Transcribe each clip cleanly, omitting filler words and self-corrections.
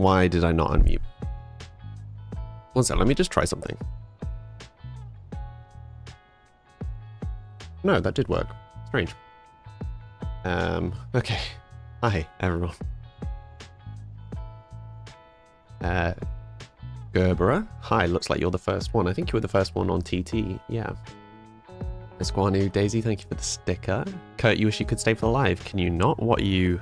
Why did I not unmute? One sec, let me just try something. No, that did work. Strange. Okay. Hi, everyone. Gerbera. Hi, looks like you're the first one. I think you were the first one on TT. Yeah. Esquanu, Daisy, thank you for the sticker. Kurt, you wish you could stay for the live. Can you not? What are you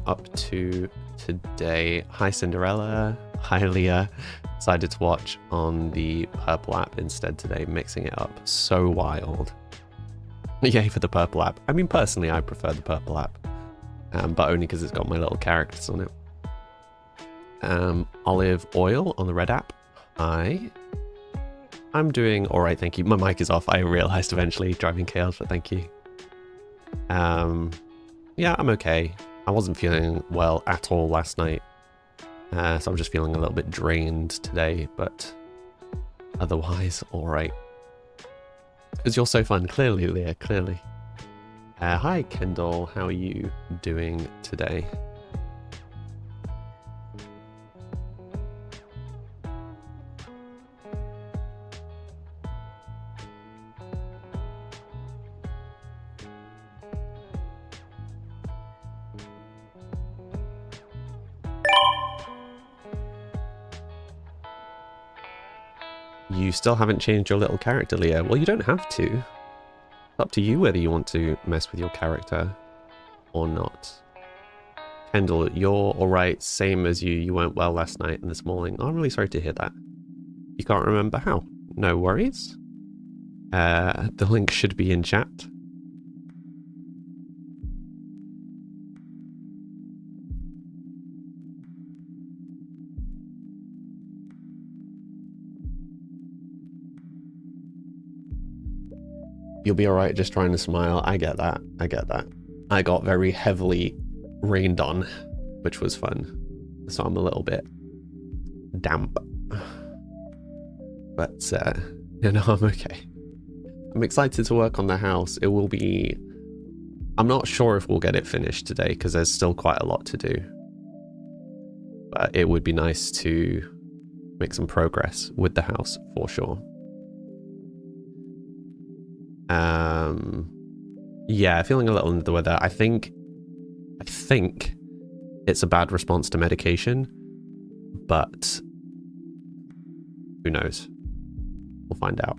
up to today? Hi, Cinderella. Hi, Leah. Decided to watch on the purple app instead today, mixing it up. So wild. Yay for the purple app. I mean, personally, I prefer the purple app, but only because it's got my little characters on it. Olive Oil on the red app. Hi. I'm doing all right, thank you. My mic is off. I realized eventually, driving chaos, but thank you. Yeah, I'm okay. I wasn't feeling well at all last night, so I'm just feeling a little bit drained today, but otherwise, all right. Because you're so fun, clearly, Leah, clearly. Hi, Kendall. How are you doing today? You still haven't changed your little character, Leah. Well, you don't have to. It's up to you whether you want to mess with your character or not. Kendall, you're alright, same as you. You weren't well last night and this morning. I'm really sorry to hear that. You can't remember how. No worries. The link should be in chat. You'll be alright just trying to smile. I get that. I get that. I got very heavily rained on, which was fun. So I'm a little bit damp. But, you know, I'm okay. I'm excited to work on the house. It will be... I'm not sure if we'll get it finished today because there's still quite a lot to do. But it would be nice to make some progress with the house for sure. Yeah, feeling a little under the weather. I think it's a bad response to medication, but who knows? We'll find out.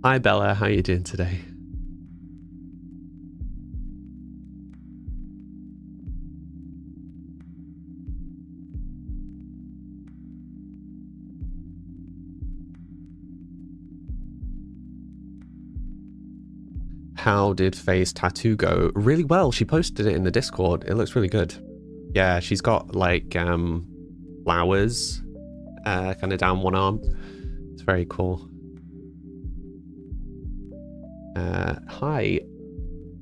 Hi Bella, how are you doing today? How did Faye's tattoo go? Really well. She posted it in the Discord. It looks really good. Yeah, she's got like flowers kind of down one arm. It's very cool. Hi,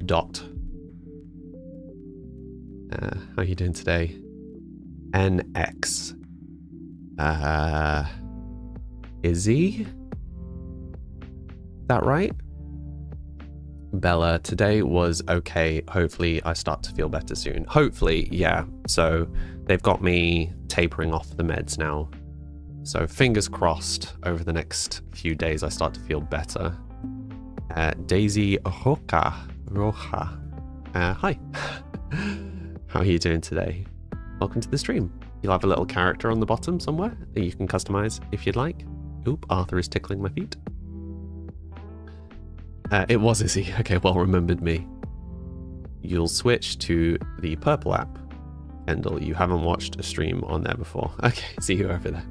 Dot. How are you doing today? NX. Izzy? Is that right? Bella, today was okay. Hopefully I start to feel better soon. Hopefully, yeah. So they've got me tapering off the meds now. So fingers crossed over the next few days I start to feel better. Daisy Roja. Hi. How are you doing today? Welcome to the stream. You'll have a little character on the bottom somewhere that you can customize if you'd like. Oop, Arthur is tickling my feet. It was Izzy. Okay, well remembered me. You'll switch to the purple app. Kendall, you haven't watched a stream on there before. Okay, see you over there.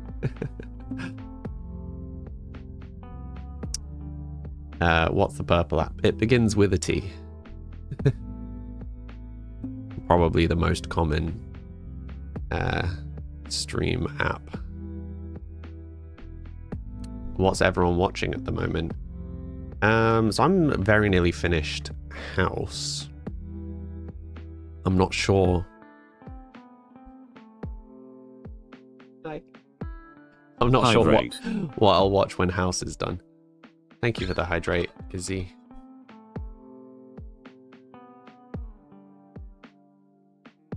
What's the purple app? It begins with a T. Probably the most common stream app. What's everyone watching at the moment? So I'm very nearly finished House. I'm not sure. I'm not sure what I'll watch when House is done. Thank you for the hydrate, Izzy.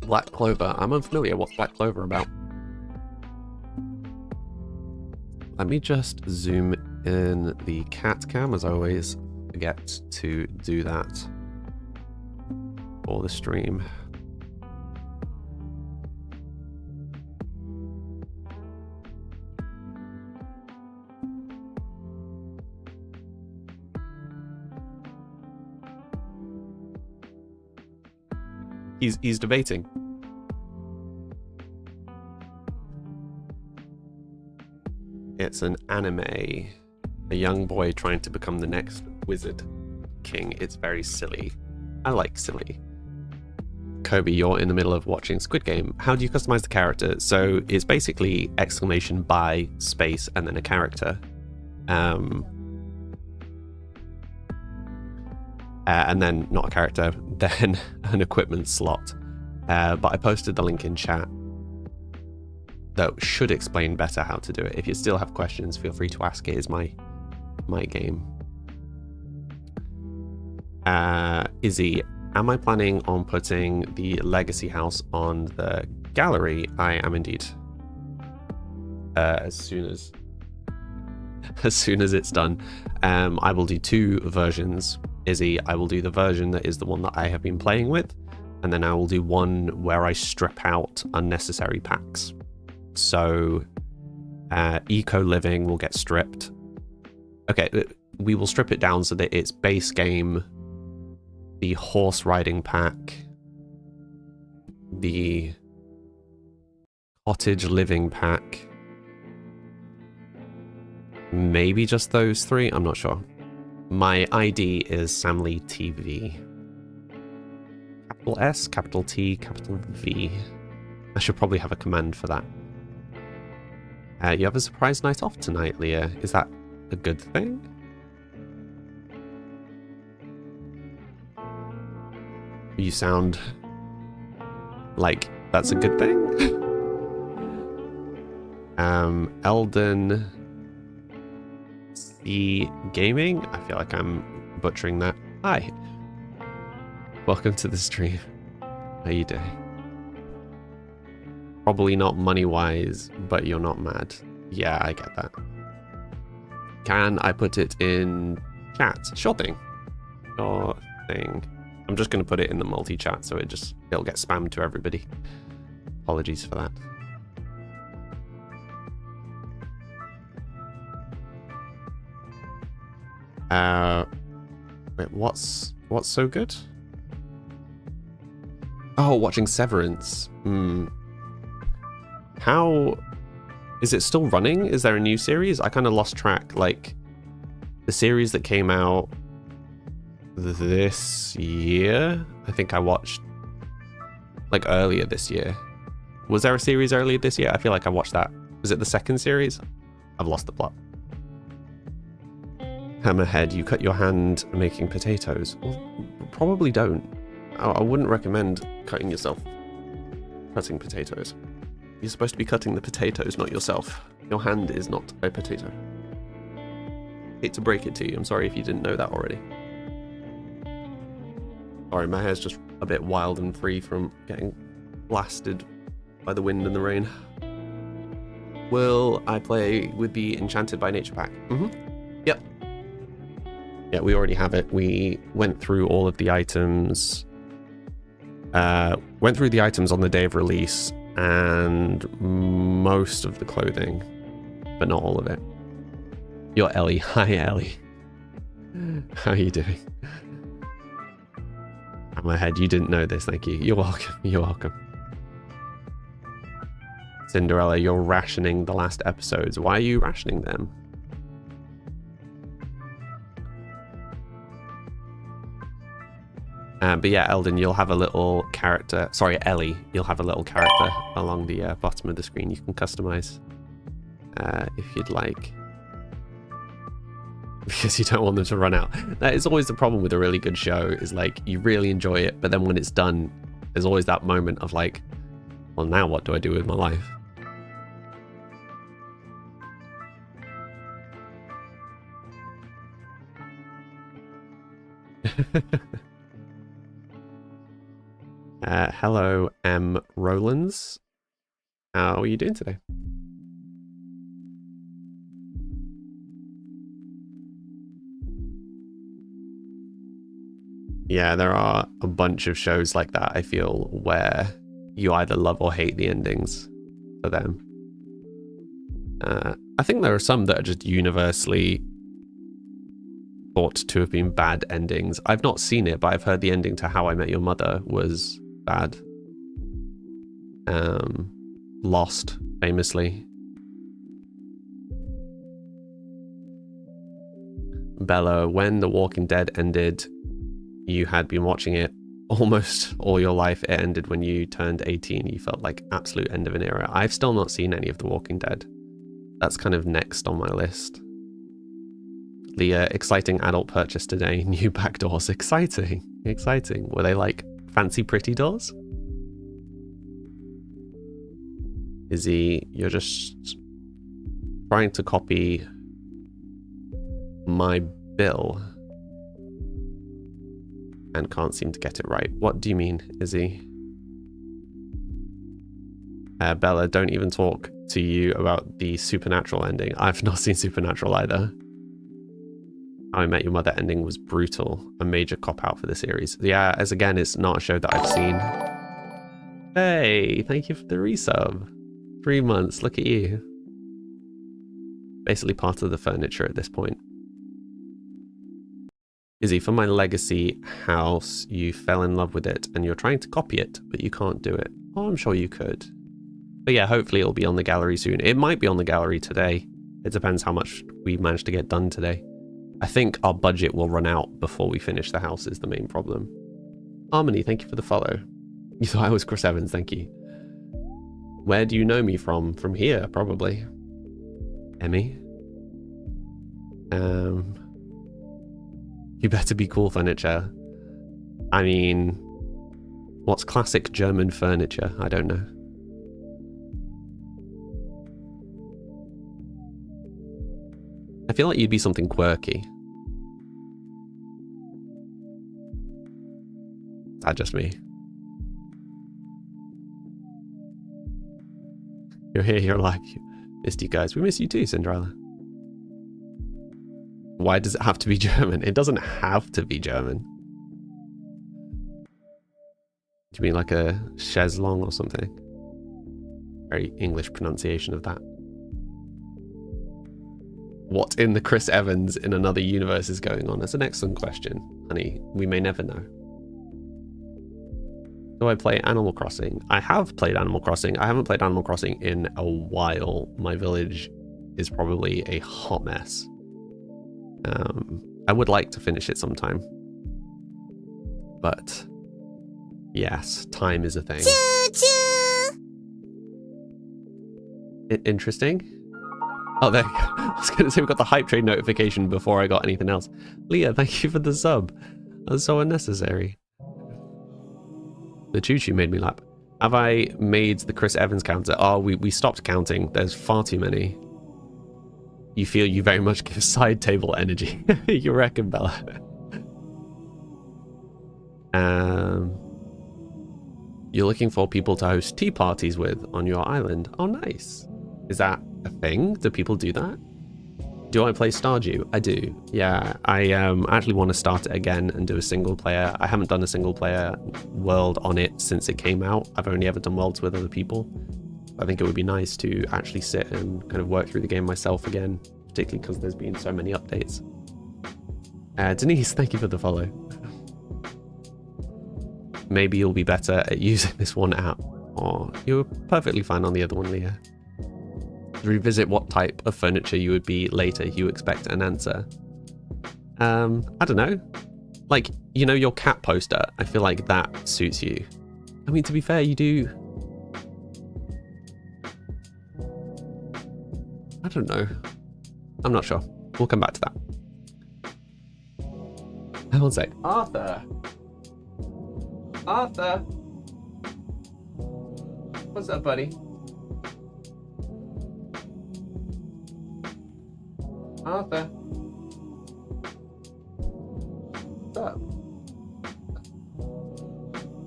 Black Clover. I'm unfamiliar. What's Black Clover about? Let me just zoom in the cat cam, as I always forget to do that for the stream. He's debating. It's an anime. A young boy trying to become the next wizard king. It's very silly. I like silly. Kobe, you're in the middle of watching Squid Game. How do you customize the character? So it's basically exclamation by space and then a character. And then not a character, then an equipment slot. But I posted the link in chat that should explain better how to do it. If you still have questions, feel free to ask. It is my game. Izzy, am I planning on putting the Legacy House on the gallery? I am indeed. As soon as it's done. I will do 2 versions. Izzy, I will do the version that is the one that I have been playing with, and then I will do one where I strip out unnecessary packs. So Eco Living will get stripped. Okay, we will strip it down so that it's base game, the horse riding pack, the cottage living pack, maybe just those 3, I'm not sure. My ID is Samly TV. Capital S, capital T, capital V. I should probably have a command for that. You have a surprise night off tonight, Leah. Is that a good thing? You sound like that's a good thing. Elden C Gaming. I feel like I'm butchering that. Hi. Welcome to the stream. How you doing? Probably not money-wise, but you're not mad. Yeah, I get that. Can I put it in chat? Sure thing. Sure thing. I'm just going to put it in the multi-chat, so it'll get spammed to everybody. Apologies for that. Wait, what's so good? Oh, watching Severance. How is it still running? Is there a new series? I kind of lost track. Like the series that came out this year, I think I watched like earlier this year. Was there a series earlier this year? I feel like I watched that. Was it the second series? I've lost the plot. Hammerhead, you cut your hand making potatoes. Well, probably don't. I wouldn't recommend cutting yourself cutting potatoes. You're supposed to be cutting the potatoes, not yourself. Your hand is not a potato. Hate to break it to you. I'm sorry if you didn't know that already. Sorry, my hair's just a bit wild and free from getting blasted by the wind and the rain. Will I play with the Enchanted by Nature pack? Yep. Yeah, we already have it. We went through all of the items. Went through the items on the day of release and most of the clothing, but not all of it. You're Ellie. Hi, Ellie. How are you doing? Hammerhead, you didn't know this. Thank you. You're welcome. You're welcome. Cinderella, you're rationing the last episodes. Why are you rationing them? But yeah, Eldon, you'll have a little character. Sorry, Ellie, you'll have a little character along the bottom of the screen you can customize if you'd like. Because you don't want them to run out. That is always the problem with a really good show, is like you really enjoy it, but then when it's done, there's always that moment of like, well, now what do I do with my life? Hello, M. Rowlands. How are you doing today? Yeah, there are a bunch of shows like that, I feel, where you either love or hate the endings for them. I think there are some that are just universally thought to have been bad endings. I've not seen it, but I've heard the ending to How I Met Your Mother was bad. Lost, famously. Bella, when The Walking Dead ended, you had been watching it almost all your life. It ended when you turned 18. You felt like absolute end of an era. I've still not seen any of The Walking Dead. That's kind of next on my list. Leah, exciting adult purchase today. New back doors. Exciting. Exciting. Were they like fancy pretty doors? Izzy, you're just trying to copy my bill and can't seem to get it right. What do you mean, Izzy? Bella, don't even talk to you about the Supernatural ending. I've not seen Supernatural either. How I Met Your Mother ending was brutal. A major cop-out for the series. Yeah, as again, it's not a show that I've seen. Hey, thank you for the resub. 3 months, look at you. Basically part of the furniture at this point. Izzy, for my legacy house, you fell in love with it and you're trying to copy it, but you can't do it. Oh, I'm sure you could. But yeah, hopefully it'll be on the gallery soon. It might be on the gallery today. It depends how much we manage to get done today. I think our budget will run out before we finish the house is the main problem. Harmony, thank you for the follow. You thought I was Chris Evans, thank you. Where do you know me from? From here, probably. Emmy. You better be cool furniture. I mean, what's classic German furniture? I don't know. I feel like you'd be something quirky. Is that just me? You're here, you're alive. Missed you guys. We miss you too, Cinderella. Why does it have to be German? It doesn't have to be German. Do you mean like a chaise longue or something? Very English pronunciation of that. What in the Chris Evans in another universe is going on? That's an excellent question, honey. We may never know. Do I play Animal Crossing? I have played Animal Crossing. I haven't played Animal Crossing in a while. My village is probably a hot mess. I would like to finish it sometime. But yes, time is a thing. Choo-choo! Interesting. Oh, there you go. I was going to say we got the hype train notification before I got anything else. Leah, thank you for the sub. That was so unnecessary. The choo-choo made me laugh. Have I made the Chris Evans counter? Oh, we stopped counting. There's far too many. You feel you very much give side table energy. You reckon, Bella? You're looking for people to host tea parties with on your island. Oh, nice. Is that a thing? Do people do that? Do I play Stardew? I do. Yeah, I actually want to start it again and do a single player. I haven't done a single player world on it since it came out. I've only ever done worlds with other people. I think it would be nice to actually sit and kind of work through the game myself again, particularly because there's been so many updates. Denise, thank you for the follow. Maybe you'll be better at using this one app. Or you were perfectly fine on the other one, Leah. Revisit what type of furniture you would be later. You expect an answer. I don't know. Like, you know, your cat poster. I feel like that suits you. I mean, to be fair, you do... I don't know. I'm not sure. We'll come back to that. Hang on a sec. Arthur! Arthur! What's up, buddy? Arthur? What's up?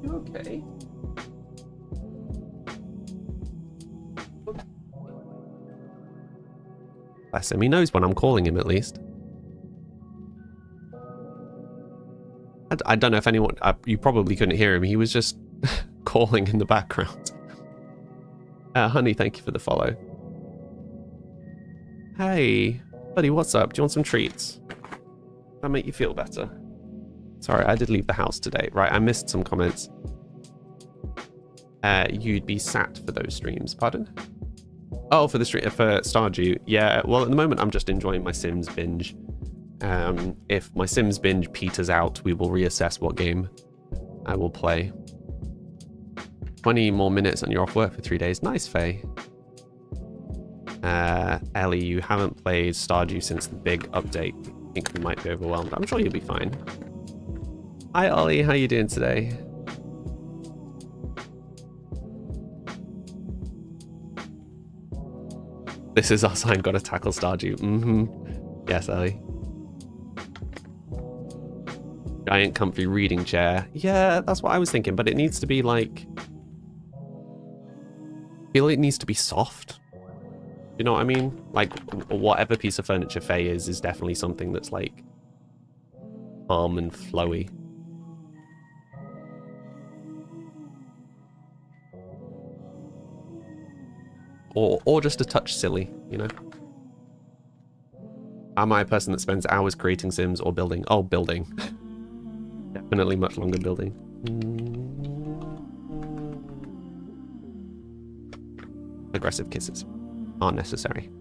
You okay? Bless him. He knows when I'm calling him, at least. I don't know if anyone... you probably couldn't hear him. He was just calling in the background. Honey, thank you for the follow. Hey, buddy, what's up? Do you want some treats? That make you feel better? Sorry, I did leave the house today. Right, I missed some comments. You'd be sat for those streams. Pardon? Oh, for the stream for Stardew. Yeah, well, at the moment, I'm just enjoying my Sims binge. If my Sims binge peters out, we will reassess what game I will play. 20 more minutes and you're off work for 3 days. Nice, Faye. Ellie, you haven't played Stardew since the big update. I think you might be overwhelmed. I'm sure you'll be fine. Hi, Ollie. How you doing today? This is our sign. Got to tackle Stardew. Yes, Ellie. Giant comfy reading chair. Yeah, that's what I was thinking, but it needs to be like... I feel it needs to be soft. You know what I mean? Like, whatever piece of furniture Faye is definitely something that's like calm and flowy. Or just a touch silly, you know? Am I a person that spends hours creating Sims or building? Oh, building. Definitely much longer building. Aggressive kisses aren't necessary.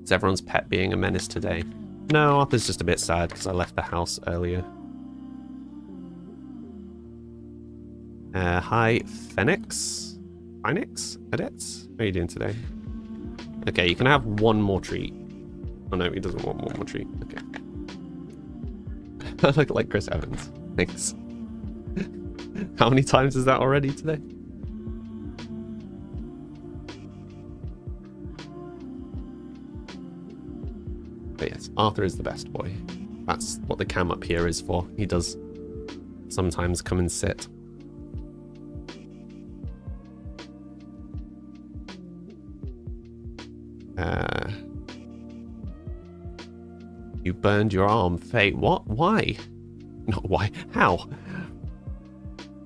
Is everyone's pet being a menace today? No, Arthur's just a bit sad because I left the house earlier. Hi, Phoenix? Phoenix? Edits? How are you doing today? Okay, you can have one more treat. Oh no, he doesn't want one more treat. Okay. I look like Chris Evans. Thanks. How many times is that already today? But yes, Arthur is the best boy. That's what the cam up here is for. He does sometimes come and sit. You burned your arm. Faye, what? Why? Not why. How?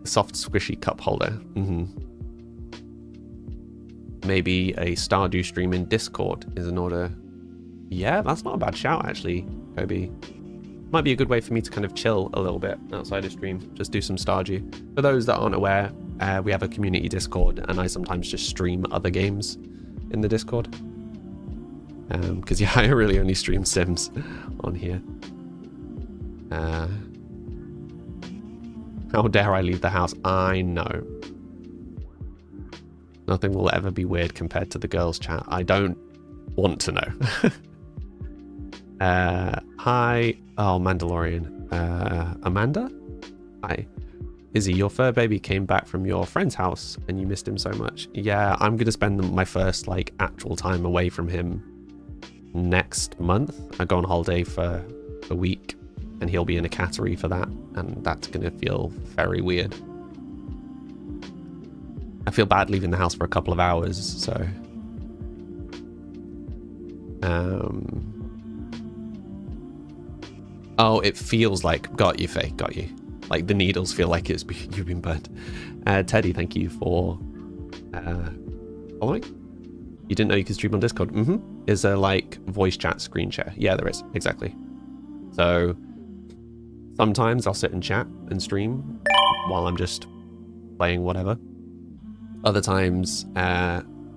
Soft, squishy cup holder. Maybe a Stardew stream in Discord is in order. Yeah, that's not a bad shout, actually, Kobe. Might be a good way for me to kind of chill a little bit outside of stream. Just do some Stardew. For those that aren't aware, we have a community Discord, and I sometimes just stream other games in the Discord. Because yeah, I really only stream Sims on here. How dare I leave the house? I know. Nothing will ever be weird compared to the girls' chat. I don't want to know. Hi. Oh, Mandalorian. Amanda? Hi. Izzy, your fur baby came back from your friend's house and you missed him so much. Yeah, I'm going to spend my first like actual time away from him next month. I go on holiday for a week and he'll be in a cattery for that, and that's going to feel very weird. I feel bad leaving the house for a couple of hours, so oh, it feels like got you, Faye, got you. Like the needles feel like you've been burnt. Teddy, thank you for following. You didn't know you could stream on Discord? Is there like voice chat screen share? Yeah, there is, exactly. So sometimes I'll sit and chat and stream while I'm just playing whatever. Other times,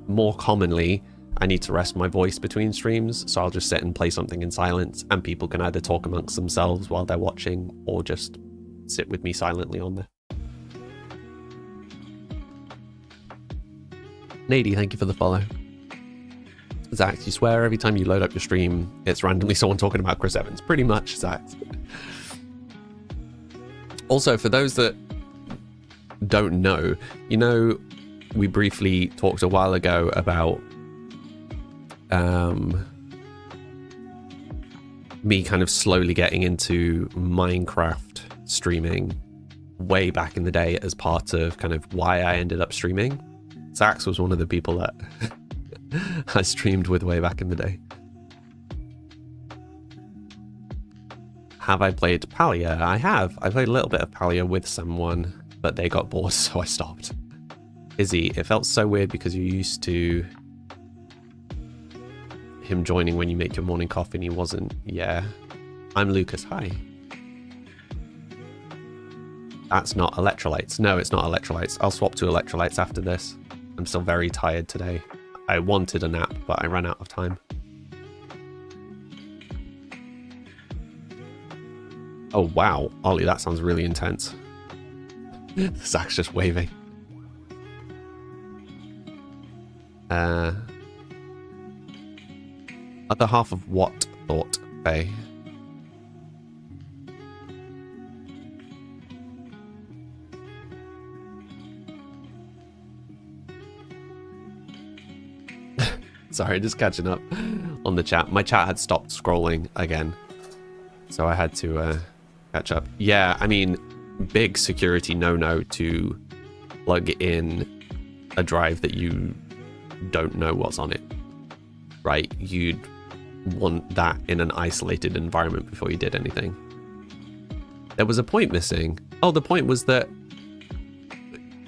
more commonly, I need to rest my voice between streams, so I'll just sit and play something in silence, and people can either talk amongst themselves while they're watching or just sit with me silently on there. Nady, thank you for the follow. Zach, you swear every time you load up your stream, it's randomly someone talking about Chris Evans. Pretty much, Zach. Also, for those that don't know, you know, we briefly talked a while ago about me kind of slowly getting into Minecraft streaming way back in the day as part of kind of why I ended up streaming. Zax was one of the people that I streamed with way back in the day. Have I played Palia? I have. I played a little bit of Palia with someone, but they got bored, so I stopped. Izzy, it felt so weird because you're used to him joining when you make your morning coffee and he wasn't. Yeah. I'm Lucas. Hi. That's not electrolytes. No, it's not electrolytes. I'll swap to electrolytes after this. I'm still very tired today. I wanted a nap, but I ran out of time. Oh, wow. Ollie, that sounds really intense. Zach's just waving. Other half of what thought, Faye? Sorry, just catching up on the chat. My chat had stopped scrolling again, so I had to catch up. Yeah, I mean, big security no-no to plug in a drive that you don't know what's on it, right? You'd want that in an isolated environment before you did anything. There was a point missing. Oh, the point was that,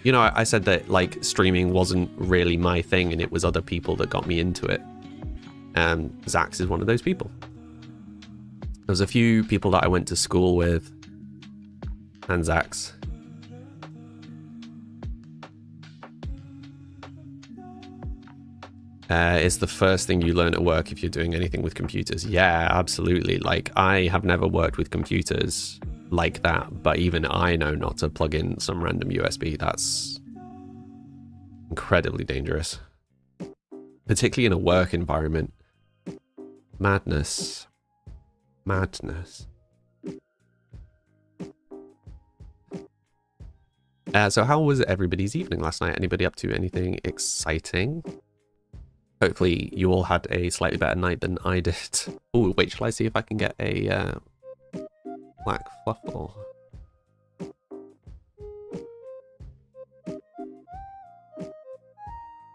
you know, I said that like streaming wasn't really my thing and it was other people that got me into it. And Zax is one of those people. There was a few people that I went to school with and Zax. It's the first thing you learn at work if you're doing anything with computers. Yeah, absolutely. Like, I have never worked with computers like that, but even I know not to plug in some random USB. That's incredibly dangerous, particularly in a work environment. Madness. Madness. So how was everybody's evening last night? Anybody up to anything exciting? Hopefully you all had a slightly better night than I did. Oh, wait, shall I see if I can get a black fluffle?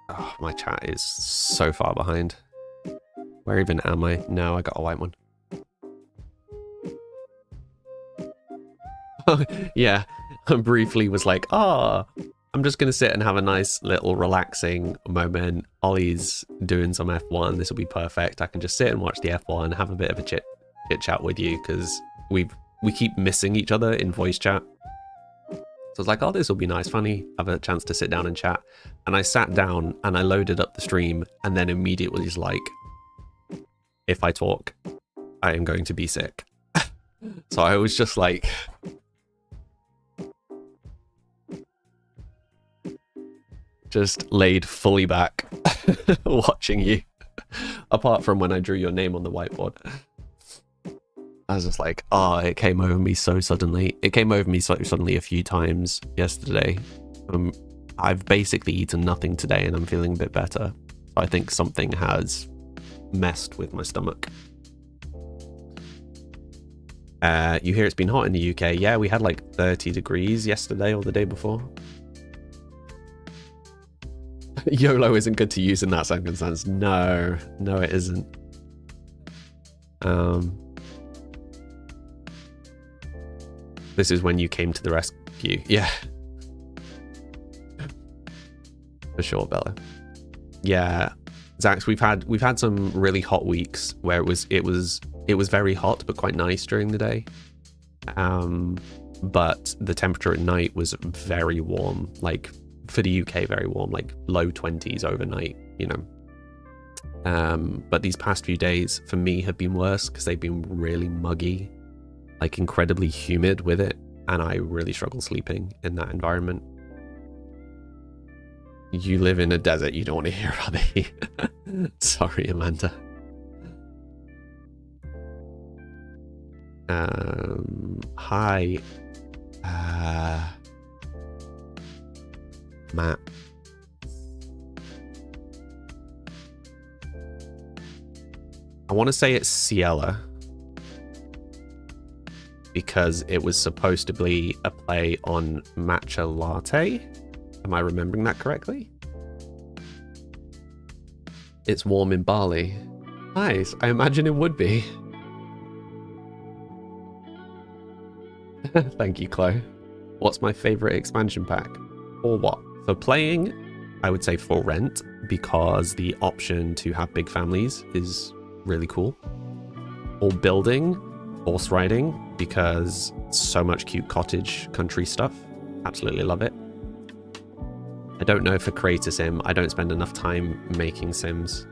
Oh, my chat is so far behind. Where even am I? No, I got a white one. Yeah, I briefly was like, I'm just going to sit and have a nice little relaxing moment. Ollie's doing some F1. This will be perfect. I can just sit and watch the F1, have a bit of a chit chat with you because we keep missing each other in voice chat. So I was like, oh, this will be nice, funny, have a chance to sit down and chat. And I sat down and I loaded up the stream and then immediately was like, if I talk, I am going to be sick. So I was just like... just laid fully back watching you, apart from when I drew your name on the whiteboard. I was just like, it came over me so suddenly. It came over me so suddenly a few times yesterday. I've basically eaten nothing today and I'm feeling a bit better. I think something has messed with my stomach. You hear it's been hot in the UK. Yeah, we had like 30 degrees yesterday or the day before. YOLO isn't good to use in that circumstance. No, it isn't. This is when you came to the rescue. Yeah. For sure, Bella. Yeah. Zax, we've had some really hot weeks where it was very hot but quite nice during the day. But the temperature at night was very warm, like for the UK, very warm, like low 20s overnight, you know. But these past few days for me have been worse because they've been really muggy, like incredibly humid with it, and I really struggle sleeping in that environment. You live in a desert, you don't want to hear about the heat. Sorry, Amanda. Hi. Matt. I want to say it's Ciela because it was supposed to be a play on matcha latte. Am I remembering that correctly? It's warm in Bali. Nice. I imagine it would be. Thank you, Chloe. What's my favorite expansion pack? For what? For playing, I would say For Rent, because the option to have big families is really cool. Or building, horse riding, because so much cute cottage country stuff. Absolutely love it. I don't know for Creator Sim. I don't spend enough time making Sims.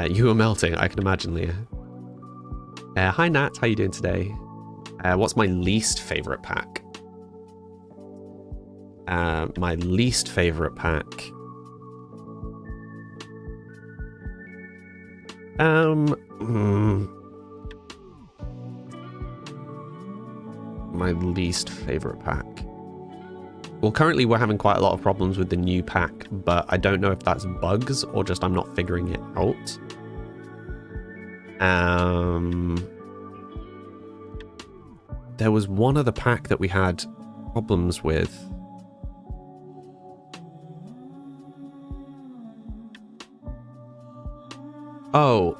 You were melting, I can imagine, Leah. Hi Nat, how you doing today? What's my least favorite pack? My least favorite pack. My least favorite pack. Well, currently we're having quite a lot of problems with the new pack, but I don't know if that's bugs or just I'm not figuring it out. There was one other pack that we had problems with. Oh,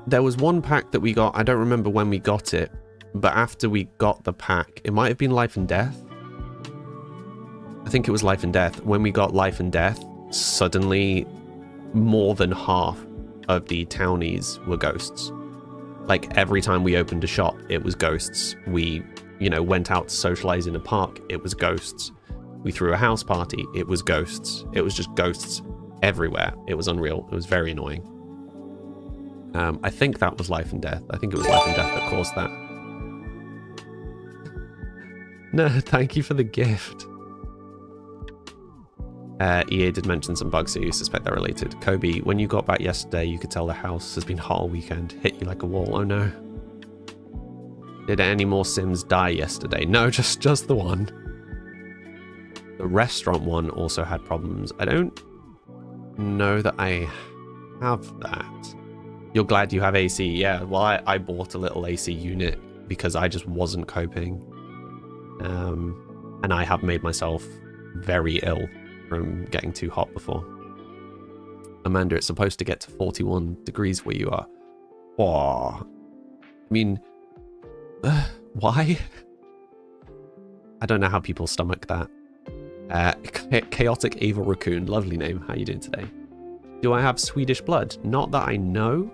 there was one pack that we got, I don't remember when we got it, but after we got the pack, it might have been Life and Death. I think it was Life and Death. When we got Life and Death, suddenly more than half of the townies were ghosts. Like every time we opened a shop, it was ghosts. We, went out to socialize in a park, it was ghosts. We threw a house party, it was ghosts. It was just ghosts everywhere. It was unreal. It was very annoying. I think that was Life and Death. I think it was Life and Death that caused that. No, thank you for the gift. EA did mention some bugs, so you suspect they're related. Kobe, when you got back yesterday, you could tell the house has been hot all weekend. Hit you like a wall. Oh no. Did any more Sims die yesterday? No, just the one. The restaurant one also had problems. I don't know that I have that. You're glad you have AC? Yeah, well, I bought a little AC unit because I just wasn't coping. And I have made myself very ill from getting too hot before. Amanda, it's supposed to get to 41 degrees where you are. Oh, I mean, why? I don't know how people stomach that. Chaotic Evil Raccoon, lovely name. How you doing today? Do I have Swedish blood? Not that I know.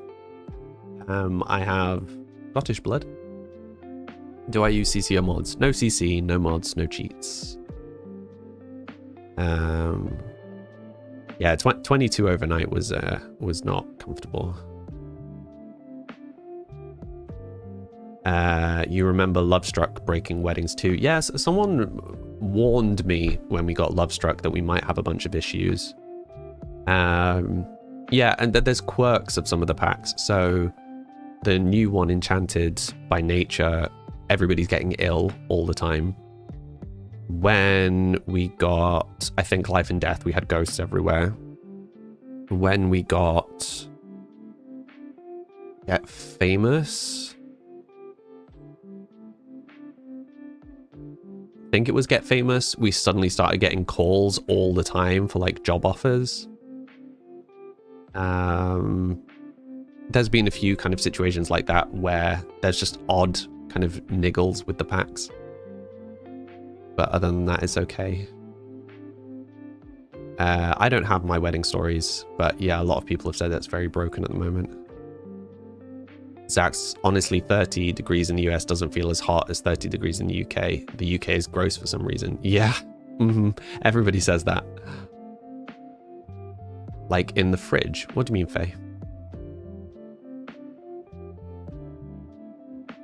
I have Scottish blood. Do I use CC or mods? No CC, no mods, no cheats. Yeah, 22 overnight was not comfortable. You remember Lovestruck breaking weddings too? Yes, someone warned me when we got Lovestruck that we might have a bunch of issues. Yeah, and there's quirks of some of the packs. So the new one, Enchanted by Nature, everybody's getting ill all the time. When we got, I think, Life and Death, we had ghosts everywhere. When we got Get Famous, I think it was Get Famous, we suddenly started getting calls all the time for like job offers. There's been a few kind of situations like that where there's just odd kind of niggles with the packs. But other than that, it's okay. I don't have my wedding stories, but yeah, a lot of people have said that's very broken at the moment. Zach's, honestly, 30 degrees in the US doesn't feel as hot as 30 degrees in the UK. The UK is gross for some reason. Yeah, everybody says that. Like in the fridge. What do you mean, Faye?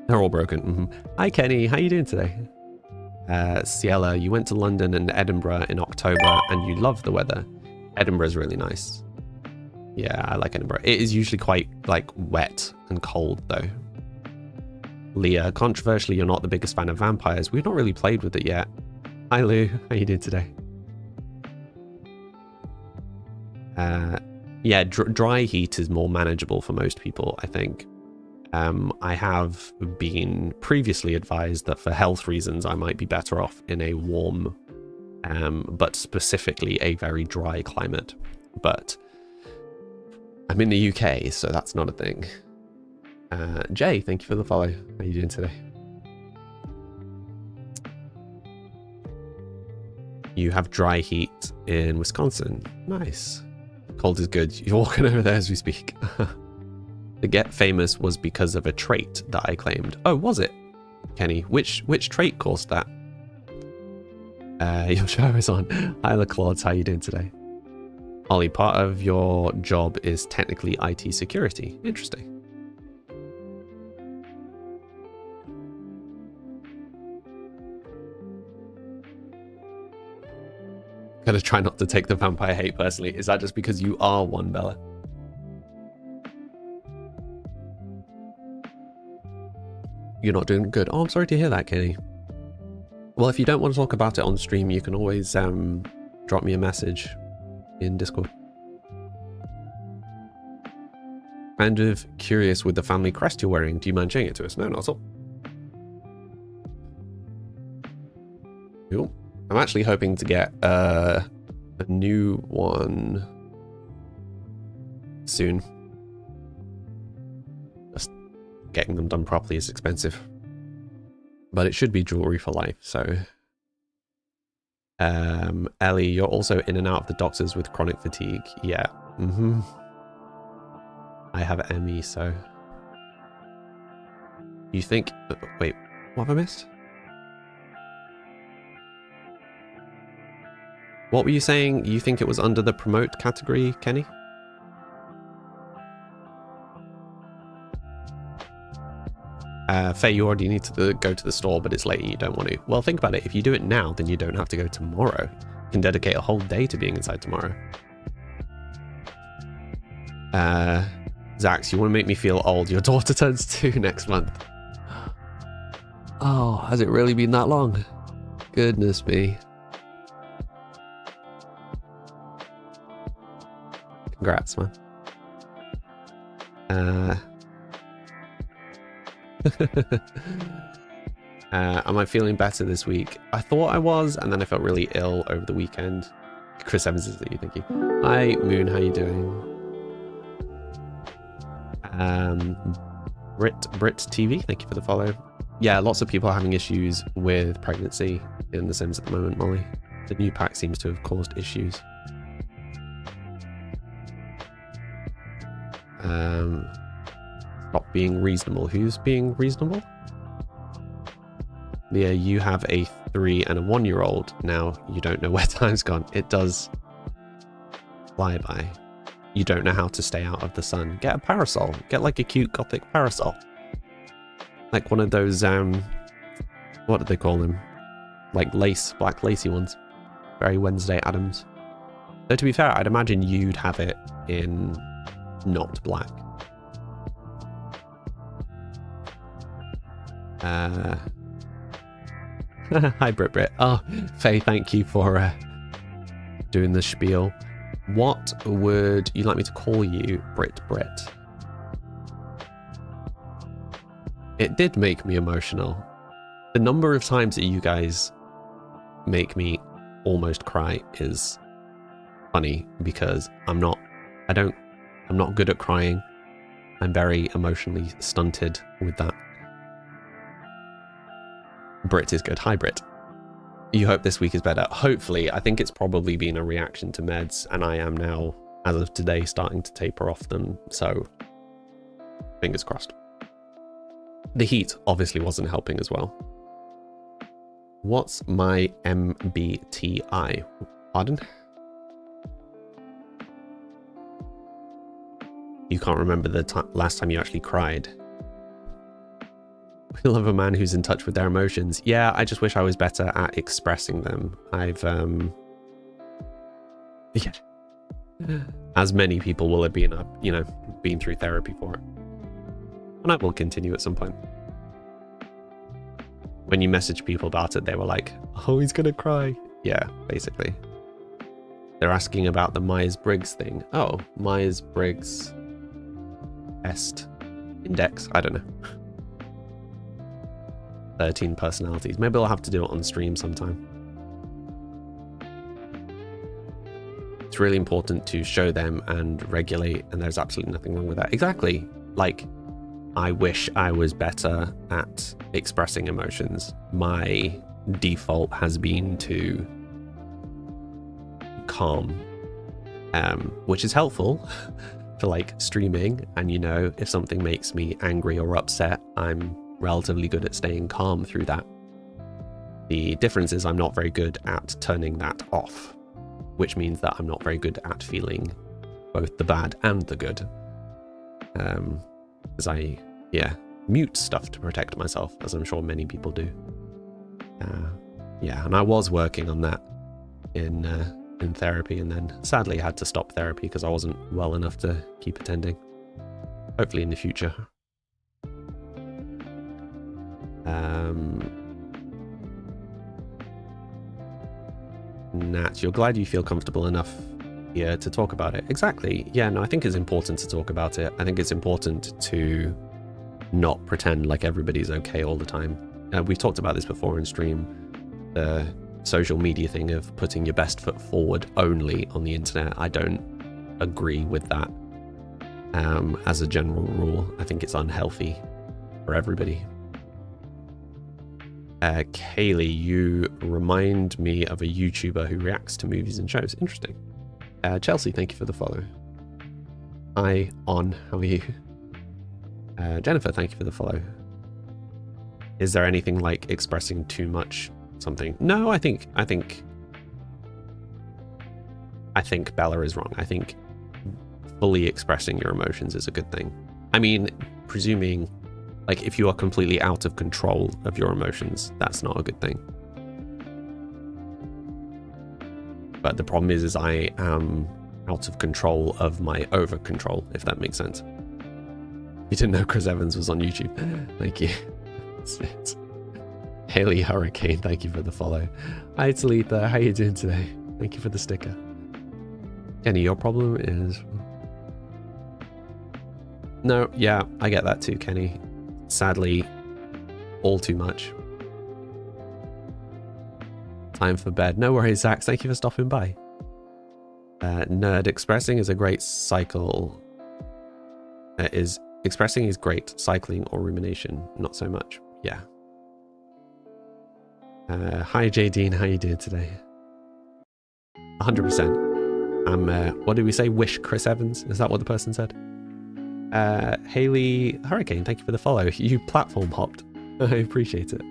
They're all broken. Hi, Kenny. How you doing today? Ciela, you went to London and Edinburgh in October and you love the weather. Edinburgh is really nice. Yeah, I like Edinburgh. It is usually quite like wet and cold though. Leah, controversially, you're not the biggest fan of vampires. We've not really played with it yet. Hi Lou, how you doing today? Yeah, dry heat is more manageable for most people, I think. I have been previously advised that for health reasons I might be better off in a warm, but specifically a very dry climate. But I'm in the UK, so that's not a thing. Jay, thank you for the follow. How are you doing today? You have dry heat in Wisconsin. Nice. Cold is good. You're walking over there as we speak. The get famous was because of a trait that I claimed. Oh, was it? Kenny, which trait caused that? Your show is on. Hi, LaClauds. How you doing today? Ollie, part of your job is technically IT security. Interesting. Gonna try not to take the vampire hate personally. Is that just because you are one, Bella? You're not doing good. Oh, I'm sorry to hear that, Kenny. Well, if you don't want to talk about it on stream, you can always drop me a message in Discord. Kind of curious with the family crest you're wearing. Do you mind showing it to us? No, not at all. Cool. I'm actually hoping to get a new one soon. Just getting them done properly is expensive. But it should be jewelry for life, so... Ellie, you're also in and out of the doctors with chronic fatigue. Yeah. Mm-hmm. I have ME, so... You think... Wait, what have I missed? What were you saying? You think it was under the promote category, Kenny? Faye, you already need to go to the store, but it's late and you don't want to. Well, think about it. If you do it now, then you don't have to go tomorrow. You can dedicate a whole day to being inside tomorrow. Zax, you want to make me feel old. Your daughter turns 2 next month. Oh, has it really been that long? Goodness me. Congrats, man. Am I feeling better this week? I thought I was, and then I felt really ill over the weekend. Chris Evans is there, thank you. Hi, Moon, how you doing? Brit TV, thank you for the follow. Yeah, lots of people are having issues with pregnancy in The Sims at the moment, Molly. The new pack seems to have caused issues. Stop being reasonable. Who's being reasonable? Leah, you have a 3 and a 1-year-old now. You don't know where time's gone. It does fly by. You don't know how to stay out of the sun. Get a parasol. Get like a cute gothic parasol. Like one of those, what do they call them? Like lace, black lacy ones. Very Wednesday Addams. Though to be fair, I'd imagine you'd have it in not black. Hi Brit. Oh, Faye, thank you for doing the spiel. What would you like me to call you, Brit? It did make me emotional. The number of times that you guys make me almost cry is funny because I'm not good at crying. I'm very emotionally stunted with that. Brit is good. Hi, Brit. You hope this week is better. Hopefully. I think it's probably been a reaction to meds, and I am now, as of today, starting to taper off them. So, fingers crossed. The heat obviously wasn't helping as well. What's my MBTI? Pardon? You can't remember the last time you actually cried. We love a man who's in touch with their emotions. Yeah, I just wish I was better at expressing them. I've, yeah. As many people will have been, been through therapy for it. And I will continue at some point. When you message people about it, they were like, oh, he's gonna cry. Yeah, basically. They're asking about the Myers-Briggs thing. Oh, Myers-Briggs Est Index. I don't know. 13 personalities. Maybe I'll have to do it on stream sometime. It's really important to show them and regulate, and there's absolutely nothing wrong with that. Exactly. Like, I wish I was better at expressing emotions. My default has been to calm, which is helpful for like streaming. And you know, if something makes me angry or upset, I'm relatively good at staying calm through that. The difference is I'm not very good at turning that off, which means that I'm not very good at feeling both the bad and the good. Because I mute stuff to protect myself, as I'm sure many people do. And I was working on that in therapy, and then sadly had to stop therapy because I wasn't well enough to keep attending. Hopefully in the future. Nat, you're glad you feel comfortable enough here to talk about it. Exactly. Yeah, no, I think it's important to talk about it. I think it's important to not pretend like everybody's okay all the time. We've talked about this before in stream, the social media thing of putting your best foot forward only on the internet. I don't agree with that. As a general rule, I think it's unhealthy for everybody. Kaylee, you remind me of a YouTuber who reacts to movies and shows. Interesting. Chelsea, thank you for the follow. Hi, On, how are you? Jennifer, thank you for the follow. Is there anything like expressing too much something? No, I think Bella is wrong. I think fully expressing your emotions is a good thing. I mean, presuming like if you are completely out of control of your emotions, that's not a good thing. But the problem is I am out of control of my over control, if that makes sense. You didn't know Chris Evans was on YouTube. Thank you. Haley Hurricane, thank you for the follow. Hi Talitha, how you doing today? Thank you for the sticker. Kenny, your problem is... No, yeah, I get that too, Kenny. Sadly, all too much. Time for bed. No worries, Zach. Thank you for stopping by. Nerd, expressing is a great cycle. Expressing is great. Cycling or rumination, not so much. Yeah. Hi, Jadine. How you doing today? 100%. What did we say? Wish Chris Evans? Is that what the person said? Haley Hurricane, thank you for the follow. You platform hopped. I appreciate it.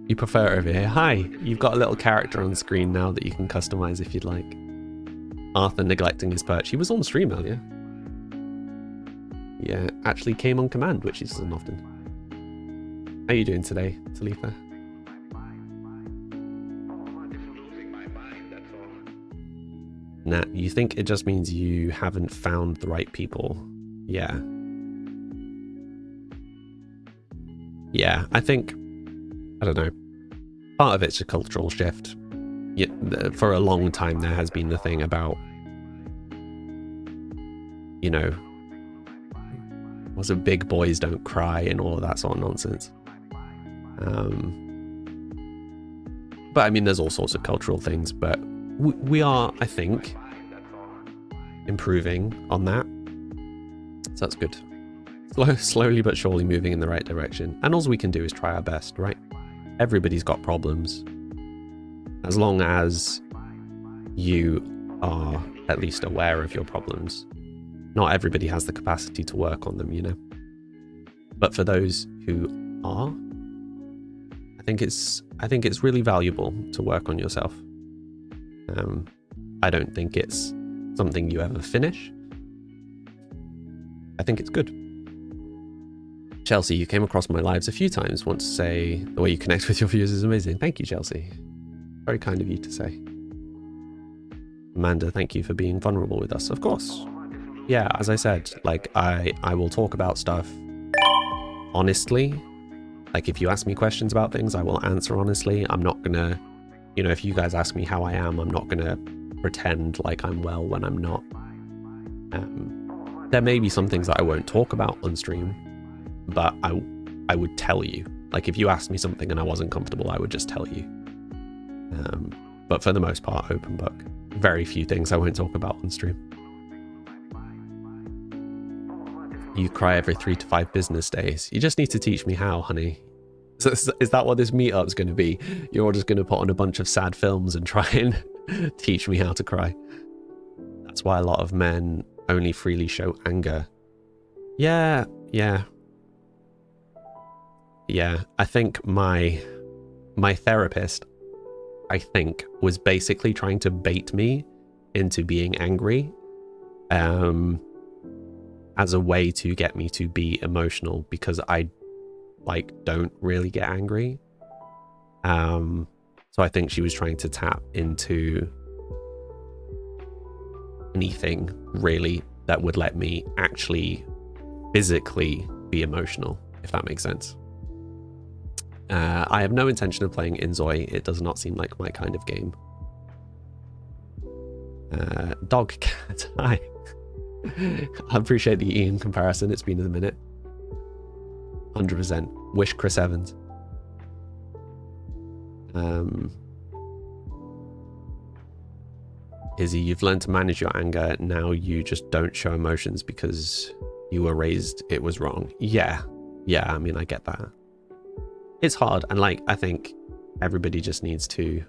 You prefer it over here. Hi, you've got a little character on screen now that you can customize if you'd like. Arthur neglecting his perch. He was on stream earlier. Yeah, actually came on command, which he doesn't often. How are you doing today, Talitha? Nah, you think it just means you haven't found the right people. Yeah. Yeah, I think, I don't know, part of it's a cultural shift. Yeah, for a long time there has been the thing about, you know, was it big boys don't cry and all of that sort of nonsense. But I mean, there's all sorts of cultural things, but we are, I think, improving on that. So that's good. Slowly but surely moving in the right direction. And all we can do is try our best, right? Everybody's got problems. As long as you are at least aware of your problems. Not everybody has the capacity to work on them, you know? But for those who are, I think it's really valuable to work on yourself. I don't think it's something you ever finish. I think it's good. Chelsea, you came across my lives a few times. Want to say the way you connect with your viewers is amazing. Thank you, Chelsea. Very kind of you to say. Amanda, thank you for being vulnerable with us. Of course. Yeah, as I said, like I will talk about stuff honestly. Like if you ask me questions about things, I will answer honestly. I'm not gonna, you know, if you guys ask me how I am, I'm not gonna pretend like I'm well when I'm not. There may be some things that I won't talk about on stream, but I would tell you. Like if you asked me something and I wasn't comfortable, I would just tell you. But for the most part, open book. Very few things I won't talk about on stream. You cry every 3 to 5 business days. You just need to teach me how, honey. So is that what this meetup's going to be? You're all just going to put on a bunch of sad films and try and teach me how to cry. That's why a lot of men only freely show anger. Yeah. I think my therapist, I think, was basically trying to bait me into being angry, as a way to get me to be emotional, because I don't really get angry. So I think she was trying to tap into anything really that would let me actually physically be emotional, if that makes sense. I have no intention of playing Inzoi. It does not seem like my kind of game. Dog cat, hi. I appreciate the Ian comparison. It's been a minute. 100%. Wish Chris Evans. Izzy, you've learned to manage your anger. Now you just don't show emotions because you were raised it was wrong. Yeah, I mean, I get that. It's hard, and I think everybody just needs to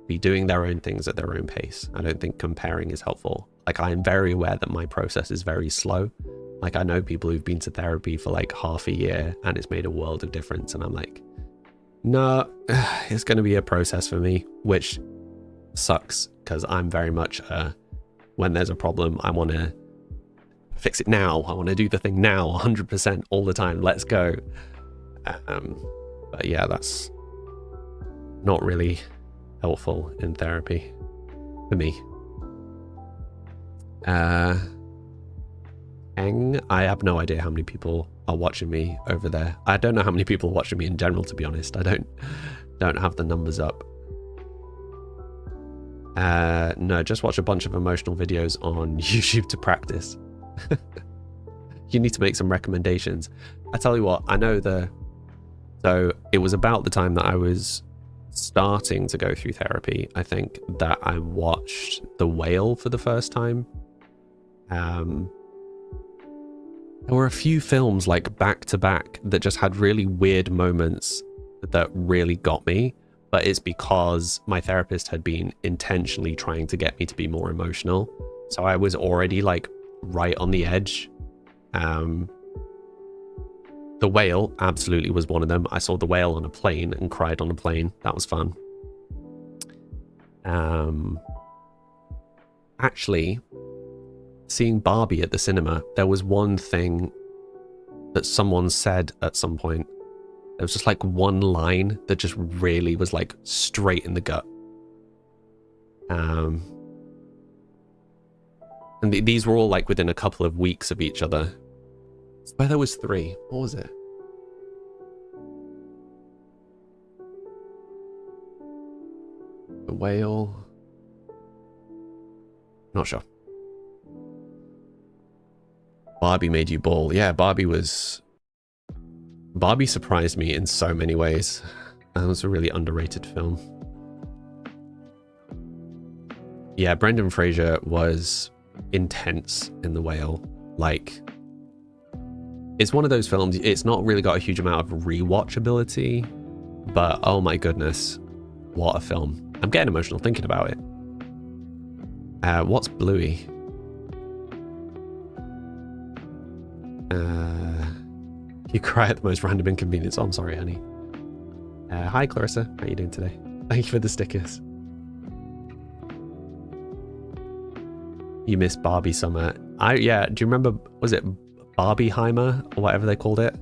be doing their own things at their own pace. I don't think comparing is helpful. I am very aware that my process is very slow. I know people who've been to therapy for half a year and it's made a world of difference, and I'm like, no, it's going to be a process for me, which sucks because I'm very much when there's a problem, I want to fix it now. I want to do the thing now, 100% all the time. Let's go. But yeah, that's not really helpful in therapy for me. Eng, I have no idea how many people are watching me over there. I don't know how many people are watching me in general, to be honest. I don't have the numbers up. No, just watch a bunch of emotional videos on YouTube to practice. You need to make some recommendations. I tell you what, I know so it was about the time that I was starting to go through therapy, I think, that I watched The Whale for the first time. There were a few films back to back that just had really weird moments that really got me, but it's because my therapist had been intentionally trying to get me to be more emotional. So I was already right on the edge. The Whale absolutely was one of them. I saw The Whale on a plane and cried on a plane. That was fun. Actually, seeing Barbie at the cinema, there was one thing that someone said at some point. There was just one line that just really was straight in the gut. And these were all within a couple of weeks of each other. Where there was 3. What was it? The Whale. Not sure. Barbie made you bawl. Yeah, Barbie surprised me in so many ways. That was a really underrated film. Yeah, Brendan Fraser was intense in The Whale. It's one of those films, it's not really got a huge amount of rewatchability, but oh my goodness, what a film. I'm getting emotional thinking about it. What's Bluey? You cry at the most random inconvenience. Oh, I'm sorry, honey. Hi, Clarissa. How are you doing today? Thank you for the stickers. You missed Barbie Summer. Yeah, do you remember, was it Barbieheimer or whatever they called it?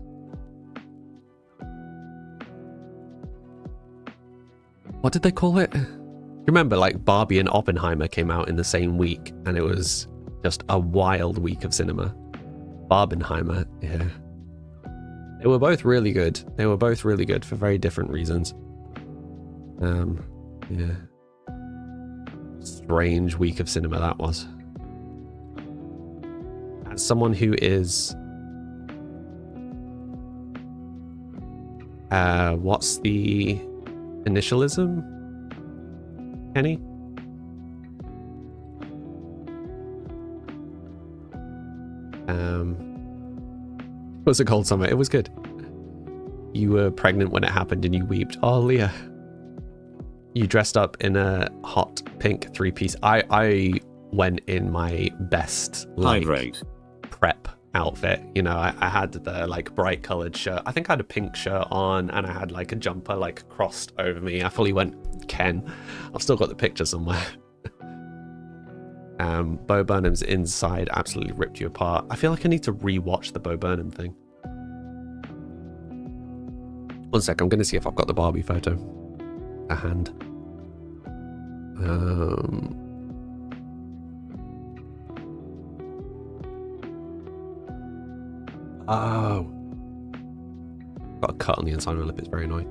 What did they call it? You remember Barbie and Oppenheimer came out in the same week and it was just a wild week of cinema. Barbenheimer, yeah. They were both really good. They were both really good for very different reasons. Yeah. Strange week of cinema that was. As someone who is what's the initialism, Kenny? What's it called, Summer? It was good. You were pregnant when it happened and you weeped. Oh, Leah. You dressed up in a hot pink 3-piece. I went in my best prep outfit. You know, I had the like bright colored shirt. I think I had a pink shirt on and I had like a jumper like crossed over me. I fully went Ken. I've still got the picture somewhere. Bo Burnham's inside absolutely ripped you apart. I feel like I need to re-watch the Bo Burnham thing. One sec, I'm gonna see if I've got the Barbie photo a hand. Oh. Got a cut on the inside of my lip, it's very annoying.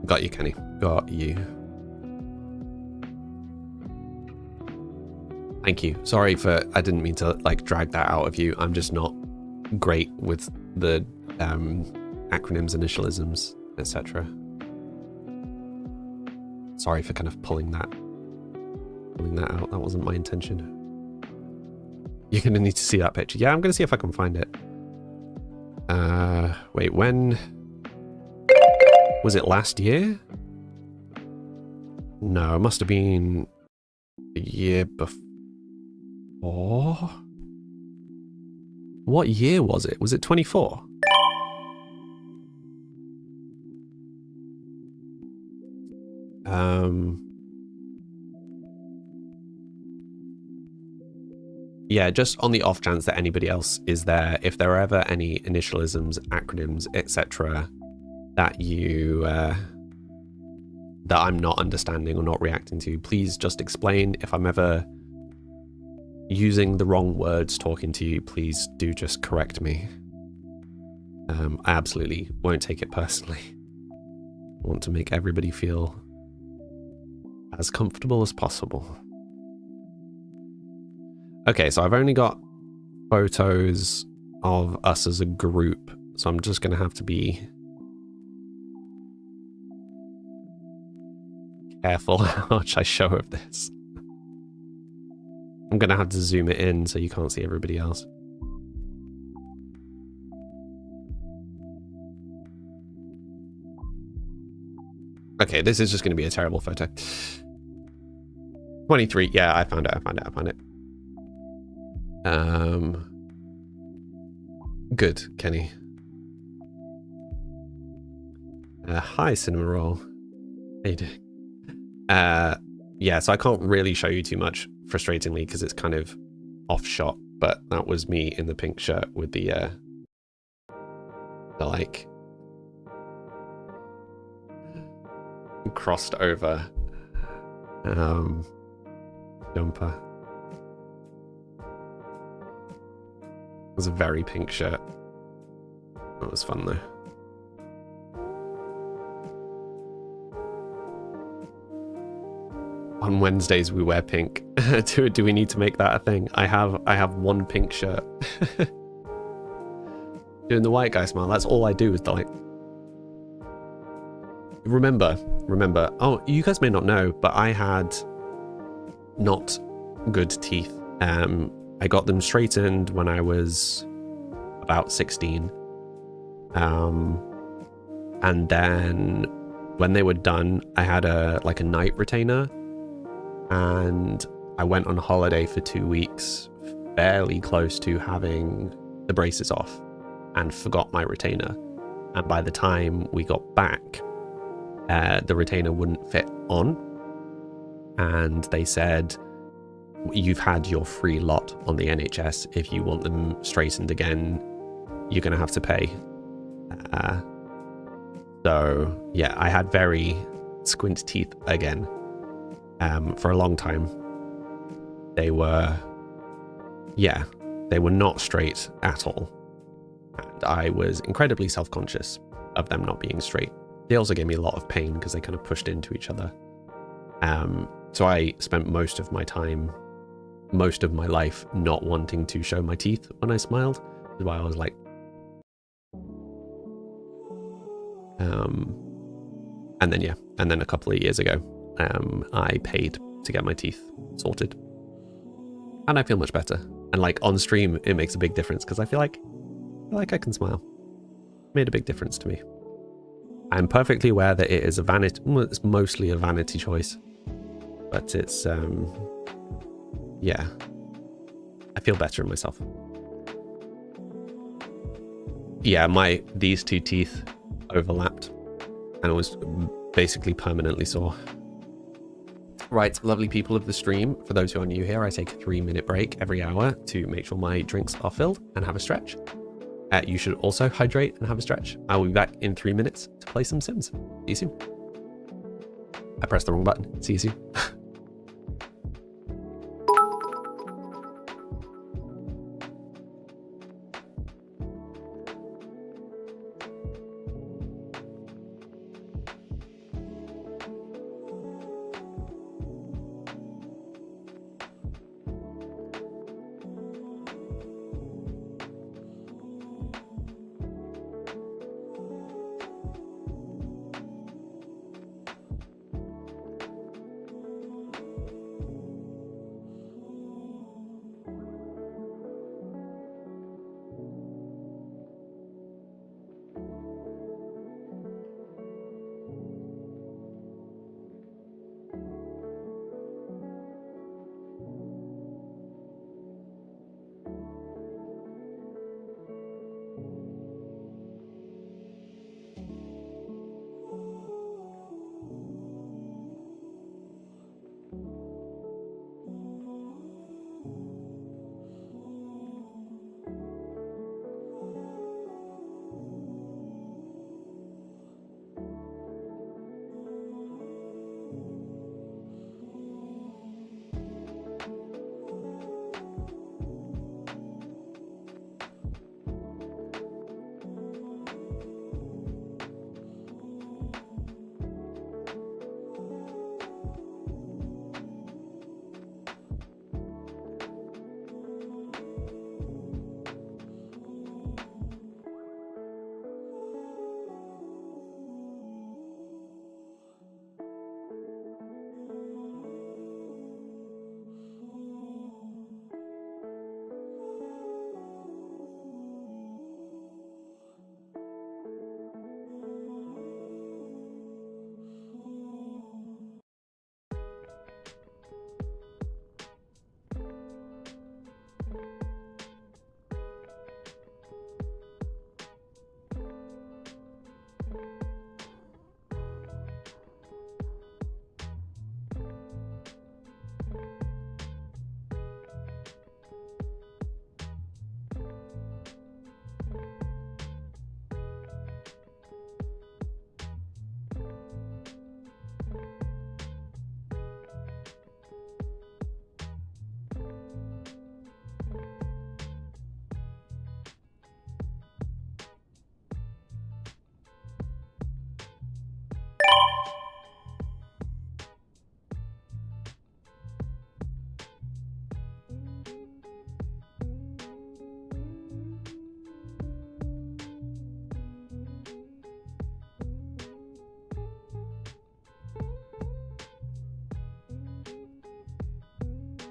Got you, Kenny. Got you. Thank you. Sorry for, I didn't mean to like drag that out of you. I'm just not great with the acronyms, initialisms, etc. Sorry for kind of pulling that out. That wasn't my intention. You're gonna need to see that picture. Yeah, I'm gonna see if I can find it. Wait, when was it? Last year? No, it must have been the year before. What year was it? Was it 24? Yeah, just on the off chance that anybody else is there, if there are ever any initialisms, acronyms, etc. that you that I'm not understanding or not reacting to, please just explain. If I'm ever using the wrong words talking to you, please do just correct me. I absolutely won't take it personally. I want to make everybody feel as comfortable as possible. Okay, so I've only got photos of us as a group, so I'm just going to have to be careful how much I show of this. I'm going to have to zoom it in so you can't see everybody else. Okay, this is just going to be a terrible photo. 23, yeah, I found it. Good, Kenny. Hi, Cinema Roll. How you doing? Yeah, so I can't really show you too much, frustratingly, because it's kind of off shot, but that was me in the pink shirt with the like crossed over jumper. It was a very pink shirt. That was fun though. On Wednesdays we wear pink. Do we need to make that a thing? I have one pink shirt. Doing the white guy smile. That's all I do is the like. Remember. Oh, you guys may not know, but I had not good teeth. I got them straightened when I was about 16. And then when they were done, I had a night retainer, and I went on holiday for 2 weeks, fairly close to having the braces off, and forgot my retainer. And by the time we got back, the retainer wouldn't fit on, and they said, you've had your free lot on the NHS. If you want them straightened again, you're going to have to pay. So yeah, I had very squint teeth again. For a long time. They were not straight at all. And I was incredibly self-conscious of them not being straight. They also gave me a lot of pain because they kind of pushed into each other. So I spent most of my life not wanting to show my teeth when I smiled. That's why I was like, and then a couple of years ago, I paid to get my teeth sorted, and I feel much better. And like on stream, it makes a big difference because I feel like I can smile. Made a big difference to me. I'm perfectly aware that it is a vanity, well, it's mostly a vanity choice, but it's, yeah, I feel better in myself. Yeah, these two teeth overlapped and it was basically permanently sore. Right, lovely people of the stream, for those who are new here, I take a 3-minute break every hour to make sure my drinks are filled and have a stretch. You should also hydrate and have a stretch. I will be back in 3 minutes to play some Sims. See you soon. I pressed the wrong button. See you soon.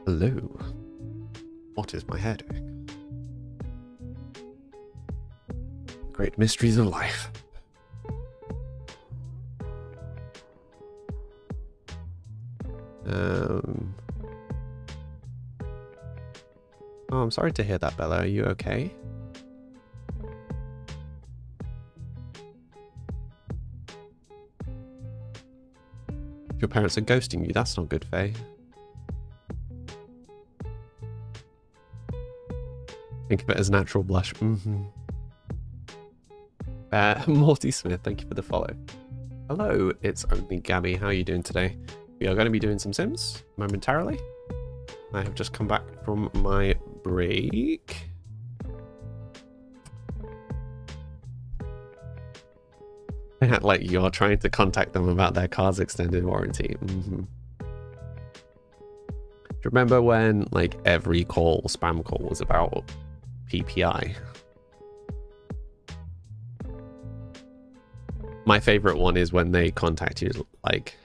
Hello. What is my hair doing? Great mysteries of life. Oh, I'm sorry to hear that, Bella. Are you okay? Your parents are ghosting you. That's not good, Faye. Think of it as natural blush. Morty Smith, thank you for the follow. Hello, it's only Gabby. How are you doing today? We are going to be doing some Sims momentarily. I have just come back from my break. Like you're trying to contact them about their car's extended warranty. Do you remember when like every spam call was about PPI? My favorite one is when they contact you like,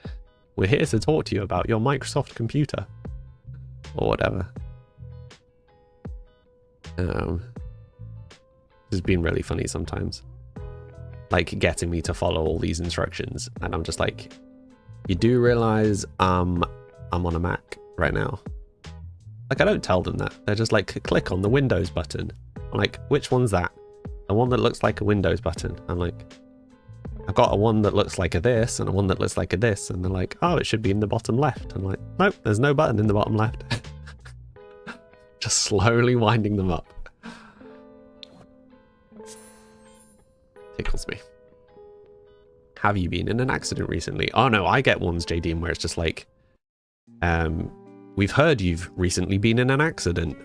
we're here to talk to you about your Microsoft computer or whatever. It's been really funny sometimes. like getting me to follow all these instructions, and I'm just like, you do realize I'm on a Mac right now? Like, I don't tell them that. They're just like, click on the Windows button. I'm like, which one's that? The one that looks like a Windows button. I'm like, I've got a one that looks like a this and a one that looks like a this, and they're like, oh, it should be in the bottom left. I'm like, nope, there's no button in the bottom left. Just slowly winding them up. Tickles me. Have you been in an accident recently? Oh no, I get ones, JD, where it's just like, we've heard you've recently been in an accident.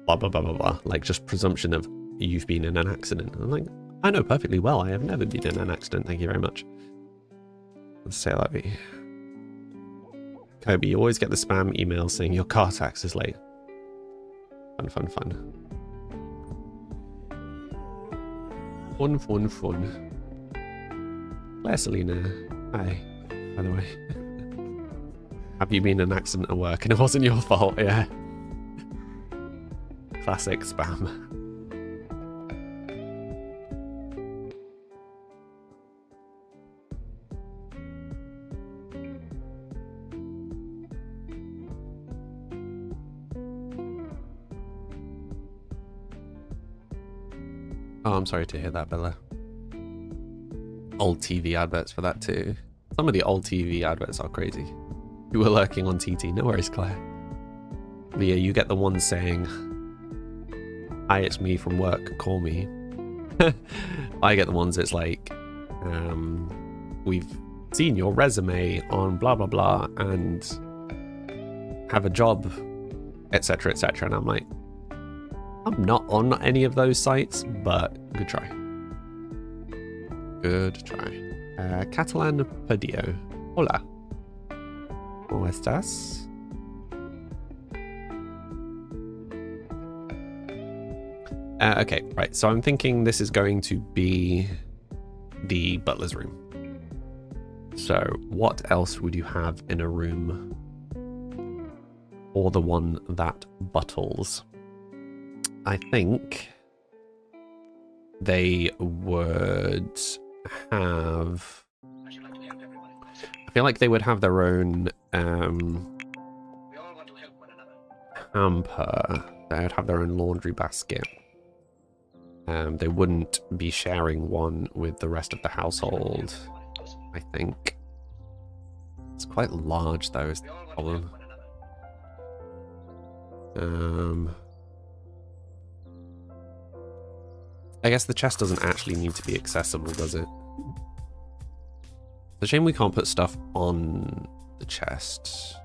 Blah, blah, blah, blah, blah. Like, just presumption of you've been in an accident. I'm like, I know perfectly well I have never been in an accident, thank you very much. Let's say that be. Kobe, you always get the spam emails saying your car tax is late. Fun, fun, fun. Fun, fun, fun. Claire Selena, hi, by the way. Have you been in an accident at work and it wasn't your fault? Yeah. Classic spam. Oh, I'm sorry to hear that, Bella. Old TV adverts for that too. Some of the old TV adverts are crazy. You were lurking on TT. No worries, Claire. Leah, you get the one saying, hi, it's me from work, call me. I get the ones that's like, we've seen your resume on blah, blah, blah, and have a job, etc., etc. And I'm like, I'm not on any of those sites, but good try. Good try. Catalan Padillo. Hola. ¿Cómo estás? Okay, right. So I'm thinking this is going to be the butler's room. So what else would you have in a room? Or the one that buttles? I think they would have... I feel like they would have their own hamper. They would have their own laundry basket. They wouldn't be sharing one with the rest of the household, I think. It's quite large though, is the problem. I guess the chest doesn't actually need to be accessible, does it? It's a shame we can't put stuff on the chest.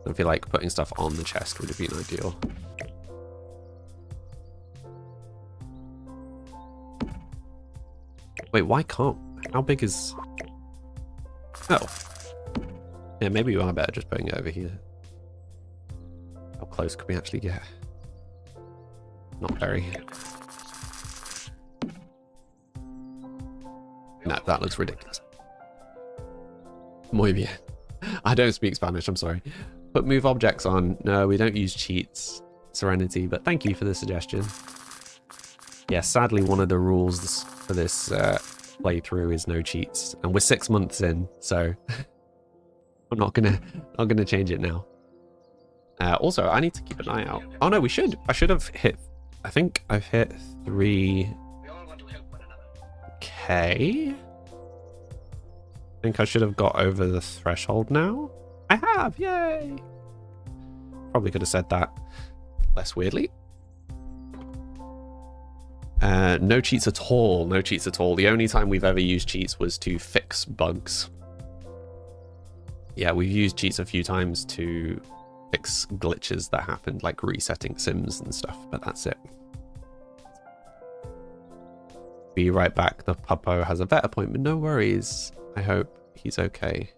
I feel like putting stuff on the chest would have been ideal. Wait, why can't... How big is... Oh. Yeah, maybe we are better just putting it over here. How close could we actually get? Not very. No, that looks ridiculous. Muy bien. I don't speak Spanish, I'm sorry. Put move objects on. No, we don't use cheats, Serenity, but thank you for the suggestion. Yeah, sadly, one of the rules for this playthrough is no cheats, and we're 6 months in, so I'm not gonna change it now. Also, I need to keep an eye out. Oh no, we should. I should have hit. I think I've hit 3K. I think I should have got over the threshold now. I have, yay! Probably could have said that less weirdly. No cheats at all, no cheats at all. The only time we've ever used cheats was to fix bugs. Yeah, we've used cheats a few times to fix glitches that happened, like resetting sims and stuff, but that's it. Be right back. The puppo has a vet appointment. No worries. I hope he's okay.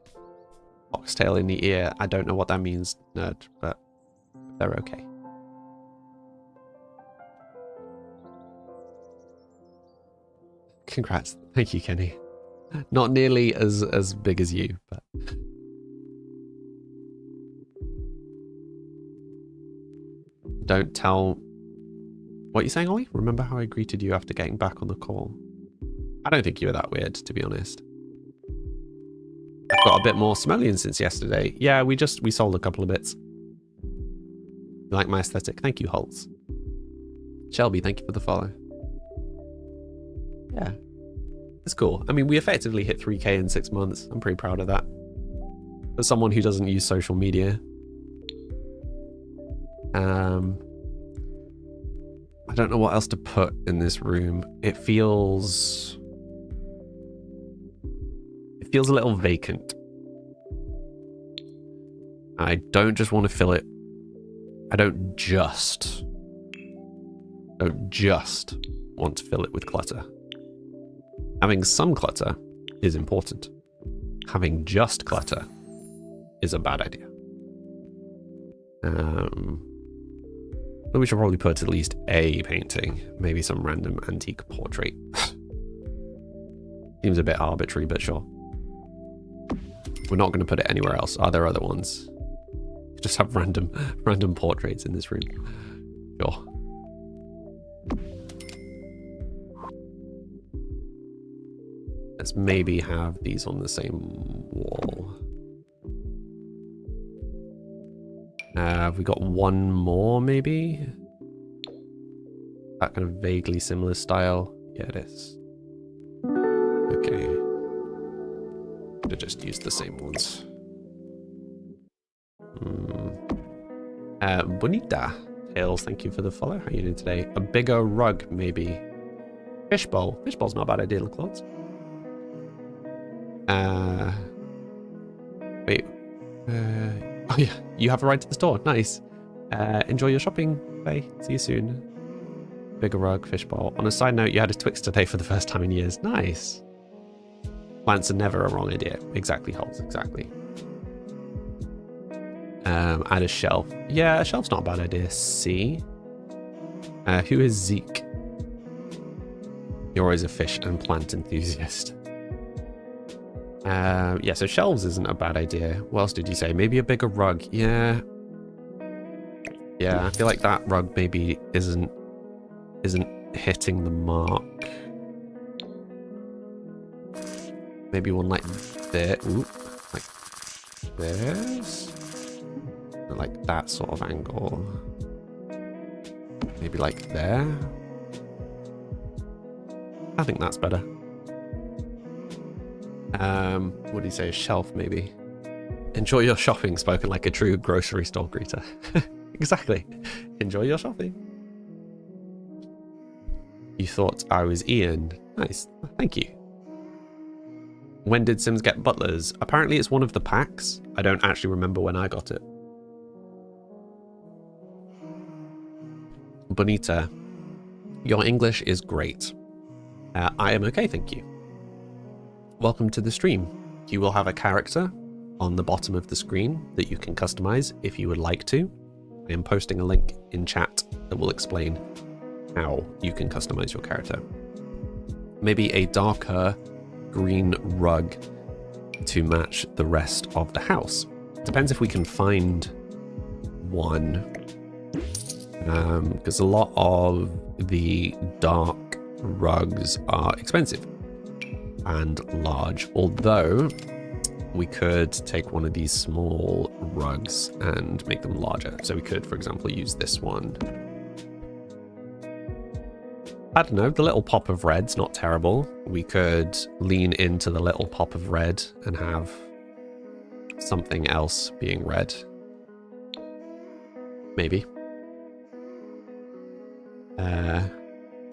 Foxtail in the ear. I don't know what that means, nerd, but they're okay. Congrats. Thank you, Kenny. Not nearly as big as you, but... Don't tell... What are you saying, Ollie? Remember how I greeted you after getting back on the call? I don't think you were that weird, to be honest. I've got a bit more simoleon since yesterday. Yeah, we sold a couple of bits. You like my aesthetic? Thank you, Holtz. Shelby, thank you for the follow. Yeah, it's cool. I mean, we effectively hit 3K in 6 months. I'm pretty proud of that. For someone who doesn't use social media. I don't know what else to put in this room. It feels a little vacant. I don't just want to fill it. I don't just want to fill it with clutter. Having some clutter is important. Having just clutter is a bad idea. But we should probably put at least a painting, maybe some random antique portrait. Seems a bit arbitrary, but sure. We're not going to put it anywhere else. Are there other ones? Just have random portraits in this room. Sure. Let's maybe have these on the same wall. Have we got one more, maybe? That kind of vaguely similar style. Yeah, it is. Okay. Should just use the same ones. Bonita. Tails, thank you for the follow. How are you doing today? A bigger rug, maybe. Fishbowl. Fishbowl's not a bad idea, Claude. Wait. Oh yeah, you have a ride to the store. Nice. Enjoy your shopping. Bye. See you soon. Bigger rug, fishbowl. On a side note, you had a Twix today for the first time in years. Nice. Plants are never a wrong idea. Exactly, Holtz. Exactly. Add a shelf. Yeah, a shelf's not a bad idea. C. Who is Zeke? You're always a fish and plant enthusiast. Yeah, so shelves isn't a bad idea. What else did you say? Maybe a bigger rug. Yeah. Yeah, I feel like that rug maybe isn't hitting the mark. Maybe one like this. Ooh, like this. Or like that sort of angle. Maybe like there. I think that's better. What do you say? A shelf, maybe. Enjoy your shopping, spoken like a true grocery store greeter. Exactly. Enjoy your shopping. You thought I was Ian. Nice. Thank you. When did Sims get butlers? Apparently it's one of the packs. I don't actually remember when I got it. Bonita. Your English is great. I am okay, thank you. Welcome to the stream. You will have a character on the bottom of the screen that you can customize if you would like to. I am posting a link in chat that will explain how you can customize your character. Maybe a darker green rug to match the rest of the house. Depends if we can find one. Because a lot of the dark rugs are expensive and large, although we could take one of these small rugs and make them larger. So we could, for example, use this one. I don't know, the little pop of red's not terrible. We could lean into the little pop of red and have something else being red. Maybe.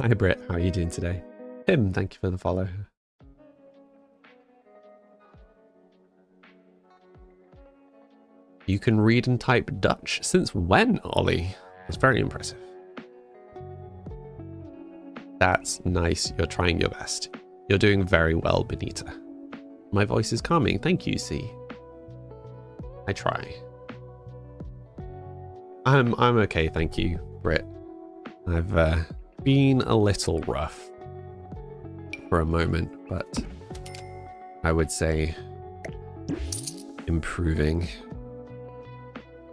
Hi Britt, how are you doing today? Tim, thank you for the follow. You can read and type Dutch. Since when, Ollie? That's very impressive. That's nice. You're trying your best. You're doing very well, Benita. My voice is calming. Thank you, C. I try. I'm okay, thank you, Britt. I've been a little rough for a moment, but I would say improving.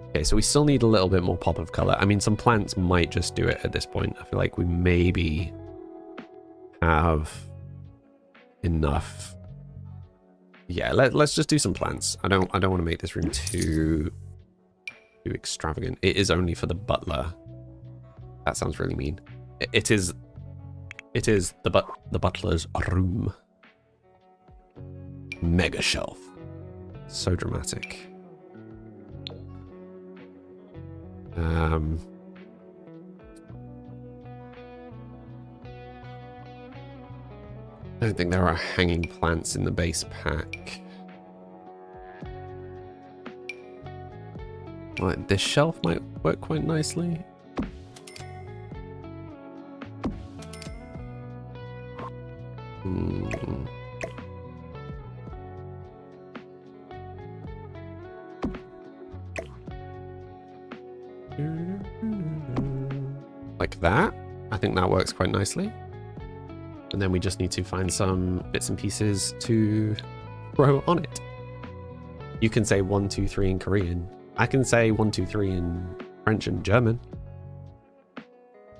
Okay, so we still need a little bit more pop of color. I mean, some plants might just do it at this point. I feel like we maybe have enough. Yeah, let's just do some plants. I don't want to make this room too extravagant. It is only for the butler. That sounds really mean. It is the butler's room. Mega shelf. So dramatic. I don't think there are hanging plants in the base pack. Like this shelf might work quite nicely. Like that. I think that works quite nicely. And then we just need to find some bits and pieces to throw on it. You can say 1, 2, 3 in Korean. I can say 1, 2, 3 in French and German.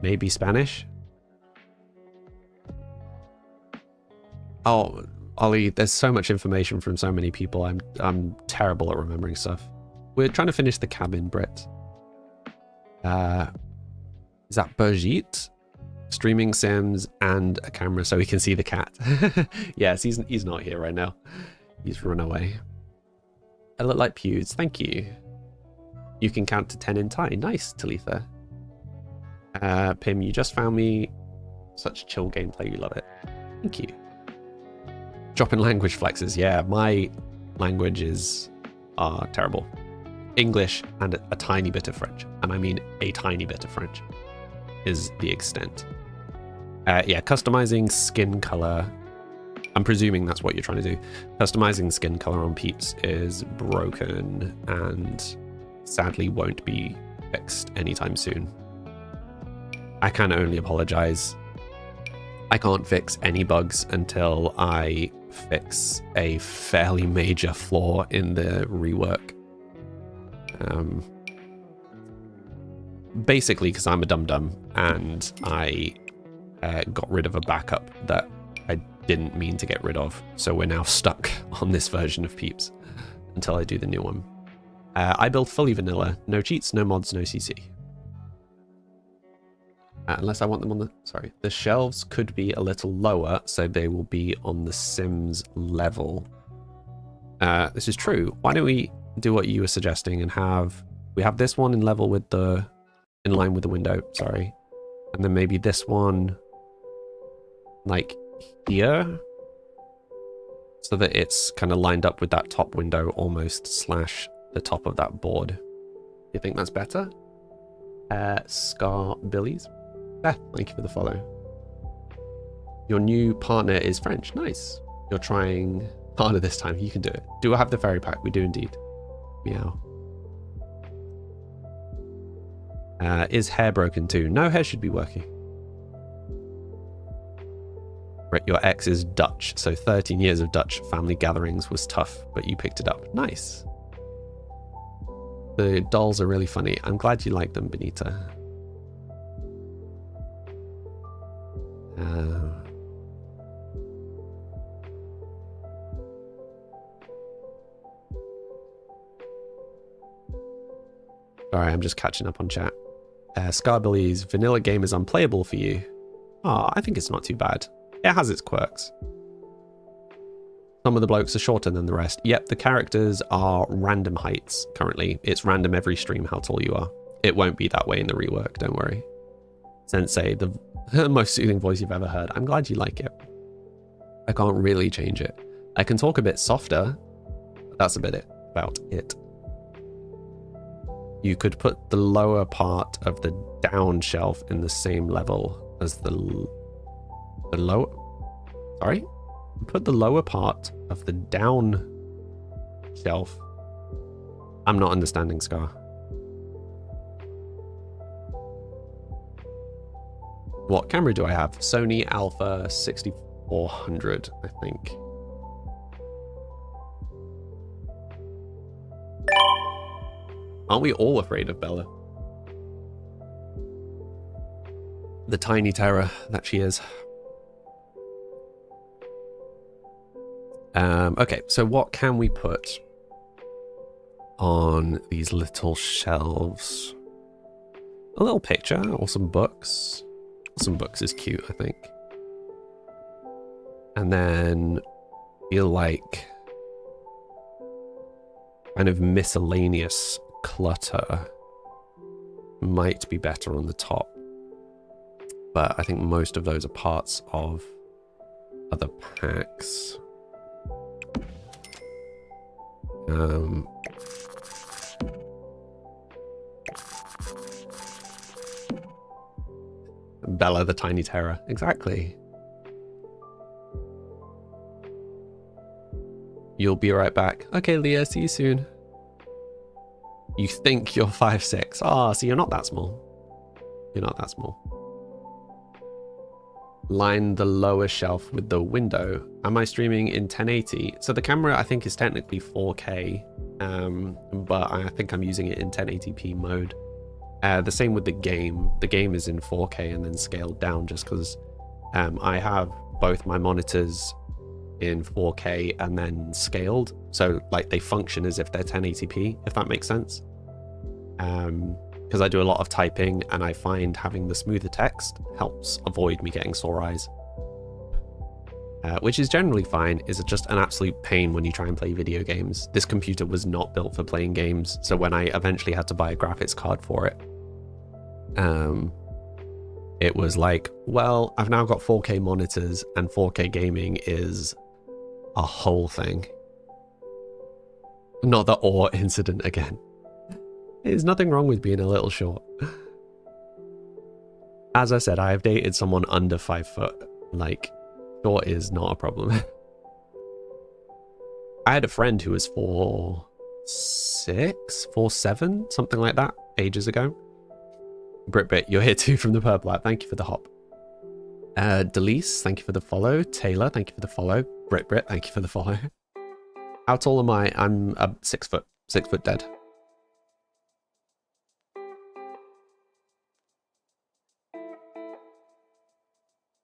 Maybe Spanish. Oh, Ollie, there's so much information from so many people. I'm terrible at remembering stuff. We're trying to finish the cabin, Britt. Is that Brigitte? Streaming Sims and a camera so we can see the cat. Yes, he's not here right now. He's run away. I look like Pews. Thank you. You can count to 10 in Thai. Nice, Talitha. Pim, you just found me such chill gameplay. You love it. Thank you. Dropping language flexes. Yeah, my languages are terrible. English and a tiny bit of French. And I mean a tiny bit of French is the extent. Yeah, customizing skin color. I'm presuming that's what you're trying to do. Customizing skin color on Peeps is broken and sadly won't be fixed anytime soon. I can only apologize. I can't fix any bugs until I fix a fairly major flaw in the rework. Basically because I'm a dum-dum and I got rid of a backup that I didn't mean to get rid of. So we're now stuck on this version of Peeps until I do the new one. I build fully vanilla. No cheats, no mods, no CC. Unless I want them on the... Sorry. The shelves could be a little lower, so they will be on the Sims level. This is true. Why don't we do what you were suggesting and have... We have this one in level with the... In line with the window, sorry. And then maybe this one... Like here? So that it's kind of lined up with that top window almost, slash the top of that board. You think that's better? Scar Billies. Beth, thank you for the follow. Your new partner is French. Nice. You're trying harder this time. You can do it. Do I have the fairy pack? We do indeed. Meow. Is hair broken too? No, hair should be working. Right, your ex is Dutch, so 13 years of Dutch family gatherings was tough, but you picked it up. Nice. The dolls are really funny. I'm glad you like them, Benita. Sorry, I'm just catching up on chat. Scarbilly's vanilla game is unplayable for you. Oh, I think it's not too bad. It has its quirks. Some of the blokes are shorter than the rest. Yep, the characters are random heights currently. It's random every stream how tall you are. It won't be that way in the rework, don't worry. Sensei, the most soothing voice you've ever heard. I'm glad you like it. I can't really change it. I can talk a bit softer, but that's about it. You could put the lower part of the down shelf in the same level as the lower... Sorry? Put the lower part of the down shelf. I'm not understanding, Scar. What camera do I have? Sony Alpha 6400, I think. Aren't we all afraid of Bella? The tiny terror that she is. Okay, so what can we put on these little shelves? A little picture or some books. Some books is cute, I think. And then feel like kind of miscellaneous clutter might be better on the top. But I think most of those are parts of other packs. Bella the Tiny Terror. Exactly. You'll be right back. Okay, Leah, see you soon. You think you're 5'6". Ah, so you're not that small. You're not that small. Line the lower shelf with the window. Am I streaming in 1080? So the camera, I think, is technically 4K, but I think I'm using it in 1080p mode. The same with the game. The game is in 4K and then scaled down just because I have both my monitors in 4K and then scaled, so like they function as if they're 1080p, if that makes sense. Because I do a lot of typing and I find having the smoother text helps avoid me getting sore eyes, which is generally fine. Is just an absolute pain when you try and play video games. This computer was not built for playing games, so when I eventually had to buy a graphics card for it, it was like, well, I've now got 4K monitors and 4K gaming is a whole thing. Not the ore incident again. There's nothing wrong with being a little short. As I said, I have dated someone under 5 foot. Like, short is not a problem. I had a friend who was 4'6", 4'7", something like that, ages ago. Britbit, you're here too from the Purple app. Thank you for the hop. Delise, thank you for the follow. Taylor, thank you for the follow. Brit, thank you for the follow. How tall am I? I'm 6 foot. 6 foot dead.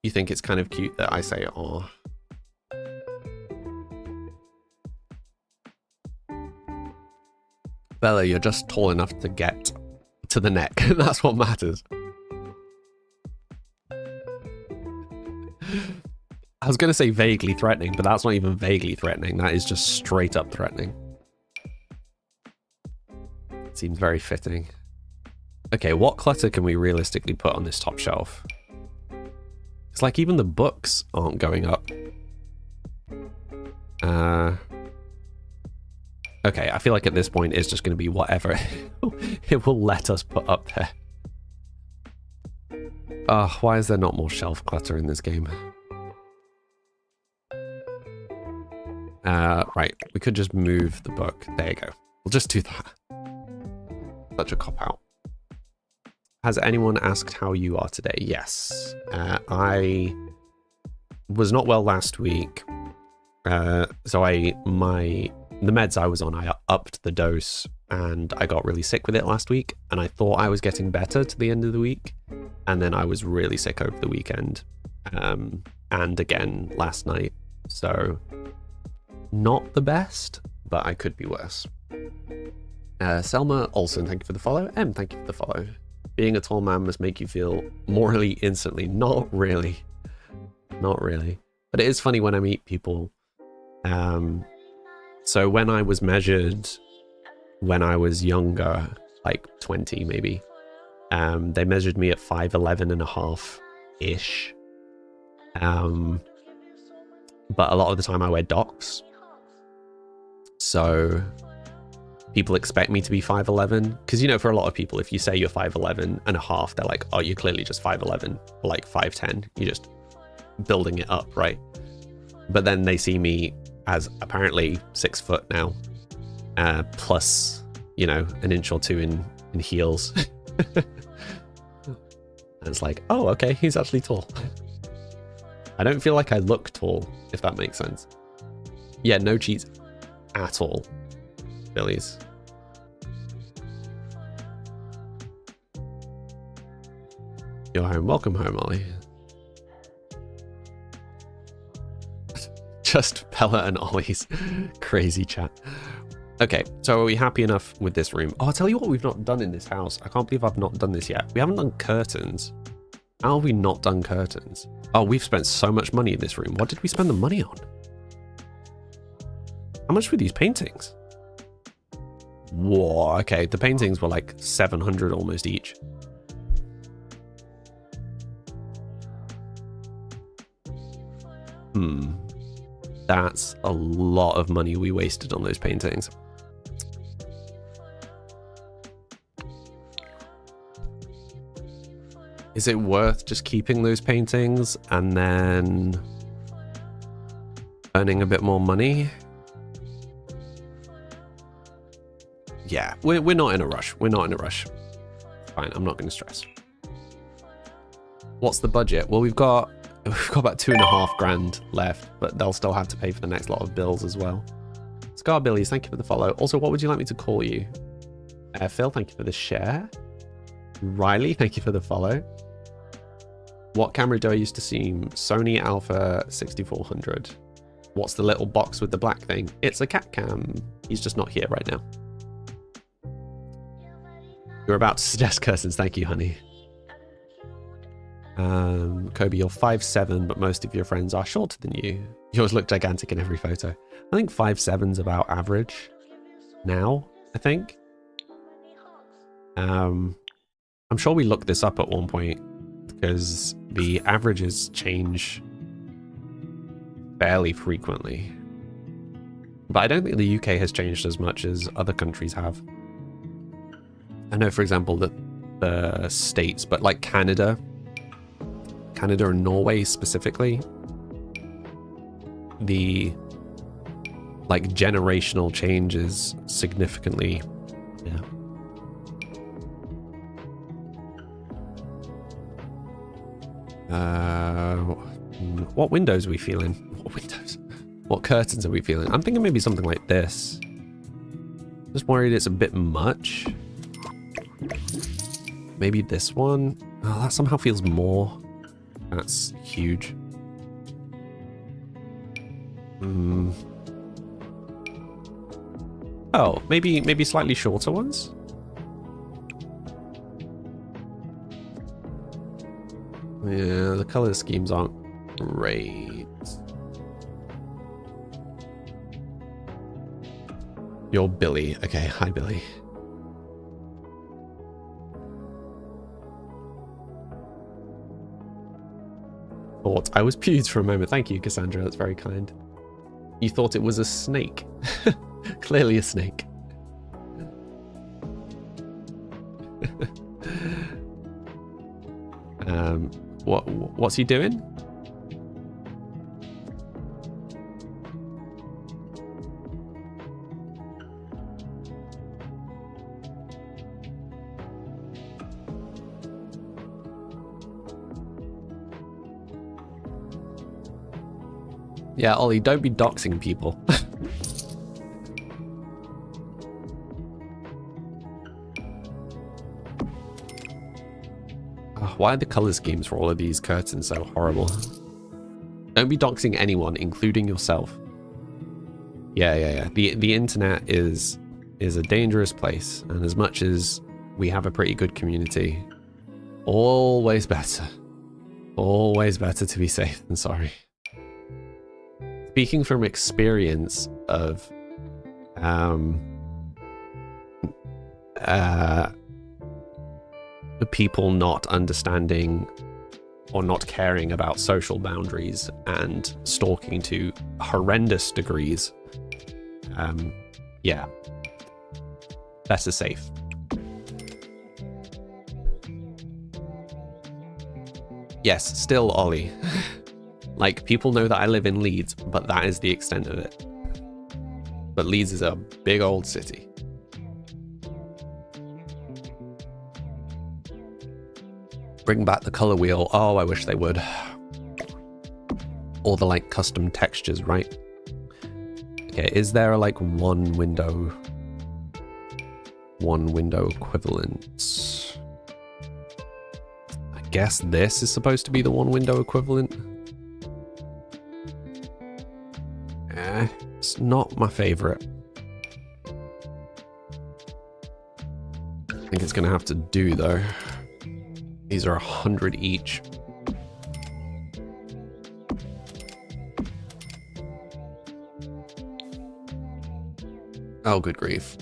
You think it's kind of cute that I say, "Oh." Bella, you're just tall enough to get to the neck. That's what matters. I was going to say vaguely threatening, but that's not even vaguely threatening. That is just straight up threatening. Seems very fitting. Okay, what clutter can we realistically put on this top shelf? It's like even the books aren't going up. Okay, I feel like at this point it's just going to be whatever it will let us put up there. Why is there not more shelf clutter in this game? Right, we could just move the book. There you go. We'll just do that. Such a cop-out. Has anyone asked how you are today? Yes. I was not well last week. So the meds I was on, I upped the dose and I got really sick with it last week. And I thought I was getting better to the end of the week. And then I was really sick over the weekend. And again last night. So not the best, but I could be worse. Selma Olsen, thank you for the follow. M, thank you for the follow. Being a tall man must make you feel morally instantly. Not really. Not really. But it is funny when I meet people. So when I was measured, when I was younger, like 20 maybe, they measured me at 5'11 and a half-ish. But a lot of the time I wear docs. So people expect me to be 5'11", because, you know, for a lot of people, if you say you're 5'11 and a half, they're like, oh, you're clearly just 5'11 or like 5'10. You're just building it up, right? But then they see me as apparently 6 foot now, plus, you know, an inch or two in heels. And it's like, oh, okay, he's actually tall. I don't feel like I look tall, if that makes sense. Yeah, no cheats at all. Billies. You're home. Welcome home, Ollie. just Bella and Ollie's crazy chat. Okay, so are we happy enough with this room? Oh, I'll tell you what we've not done in this house. I can't believe I've not done this yet. We haven't done curtains. How have we not done curtains? Oh, we've spent so much money in this room. What did we spend the money on? How much were these paintings? Whoa, okay. The paintings were like 700 almost each. That's a lot of money we wasted on those paintings. Is it worth just keeping those paintings and then earning a bit more money? Yeah, we're not in a rush. We're not in a rush. Fine, I'm not going to stress. What's the budget? Well, we've got about 2.5 grand left, but they'll still have to pay for the next lot of bills as well. Scar Billies, thank you for the follow. Also, what would you like me to call you? Phil, thank you for the share. Riley, thank you for the follow. What camera do I use to zoom? Sony Alpha 6400. What's the little box with the black thing? It's a cat cam. He's just not here right now. You're about to suggest curtains. Thank you, honey. Kobe, you're 5'7", but most of your friends are shorter than you. Yours look gigantic in every photo. I think 5'7's about average now, I think. I'm sure we looked this up at one point because the averages change fairly frequently. But I don't think the UK has changed as much as other countries have. I know, for example, that the States, but like Canada and Norway specifically, the like generational change is significantly, yeah. What windows are we feeling? What windows? What curtains are we feeling? I'm thinking maybe something like this. Just worried it's a bit much. Maybe this one. Oh, that somehow feels more. That's huge. Oh, maybe slightly shorter ones? Yeah, the color schemes aren't great. You're Billy. Okay, hi Billy. Thought I was peeved for a moment. Thank you, Cassandra. That's very kind. You thought it was a snake. Clearly a snake. What's he doing? Yeah, Ollie, don't be doxing people. Why are the color schemes for all of these curtains so horrible? Don't be doxing anyone, including yourself. Yeah. The internet is a dangerous place, and as much as we have a pretty good community, always better to be safe than sorry. Speaking from experience of people not understanding or not caring about social boundaries and stalking to horrendous degrees, yeah, better safe. Yes, still Ollie. Like, people know that I live in Leeds, but that is the extent of it. But Leeds is a big old city. Bring back the color wheel. Oh, I wish they would. Or the, like, custom textures, right? Okay, is there a, like, one window equivalent? I guess this is supposed to be the one window equivalent. It's not my favorite. I think it's gonna have to do though. These are 100 each. Oh, good grief.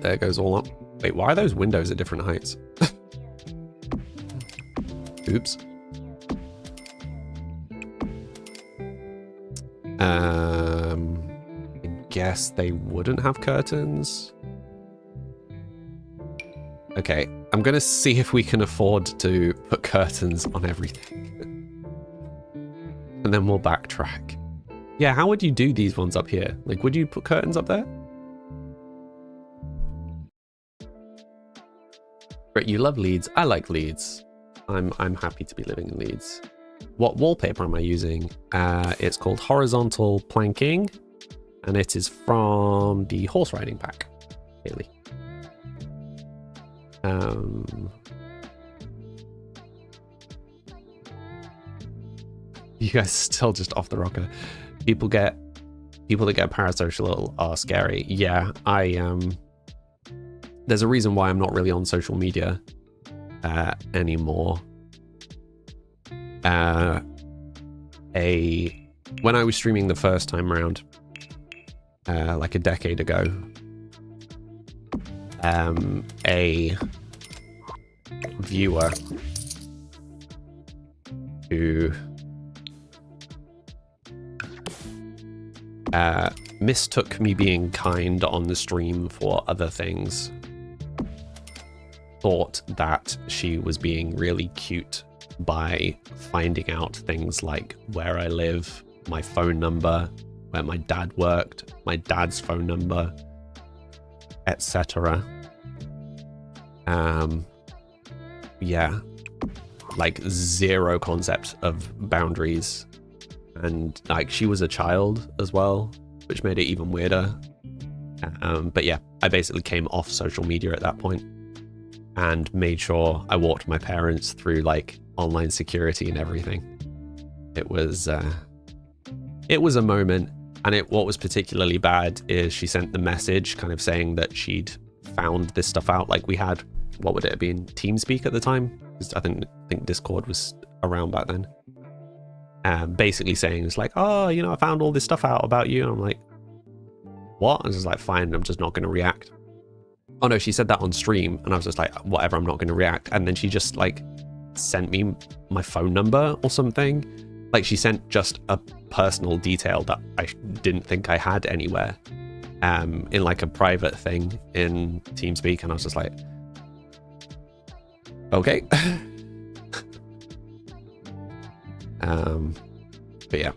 There goes all up. Wait, why are those windows at different heights? Oops. I guess they wouldn't have curtains. Okay, I'm gonna see if we can afford to put curtains on everything. And then we'll backtrack. Yeah, how would you do these ones up here? Like, would you put curtains up there? Great, you love Leeds. I like Leeds. I'm happy to be living in Leeds. What wallpaper am I using? It's called Horizontal Planking, and it is from the horse riding pack. Really. You guys still just off the rocker. People that get parasocial are scary. Yeah, there's a reason why I'm not really on social media anymore. When I was streaming the first time around, like a decade ago, a viewer who mistook me being kind on the stream for other things, thought that she was being really cute by finding out things like where I live, my phone number, where my dad worked, my dad's phone number, etc. Yeah, like zero concept of boundaries, and like she was a child as well, which made it even weirder. But yeah, I basically came off social media at that point and made sure I walked my parents through like online security and everything. It was a moment. And what was particularly bad is she sent the message kind of saying that she'd found this stuff out. Like we had, what would it have been, TeamSpeak at the time? I think Discord was around back then. Basically saying it's like, oh, you know, I found all this stuff out about you. And I'm like, what? And I was just like, fine, I'm just not going to react. Oh no, she said that on stream, and I was just like, whatever, I'm not going to react. And then she just like sent me my phone number or something. Like she sent just a personal detail that I didn't think I had anywhere, in like a private thing in TeamSpeak, and I was just like, okay. But yeah,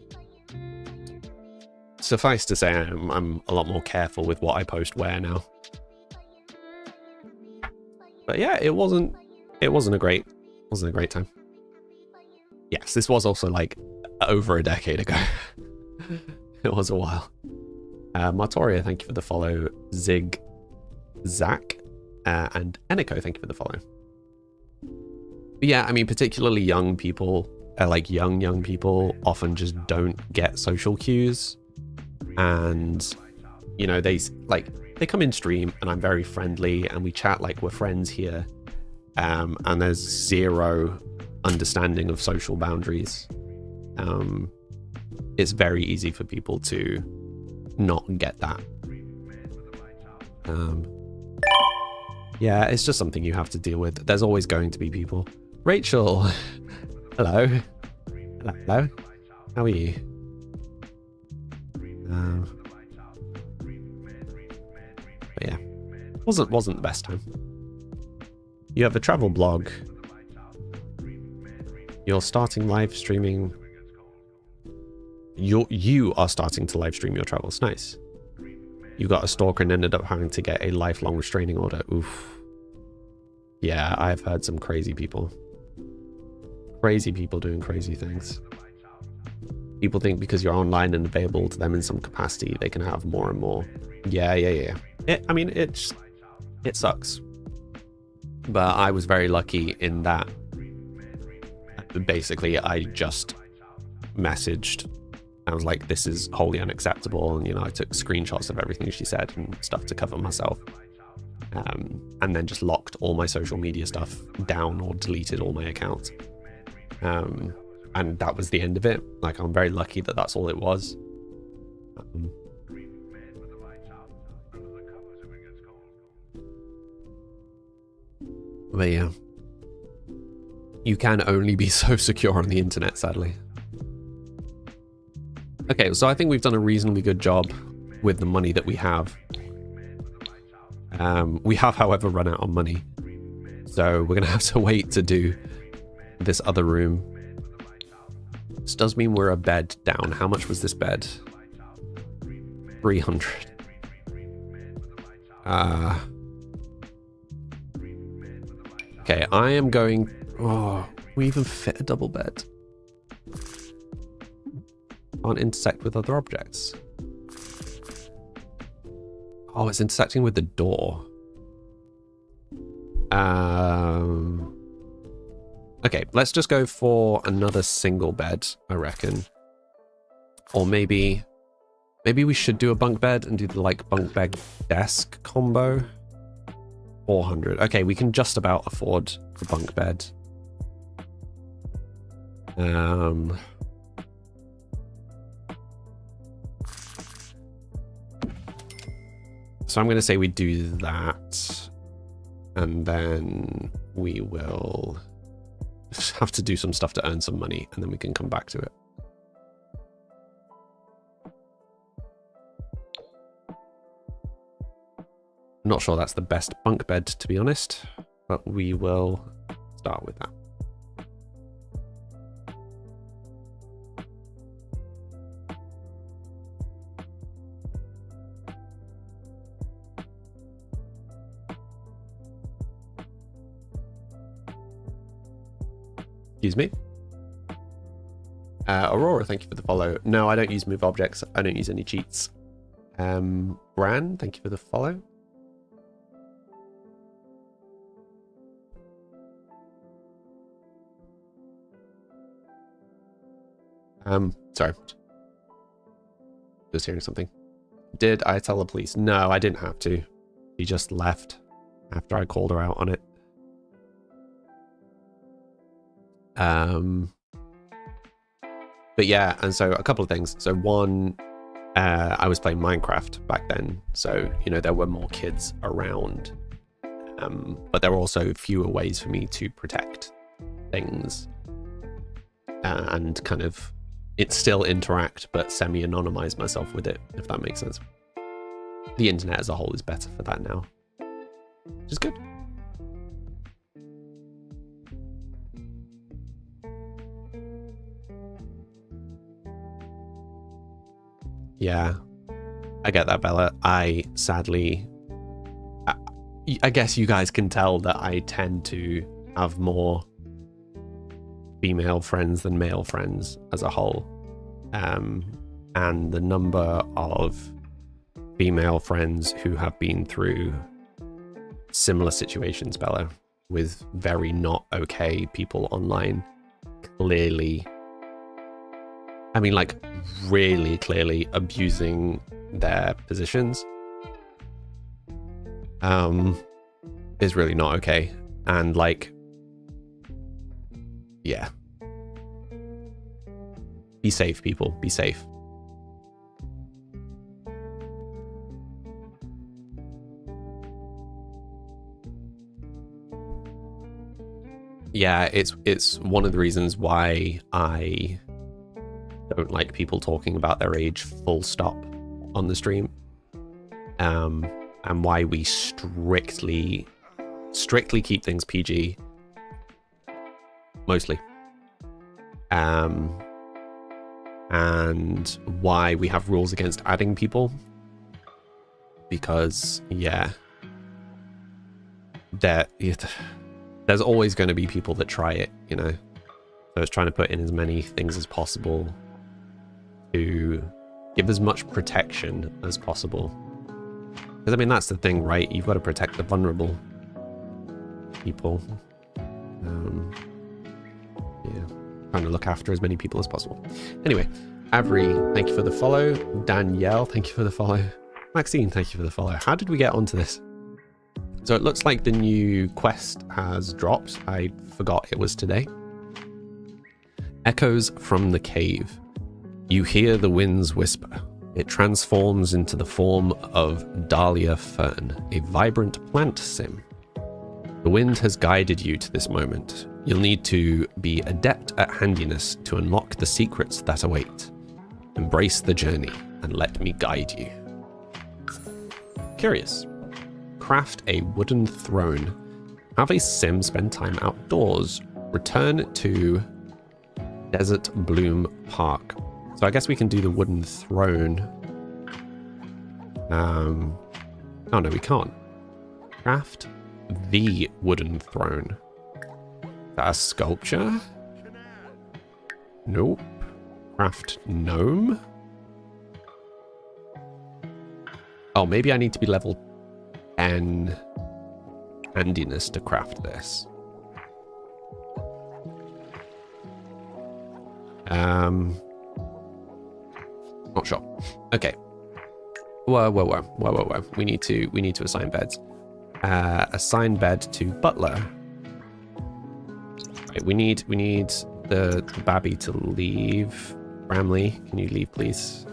suffice to say, I'm a lot more careful with what I post where now. But yeah, it wasn't a great time. Yes, this was also like over a decade ago. It was a while. Martoria, thank you for the follow. Zig, Zach, and Eniko, thank you for the follow. But yeah, I mean, particularly young people, like young people, often just don't get social cues, and you know, they come in stream, and I'm very friendly, and we chat like we're friends here, and there's zero understanding of social boundaries. It's very easy for people to not get that. Yeah, it's just something you have to deal with. There's always going to be people. Rachel, hello. Hello. How are you? But yeah, wasn't the best time. You have a travel blog. You're starting live streaming. You are starting to live stream your travels. Nice. You got a stalker and ended up having to get a lifelong restraining order. Oof. Yeah, I've heard some crazy people. Crazy people doing crazy things. People think because you're online and available to them in some capacity, they can have more and more. Yeah. I mean, it sucks. But I was very lucky in that basically I just messaged I was like, this is wholly unacceptable. And, you know, I took screenshots of everything she said and stuff to cover myself. And then just locked all my social media stuff down or deleted all my accounts. And that was the end of it. Like, I'm very lucky that that's all it was. But yeah, you can only be so secure on the internet, sadly. Okay, so I think we've done a reasonably good job with the money that we have. We have, however, run out of money. So we're going to have to wait to do this other room. This does mean we're a bed down. How much was this bed? 300. Okay, I am going... Oh, we even fit a double bed. Can't intersect with other objects. Oh, it's intersecting with the door. Okay, let's just go for another single bed, I reckon. Or maybe we should do a bunk bed and do the like bunk bed desk combo. 400. Okay, we can just about afford the bunk bed. So I'm going to say we do that, and then we will have to do some stuff to earn some money, and then we can come back to it. I'm not sure that's the best bunk bed, to be honest, but we will start with that. Excuse me. Aurora, thank you for the follow. No, I don't use move objects. I don't use any cheats. Bran, thank you for the follow. Sorry. Just hearing something. Did I tell the police? No, I didn't have to. She just left after I called her out on it. But yeah, and so a couple of things. So one, I was playing Minecraft back then, so you know there were more kids around, but there were also fewer ways for me to protect things and kind of still interact but semi-anonymize myself with it, if that makes sense. The internet as a whole is better for that now, which is good. Yeah, I get that, Bella. I sadly, I guess you guys can tell that I tend to have more female friends than male friends as a whole. And the number of female friends who have been through similar situations, Bella, with very not okay people online, clearly, I mean, like, really clearly abusing their positions, is really not okay. And like, yeah, be safe, people, be safe. Yeah, it's one of the reasons why I don't like people talking about their age full stop on the stream, and why we strictly keep things PG mostly, and why we have rules against adding people, because yeah, there's always going to be people that try it, you know. So it's trying to put in as many things as possible to give as much protection as possible. Because I mean, that's the thing, right? You've got to protect the vulnerable people. Yeah, trying to look after as many people as possible. Anyway, Avery, thank you for the follow. Danielle, thank you for the follow. Maxine, thank you for the follow. How did we get onto this? So it looks like the new quest has dropped. I forgot it was today. Echoes from the cave. You hear the wind's whisper. It transforms into the form of Dahlia Fern, a vibrant plant sim. The wind has guided you to this moment. You'll need to be adept at handiness to unlock the secrets that await. Embrace the journey and let me guide you. Curious. Craft a wooden throne. Have a sim spend time outdoors. Return to Desert Bloom Park. So I guess we can do the wooden throne. Oh no, we can't. Craft the wooden throne. Is that a sculpture? Nope. Craft gnome? Oh, maybe I need to be level 10 handiness to craft this. Not sure. Okay. Whoa. We need to assign beds. Assign bed to butler. Right, we need the babby to leave. Bramley, can you leave, please?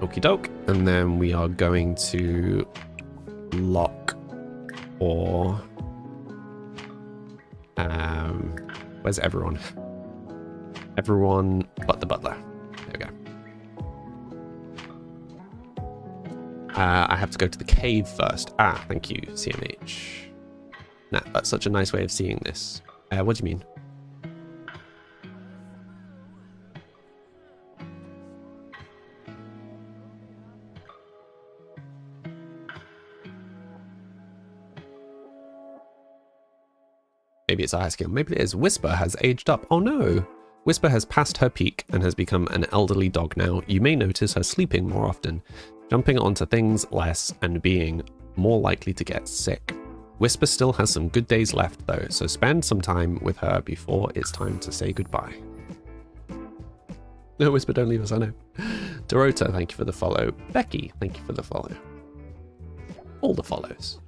Okie doke. And then we are going to lock or where's everyone? Everyone but the butler. There we go. I have to go to the cave first. Ah, thank you, CMH. Nah, that's such a nice way of seeing this. What do you mean? Maybe it's a high skill. Maybe it is. Whisper has aged up. Oh no! Whisper has passed her peak and has become an elderly dog now. You may notice her sleeping more often, jumping onto things less, and being more likely to get sick. Whisper still has some good days left though, so spend some time with her before it's time to say goodbye. No, Whisper, don't leave us, I know. Dorota, thank you for the follow. Becky, thank you for the follow. All the follows.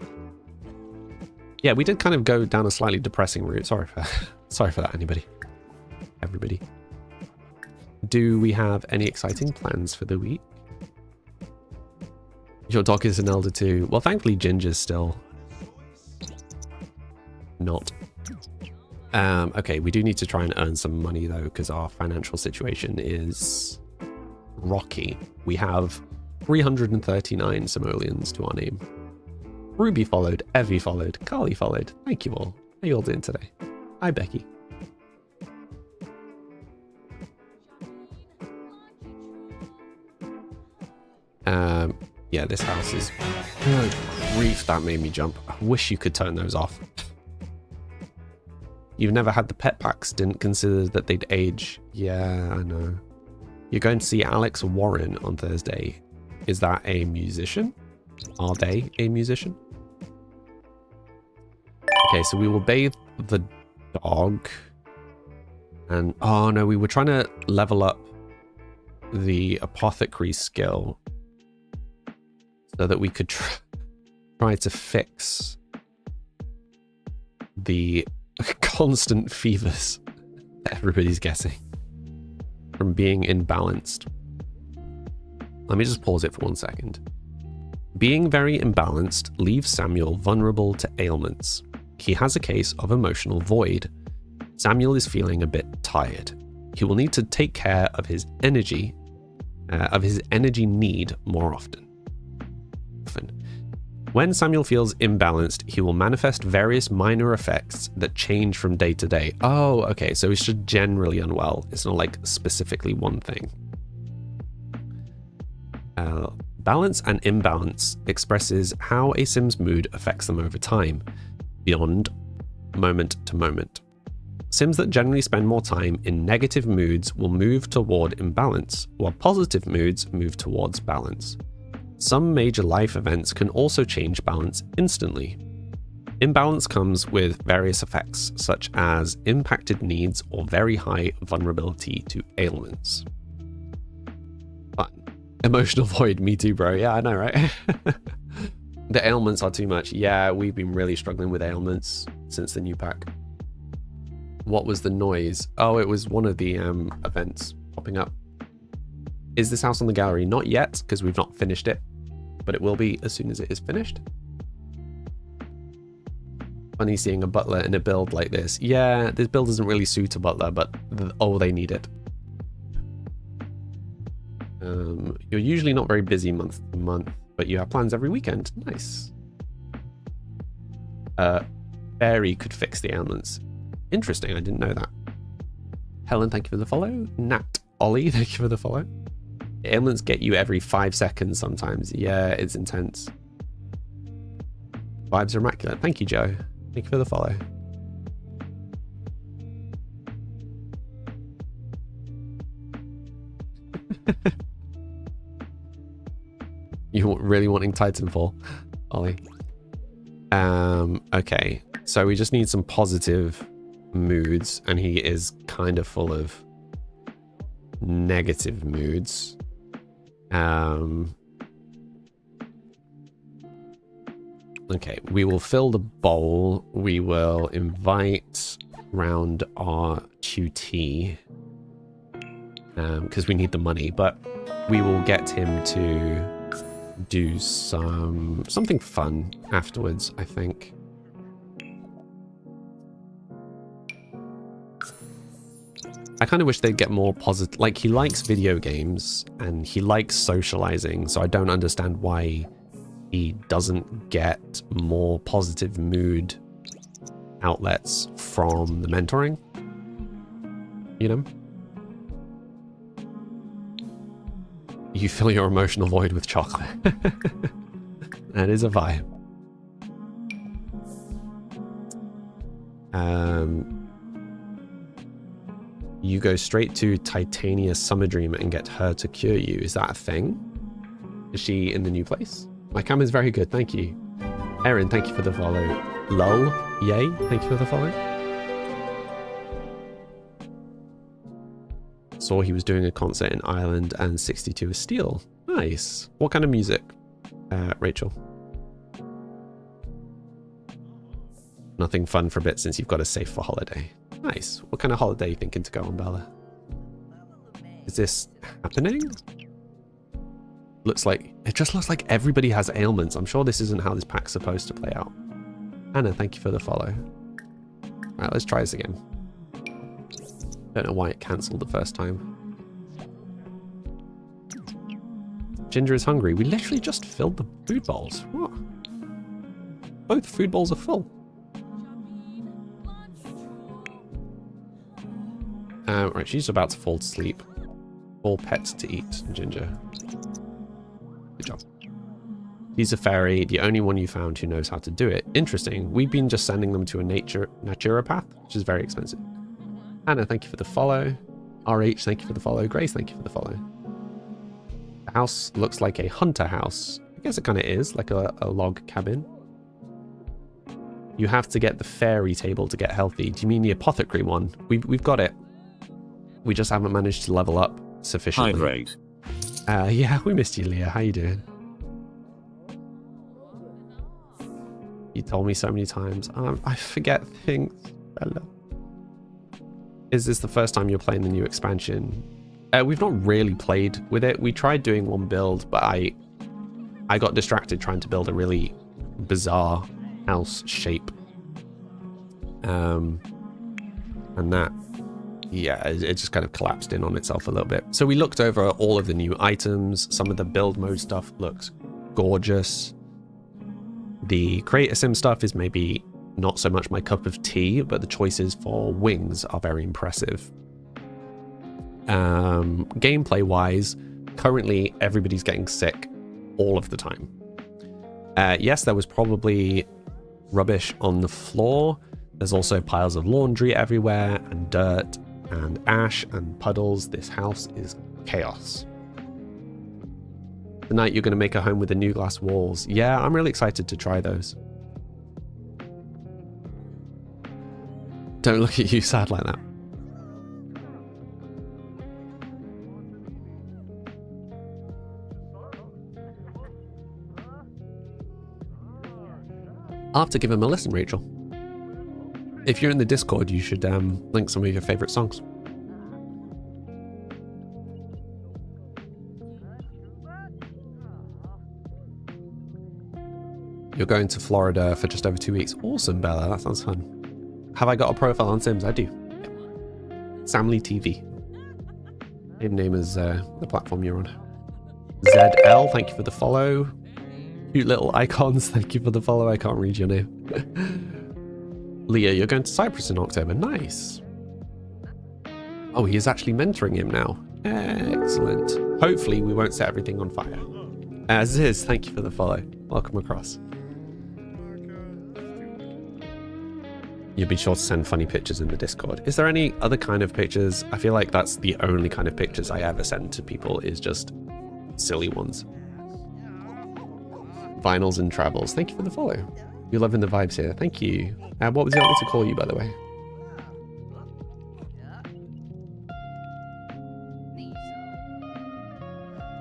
Yeah, we did kind of go down a slightly depressing route. Sorry for that, everybody. Do we have any exciting plans for the week? Your dog is an elder too. Well, thankfully Ginger's still not. Okay, we do need to try and earn some money though, because our financial situation is rocky. We have 339 simoleons to our name. Ruby followed, Evie followed, Carly followed. Thank you all. How you all doing today? Hi, Becky. Yeah, this house is... Good grief, that made me jump. I wish you could turn those off. You've never had the pet packs, didn't consider that they'd age. Yeah, I know. You're going to see Alex Warren on Thursday. Is that a musician? Are they a musician? Okay, so we will bathe the dog. And, oh no, we were trying to level up the apothecary skill so that we could try to fix the constant fevers that everybody's getting from being imbalanced. Let me just pause it for 1 second. Being very imbalanced leaves Samuel vulnerable to ailments. He has a case of emotional void. Samuel is feeling a bit tired. He will need to take care of his energy need more often. When Samuel feels imbalanced, he will manifest various minor effects that change from day to day. Oh, okay, so he's just generally unwell. It's not like specifically one thing. Balance and imbalance expresses how a sim's mood affects them over time, beyond moment to moment. Sims that generally spend more time in negative moods will move toward imbalance, while positive moods move towards balance. Some major life events can also change balance instantly. Imbalance comes with various effects, such as impacted needs or very high vulnerability to ailments. Fun. Emotional void, me too, bro. Yeah, I know, right? The ailments are too much. Yeah, we've been really struggling with ailments since the new pack. What was the noise? Oh, it was one of the events popping up. Is this house on the gallery? Not yet, because we've not finished it, but it will be as soon as it is finished. Funny seeing a butler in a build like this. Yeah, this build doesn't really suit a butler, but oh, they need it. You're usually not very busy month to month, but you have plans every weekend. Nice. Fairy could fix the ailments. Interesting, I didn't know that. Helen, thank you for the follow. Nat Ollie, thank you for the follow. The ailments get you every 5 seconds sometimes. Yeah, it's intense. Vibes are immaculate. Thank you, Joe. Thank you for the follow. You really wanting Titanfall, Ollie? Okay, so we just need some positive moods, and he is kind of full of negative moods. Okay, we will fill the bowl. We will invite round our QT because we need the money, but we will get him to do something fun afterwards, I think. I kind of wish they'd get more positive. Like, he likes video games and he likes socializing, so I don't understand why he doesn't get more positive mood outlets from the mentoring, you know? You fill your emotional void with chocolate. That is a vibe. You go straight to Titania Summer Dream and get her to cure you. Is that a thing? Is she in the new place? My cam is very good, thank you. Erin, thank you for the follow. Lol, yay, thank you for the follow. Saw he was doing a concert in Ireland and 62 is steel. Nice. What kind of music, Rachel? Nothing fun for a bit since you've got a safe for holiday. Nice. What kind of holiday are you thinking to go on, Bella? Is this happening? It just looks like everybody has ailments. I'm sure this isn't how this pack's supposed to play out. Anna, thank you for the follow. Alright, let's try this again. Don't know why it cancelled the first time. Ginger is hungry. We literally just filled the food bowls. What? Both food bowls are full. Right, she's about to fall to sleep. All pets to eat, Ginger. Good job. He's a fairy, the only one you found who knows how to do it. Interesting. We've been just sending them to a naturopath, which is very expensive. Anna, thank you for the follow. RH, thank you for the follow. Grace, thank you for the follow. The house looks like a hunter house. I guess it kind of is, like a log cabin. You have to get the fairy table to get healthy. Do you mean the apothecary one? We've got it. We just haven't managed to level up sufficiently. Hydrate. Yeah, we missed you, Leah. How you doing? You told me so many times. I forget things, Bella. Is this the first time you're playing the new expansion? We've not really played with it. We tried doing one build, but I got distracted trying to build a really bizarre house shape. And that, yeah, it just kind of collapsed in on itself a little bit. So we looked over all of the new items. Some of the build mode stuff looks gorgeous. The creator sim stuff is maybe not so much my cup of tea, but the choices for wings are very impressive. Gameplay wise, currently everybody's getting sick all of the time. Yes, there was probably rubbish on the floor. There's also piles of laundry everywhere and dirt and ash and puddles. This house is chaos. Tonight you're going to make a home with the new glass walls. Yeah, I'm really excited to try those. Don't look at you sad like that. I'll have to give him a listen, Rachel. If you're in the Discord, you should link some of your favorite songs. You're going to Florida for just over 2 weeks. Awesome, Bella. That sounds fun. Have I got a profile on Sims? I do. Samly TV. Same name as the platform you're on. ZL, thank you for the follow. Cute little icons, thank you for the follow. I can't read your name. Leah, you're going to Cyprus in October. Nice. Oh, he is actually mentoring him now. Excellent. Hopefully we won't set everything on fire. Ziz, thank you for the follow. Welcome across. You'll be sure to send funny pictures in the Discord. Is there any other kind of pictures? I feel like that's the only kind of pictures I ever send to people, is just silly ones. Vinyls and travels. Thank you for the follow. You're loving the vibes here. Thank you. What was you want me to call you, by the way?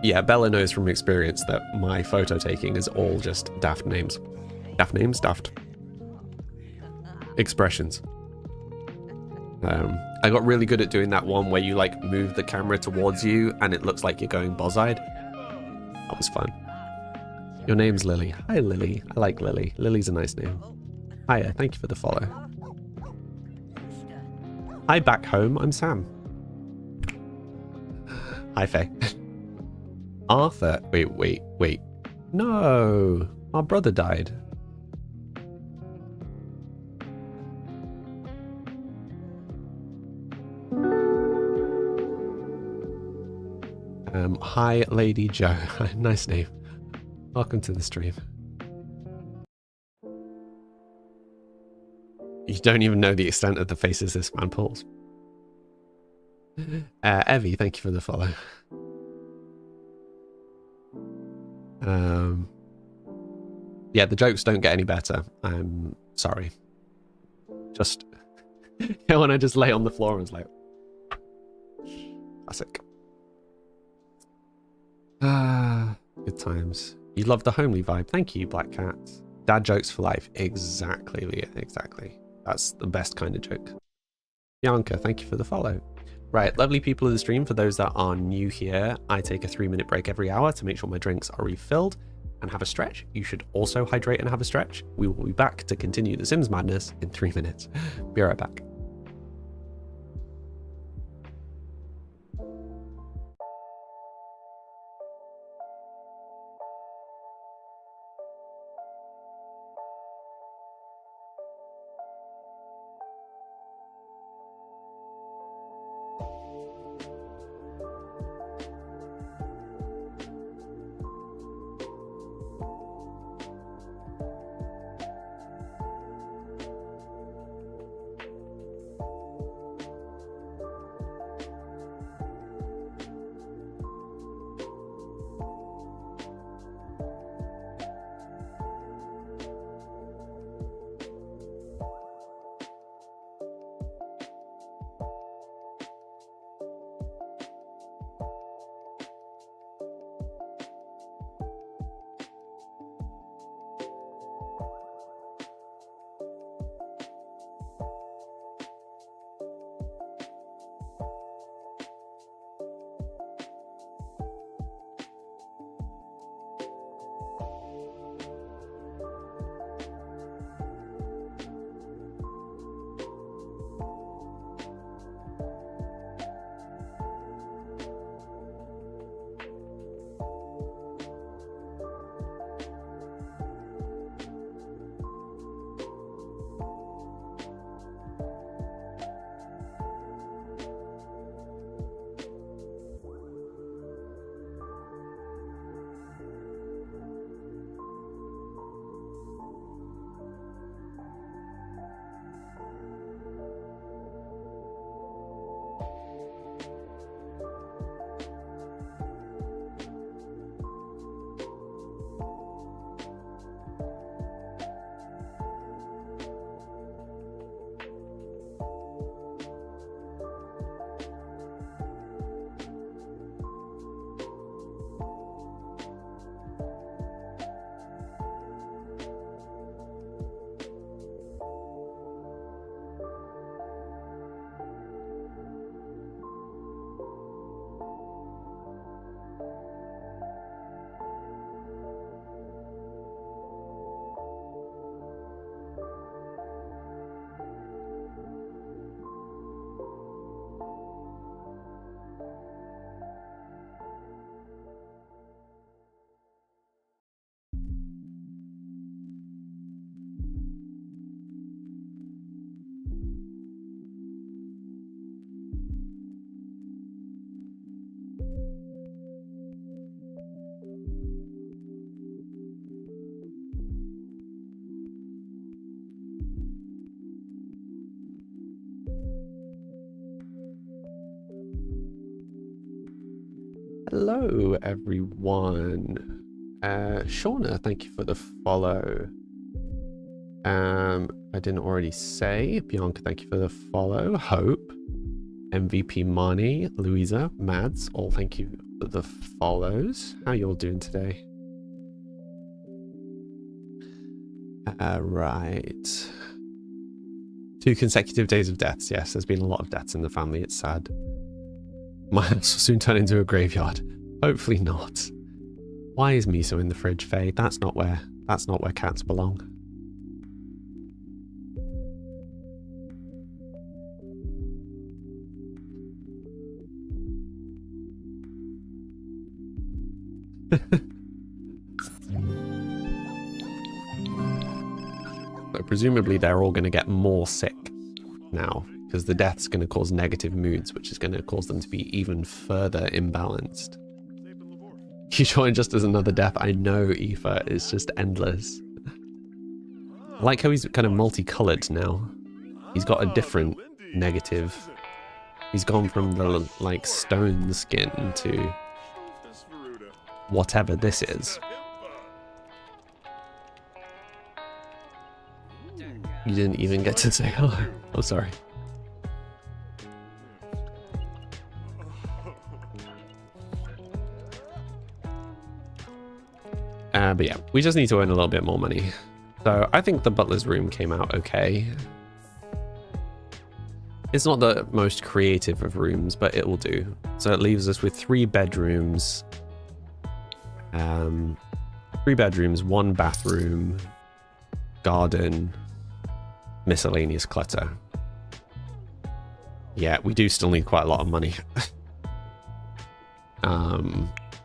Yeah, Bella knows from experience that my photo taking is all just daft names. Daft names? Daft expressions. I got really good at doing that one where you like move the camera towards you and it looks like you're going boz-eyed. That was fun. Your name's Lily. Hi, Lily. I like Lily. Lily's a nice name. Hiya, thank you for the follow. Hi, back home. I'm Sam. Hi, Faye. Arthur. Wait. No. Our brother died. Hi, Lady Joe. Nice name. Welcome to the stream. You don't even know the extent of the faces this man pulls. Evie, thank you for the follow. Yeah, the jokes don't get any better. I'm sorry. Just when I just lay on the floor and it's like, classic. Good times. You love the homely vibe. Thank you, Black Cat. Dad jokes for life. Exactly, Leah. Exactly. That's the best kind of joke. Bianca, thank you for the follow. Right, lovely people of the stream, for those that are new here, I take a 3-minute break every hour to make sure my drinks are refilled and have a stretch. You should also hydrate and have a stretch. We will be back to continue the Sims madness in 3 minutes. Be right back. Hello, everyone. Shauna, thank you for the follow. I didn't already say. Bianca, thank you for the follow. Hope, MVP Money, Louisa, Mads, all thank you for the follows. How you all doing today? Right. 2 consecutive days of deaths. Yes, there's been a lot of deaths in the family. It's sad. My house will soon turn into a graveyard. Hopefully not. Why is Miso in the fridge, Faye? That's not where cats belong. So presumably they're all going to get more sick now, because the death's going to cause negative moods, which is going to cause them to be even further imbalanced. You join just as another death. I know, Aoife. It's just endless. I like how he's kind of multicolored now. He's got a different negative. He's gone from the, like, stone skin to whatever this is. You didn't even get to say hello. Oh, sorry. But yeah, we just need to earn a little bit more money. So I think the butler's room came out okay. It's not the most creative of rooms, but it will do. So it leaves us with 3 bedrooms. 3 bedrooms, 1 bathroom, garden, miscellaneous clutter. Yeah, we do still need quite a lot of money.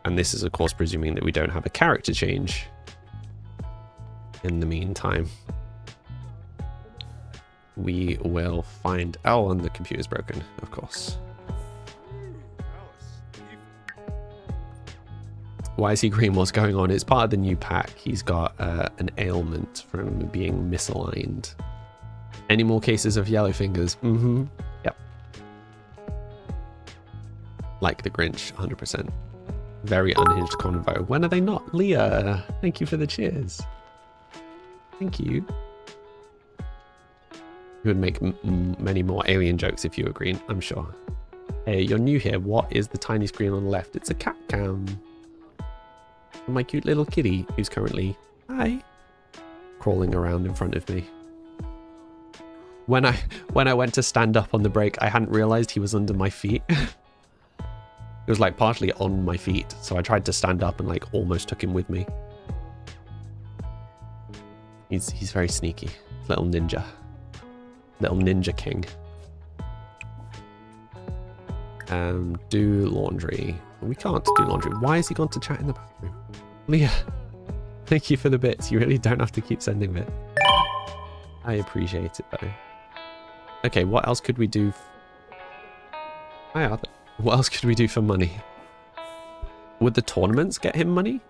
And this is, of course, presuming that we don't have a character change in the meantime. We will find... Oh, and the computer's broken, of course. Why is he green? What's going on? It's part of the new pack. He's got an ailment from being misaligned. Any more cases of yellow fingers? Mm-hmm. Yep. Like the Grinch, 100%. Very unhinged convo. When are they not? Leah, thank you for the cheers. Thank you. You would make many more alien jokes if you were green, I'm sure. Hey, you're new here. What is the tiny screen on the left? It's a cat cam. My cute little kitty, who's currently, hi, crawling around in front of me. When I went to stand up on the break, I hadn't realized he was under my feet. It was like partially on my feet, so I tried to stand up and like almost took him with me. He's very sneaky, little ninja king. Do laundry. We can't do laundry. Why has he gone to chat in the bathroom? Leah, thank you for the bits. You really don't have to keep sending bits. I appreciate it though. Okay, what else could we do? Hi Arthur. What else could we do for money? Would the tournaments get him money?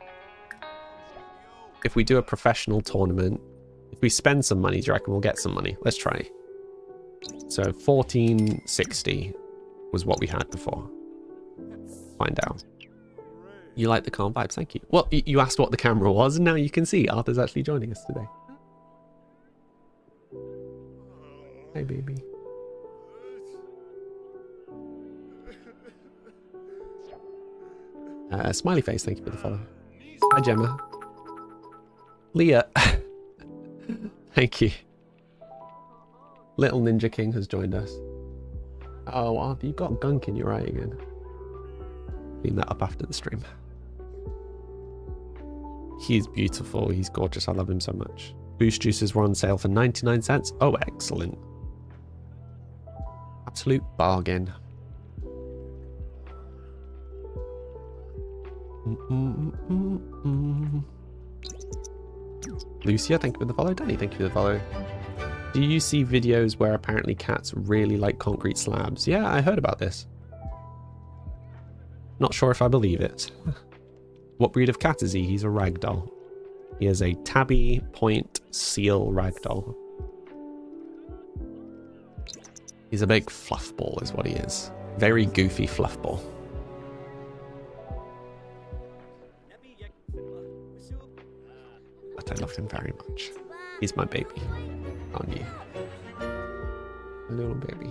If we do a professional tournament, if we spend some money, do you reckon we'll get some money? Let's try. So 1460 was what we had before. Find out. You like the calm vibes, thank you. Well, you asked what the camera was, and now you can see Arthur's actually joining us today. Hey, baby. Smiley face, thank you for the follow. Hi, Gemma. Leah. Thank you. Little Ninja King has joined us. Oh, Arthur, you've got gunk in your eye again. Clean that up after the stream. He's beautiful. He's gorgeous. I love him so much. Boost juices were on sale for 99 cents. Oh, excellent. Absolute bargain. Lucia, thank you for the follow. Danny, thank you for the follow. Do you see videos where apparently cats really like concrete slabs? Yeah, I heard about this. Not sure if I believe it. What breed of cat is he? He's a ragdoll. He is a tabby point seal ragdoll. He's a big fluff ball is what he is. Very goofy fluff ball. I love him very much. He's my baby. Aren't you? A little baby.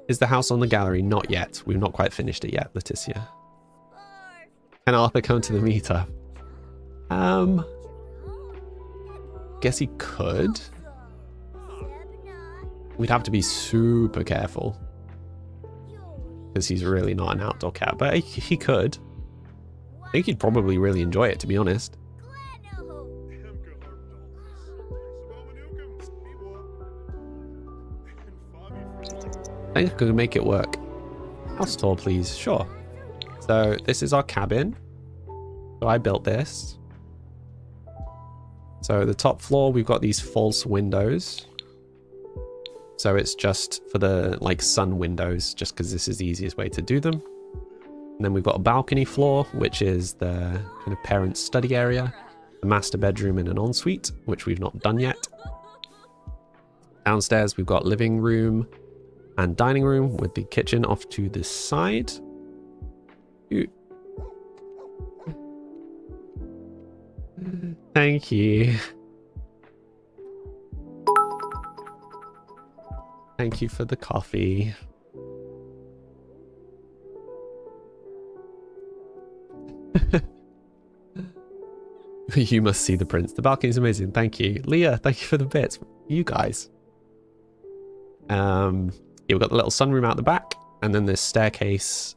Is the house on the gallery? Not yet. We've not quite finished it yet, Leticia. Can Arthur come to the meetup? Guess he could. We'd have to be super careful. Because he's really not an outdoor cat. But he could. I think he'd probably really enjoy it, to be honest. I think I could make it work. House tour, please. Sure. So this is our cabin. So I built this. So the top floor, we've got these false windows. So it's just for the like sun windows, just because this is the easiest way to do them. And then we've got a balcony floor, which is the kind of parent study area, the master bedroom and an ensuite, which we've not done yet. Downstairs, we've got living room and dining room with the kitchen off to the side. Ooh. Thank you. Thank you for the coffee. You must see the prince. The balcony is amazing. Thank you. Leah, thank you for the bits. You guys. Yeah, we've got the little sunroom out the back, and then this staircase,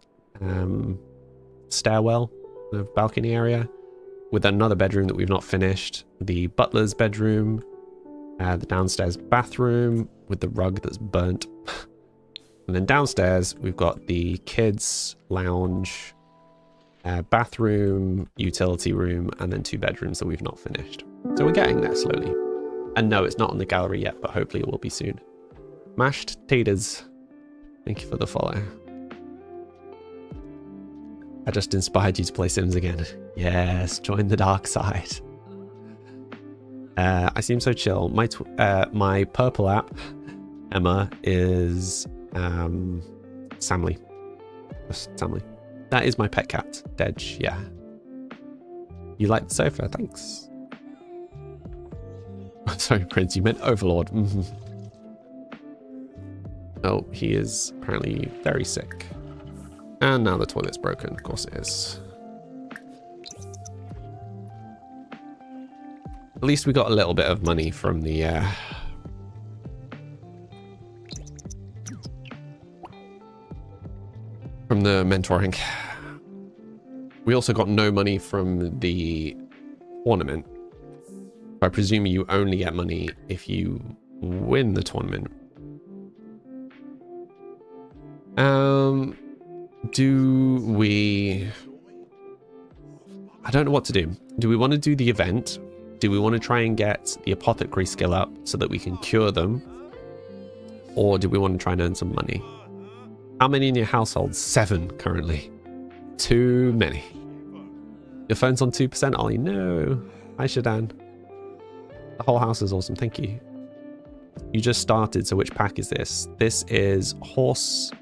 stairwell, the balcony area, with another bedroom that we've not finished. The butler's bedroom, the downstairs bathroom with the rug that's burnt. And then downstairs, we've got the kids' lounge, bathroom, utility room, and then 2 bedrooms that we've not finished. So we're getting there slowly. And no, it's not on the gallery yet, but hopefully it will be soon. Mashed taters. Thank you for the follow. I just inspired you to play Sims again. Yes, join the dark side. I seem so chill. My purple app, Emma, is Samly. Just Samly. That is my pet cat, Dej, yeah. You like the sofa? Thanks. Sorry, Prince, you meant Overlord. Oh, he is apparently very sick. And now the toilet's broken. Of course it is. At least we got a little bit of money from the mentoring. We also got no money from the tournament. I presume you only get money if you win the tournament. Do we... I don't know what to do. Do we want to do the event? Do we want to try and get the apothecary skill up so that we can cure them? Or do we want to try and earn some money? How many in your household? 7 currently. Too many. Your phone's on 2%, Ollie. No. Hi, Shadan. The whole house is awesome. Thank you. You just started, so which pack is this? This is horse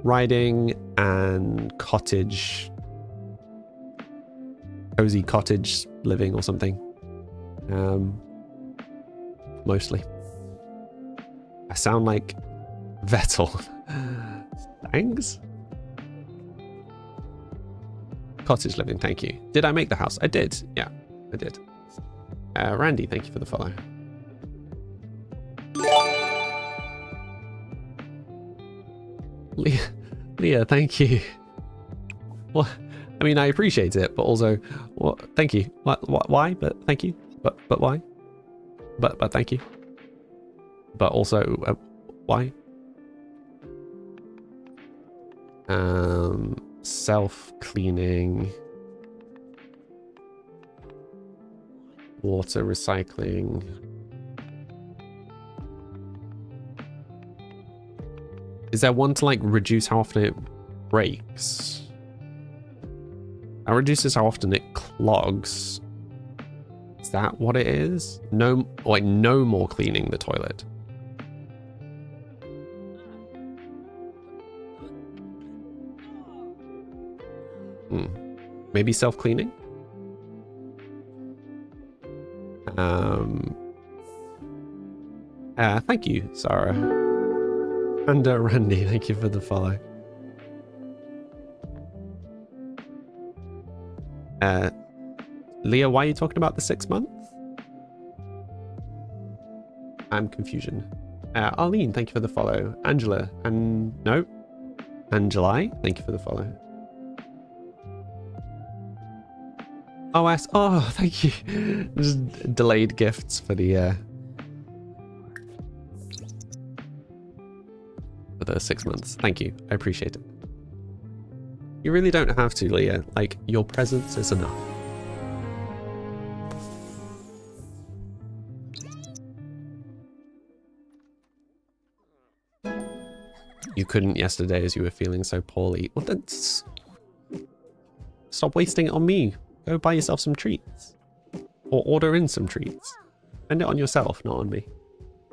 riding and cottage. Cozy cottage living or something. Mostly. I sound like Vettel. Thanks. Cottage living, thank you. Did I make the house? I did. Yeah, I did. Randy, thank you for the follow. Leah, thank you. Well, I mean, I appreciate it, but also, what? Thank you. Why? But thank you. But why? But thank you. But also, why? Self-cleaning, water recycling. Is there one to like reduce how often it breaks? That reduces how often it clogs. Is that what it is? No, like no more cleaning the toilet. Maybe self-cleaning? Thank you, Sarah. And Randy, thank you for the follow. Leah, why are you talking about the 6 months? I'm confusion. Arlene, thank you for the follow. Angela, and no. Angeli, thank you for the follow. OS, oh, thank you. Just delayed gifts for the 6 months. Thank you. I appreciate it. You really don't have to, Leah. Like, your presence is enough. You couldn't yesterday as you were feeling so poorly. Well, then stop wasting it on me. Go buy yourself some treats. Or order in some treats. Spend it on yourself, not on me.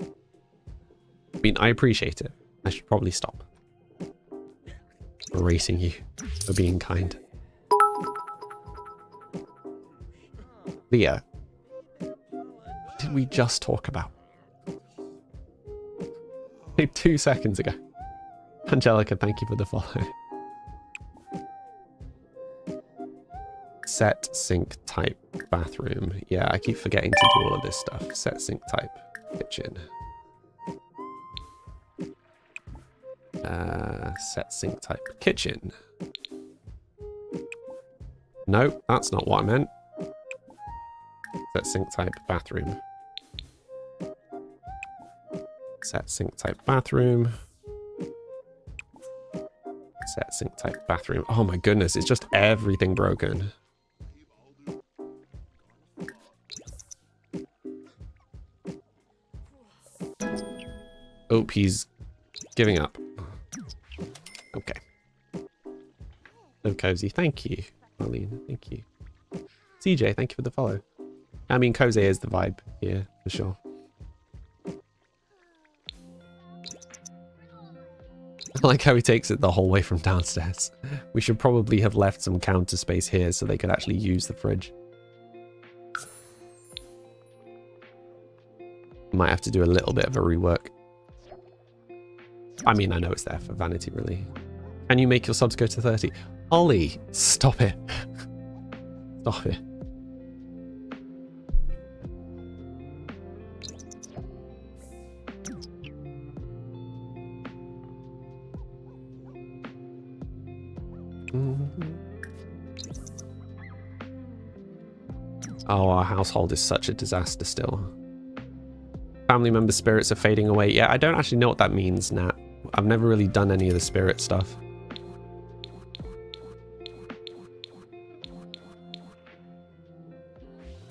I mean, I appreciate it. I should probably stop racing you for being kind. Leah, what did we just talk about? Like 2 seconds ago. Angelica, thank you for the follow. Set sync type bathroom. Yeah, I keep forgetting to do all of this stuff. Set sync type kitchen. Set sync type kitchen. No, that's not what I meant. Set sync type bathroom. Set sync type bathroom. Set sync type bathroom. Oh my goodness, it's just everything broken. Oh, he's giving up. Okay. So cozy. Thank you, Marlene. Thank you. CJ, thank you for the follow. I mean, cozy is the vibe here, for sure. I like how he takes it the whole way from downstairs. We should probably have left some counter space here so they could actually use the fridge. Might have to do a little bit of a rework. I mean, I know it's there for vanity, really. Can you make your subs go to 30? Ollie, stop it. Stop it. Oh, our household is such a disaster still. Family member spirits are fading away. Yeah, I don't actually know what that means, Nat. I've never really done any of the spirit stuff.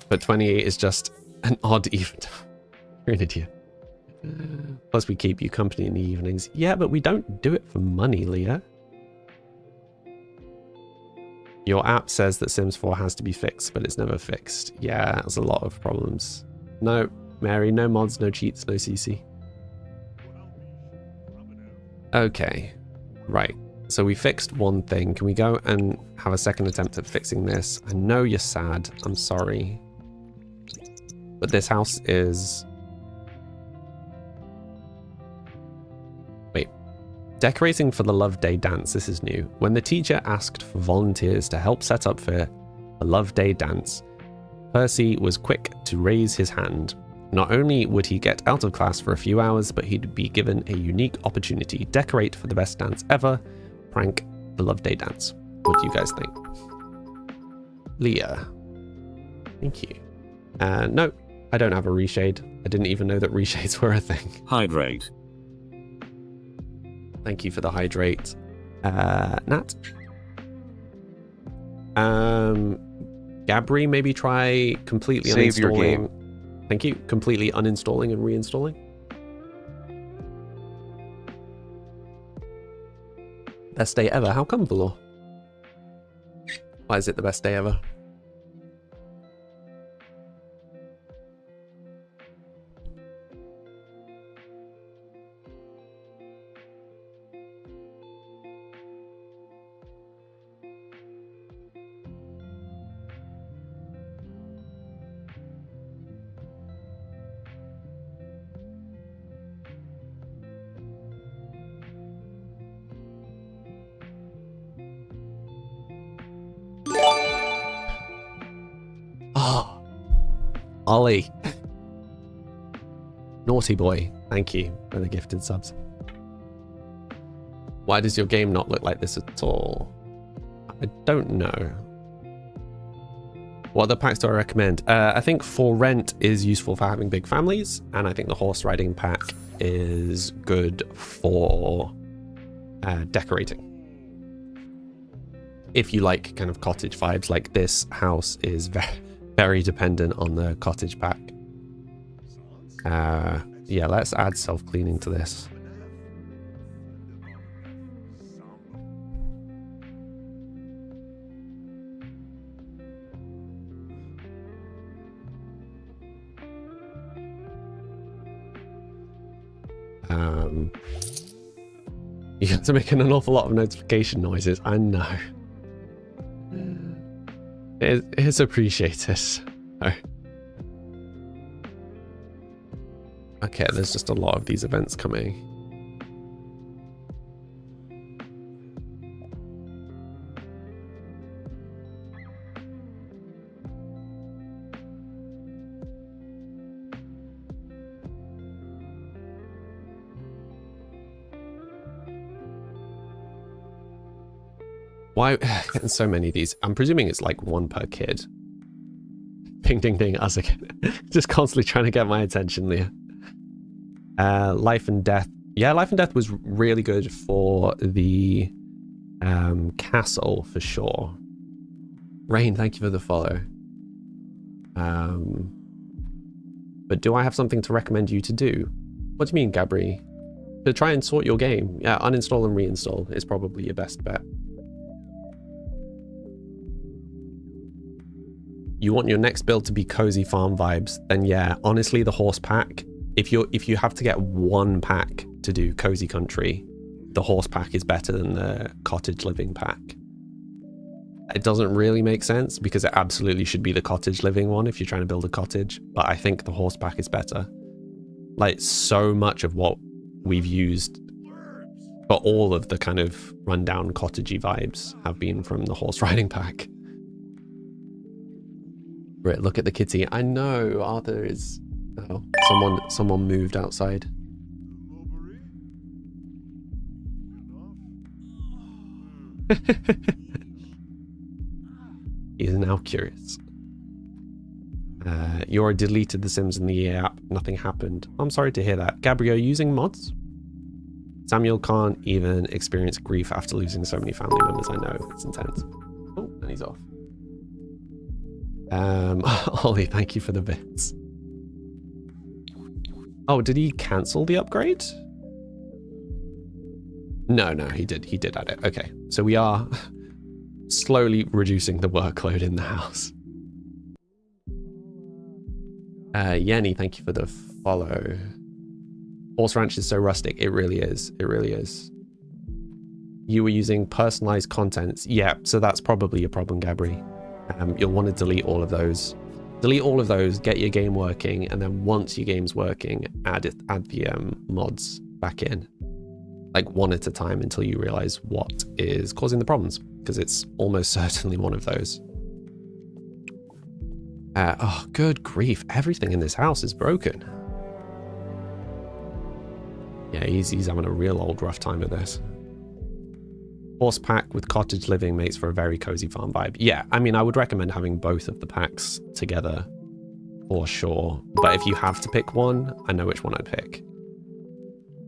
But 28 is just an odd even. You're an idiot. Plus we keep you company in the evenings. Yeah, but we don't do it for money, Leah. Your app says that Sims 4 has to be fixed, but it's never fixed. Yeah, there's a lot of problems. No, Mary, no mods, no cheats, no CC. Okay, right. So we fixed one thing. Can we go and have a second attempt at fixing this? I know you're sad. I'm sorry. But this house is... Wait. Decorating for the Love Day dance. This is new. When the teacher asked for volunteers to help set up for the Love Day dance, Percy was quick to raise his hand. Not only would he get out of class for a few hours, but he'd be given a unique opportunity. Decorate for the best dance ever. Prank the Love Day dance. What do you guys think? Leah. Thank you. No, I don't have a reshade. I didn't even know that reshades were a thing. Hydrate. Thank you for the hydrate. Nat? Gabri, maybe try completely Save your uninstalling. game. Thank you. Completely uninstalling and reinstalling. Best day ever. How come, Valor? Why is it the best day ever? Ollie. Naughty boy. Thank you for the gifted subs. Why does your game not look like this at all? I don't know. What other packs do I recommend? I think For Rent is useful for having big families, and I think the horse riding pack is good for decorating. If you like kind of cottage vibes, like this house is very, very dependent on the cottage pack. Yeah, let's add self-cleaning to this. You have to make an awful lot of notification noises. I know. It is appreciated. Oh. Okay, there's just a lot of these events coming. Why getting so many of these? I'm presuming it's like one per kid. Ding ding ding, us again. Just constantly trying to get my attention, Leah. Life and Death. Yeah, Life and Death was really good for the castle for sure. Rain, thank you for the follow. But do I have something to recommend you to do? What do you mean, Gabri? To try and sort your game. Yeah, uninstall and reinstall is probably your best bet. You want your next build to be cozy farm vibes, then yeah, honestly, the horse pack, if you have to get one pack to do cozy country, the horse pack is better than the cottage living pack. It doesn't really make sense because it absolutely should be the cottage living one if you're trying to build a cottage, but I think the horse pack is better. Like, so much of what we've used for all of the kind of rundown cottagey vibes have been from the horse riding pack. Right, look at the kitty. I know Arthur is. Oh, someone moved outside. He is now curious. You already deleted The Sims in the EA app. Nothing happened. I'm sorry to hear that. Gabriel, using mods? Samuel can't even experience grief after losing so many family members. I know, it's intense. Oh, and he's off. Ollie, thank you for the bits. Oh, did he cancel the upgrade? No, he did add it. Okay, so we are slowly reducing the workload in the house. Yenny, thank you for the follow. Horse Ranch is so rustic. It really is. It really is. You were using personalized contents. Yeah, so that's probably your problem, Gabri. You'll want to delete all of those. Delete all of those, get your game working, and then once your game's working, add the mods back in. Like one at a time until you realize what is causing the problems, because it's almost certainly one of those. Oh, good grief. Everything in this house is broken. Yeah, he's having a real old rough time with this. Horse pack with cottage living makes for a very cozy farm vibe. Yeah, I mean, I would recommend having both of the packs together for sure. But if you have to pick one, I know which one I'd pick.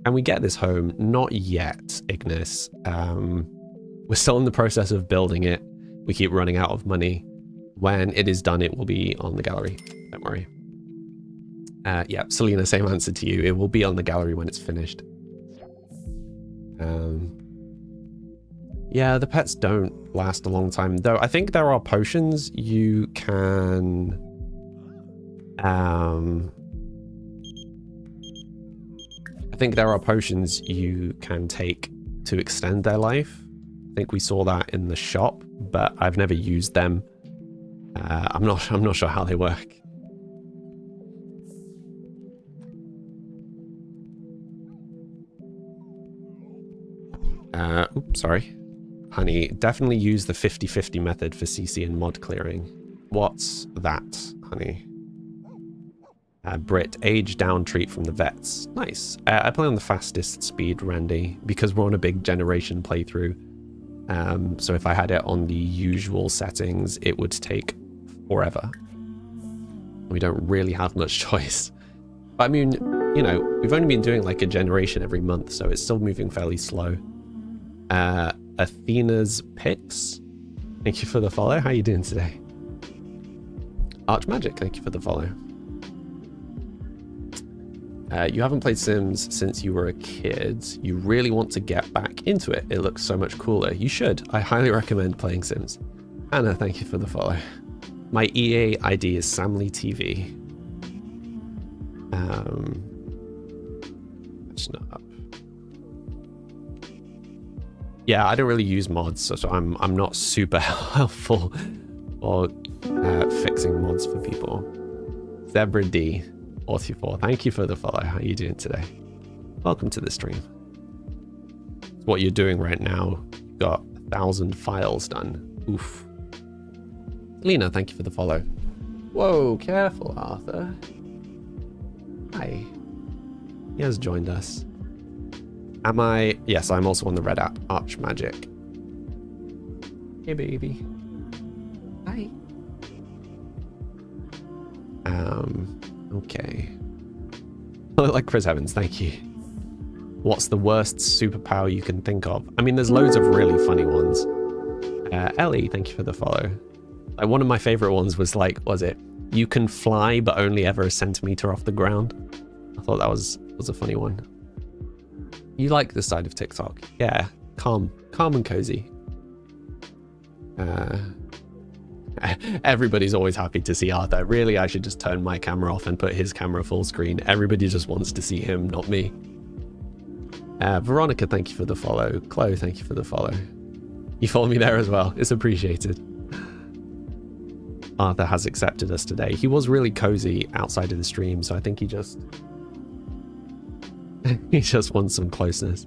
Can we get this home? Not yet, Ignis. We're still in the process of building it. We keep running out of money. When it is done, it will be on the gallery. Don't worry. Yeah, Selena, same answer to you. It will be on the gallery when it's finished. Yeah, the pets don't last a long time, though. I think there are potions you can... I think there are potions you can take to extend their life. I think we saw that in the shop, but I've never used them. I'm not sure how they work. Oops, sorry. Honey, definitely use the 50-50 method for CC and mod clearing. What's that, honey? Brit, age down treat from the vets. Nice. I play on the fastest speed, Randy, because we're on a big generation playthrough. So if I had it on the usual settings, it would take forever. We don't really have much choice. But I mean, you know, we've only been doing like a generation every month, so it's still moving fairly slow. Athena's Picks, thank you for the follow. How are you doing today? Archmagic, thank you for the follow. You haven't played Sims since you were a kid. You really want to get back into it. It looks so much cooler. You should. I highly recommend playing Sims. Anna, thank you for the follow. My EA ID is SamlyTV. That's not up. Yeah, I don't really use mods, so I'm not super helpful for fixing mods for people. Zebra D. 44. Thank you for the follow. How are you doing today? Welcome to the stream. What you're doing right now, you've got 1,000 files done. Oof. Lena, thank you for the follow. Whoa, careful, Arthur. Hi. He has joined us. Am I? Yes, I'm also on the red app, Archmagic. Hey, baby. Hi. Okay. I look like Chris Evans, thank you. What's the worst superpower you can think of? I mean, there's loads of really funny ones. Ellie, thank you for the follow. Like, one of my favorite ones was like, was it? You can fly, but only ever a centimeter off the ground. I thought that was a funny one. You like this side of TikTok? Yeah, calm and cozy. Everybody's always happy to see Arthur. Really, I should just turn my camera off and put his camera full screen. Everybody just wants to see him, not me. Veronica, thank you for the follow. Chloe, thank you for the follow. You follow me there as well. It's appreciated. Arthur has accepted us today. He was really cozy outside of the stream, so I think he just wants some closeness.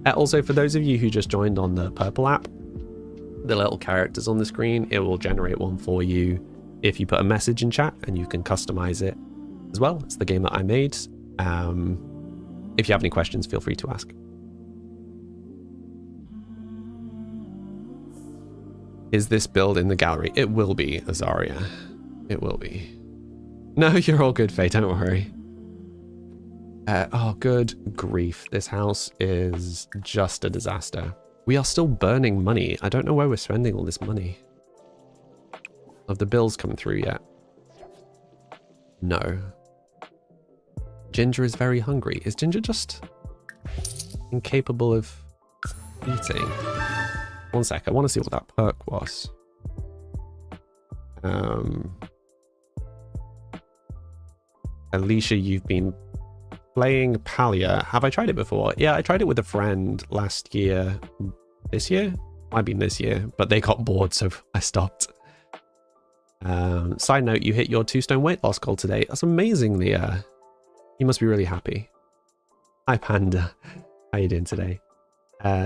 Also, for those of you who just joined on the purple app, the little characters on the screen, it will generate one for you if you put a message in chat, and you can customize it as well. It's the game that I made. If you have any questions, feel free to ask. Is this build in the gallery? It will be, Azaria. It will be. No, you're all good, Faye, don't worry. Oh, good grief. This house is just a disaster. We are still burning money. I don't know where we're spending all this money. Have the bills come through yet? No. Ginger is very hungry. Is Ginger just incapable of eating? One sec, I want to see what that perk was. Alicia, you've been playing Palia. Have I tried it before? Yeah, I tried it with a friend last year. This year? Might be this year, but they got bored, so I stopped. Side note, you hit your 2-stone weight loss goal today. That's amazing, Leah. You must be really happy. Hi, Panda. How you doing today?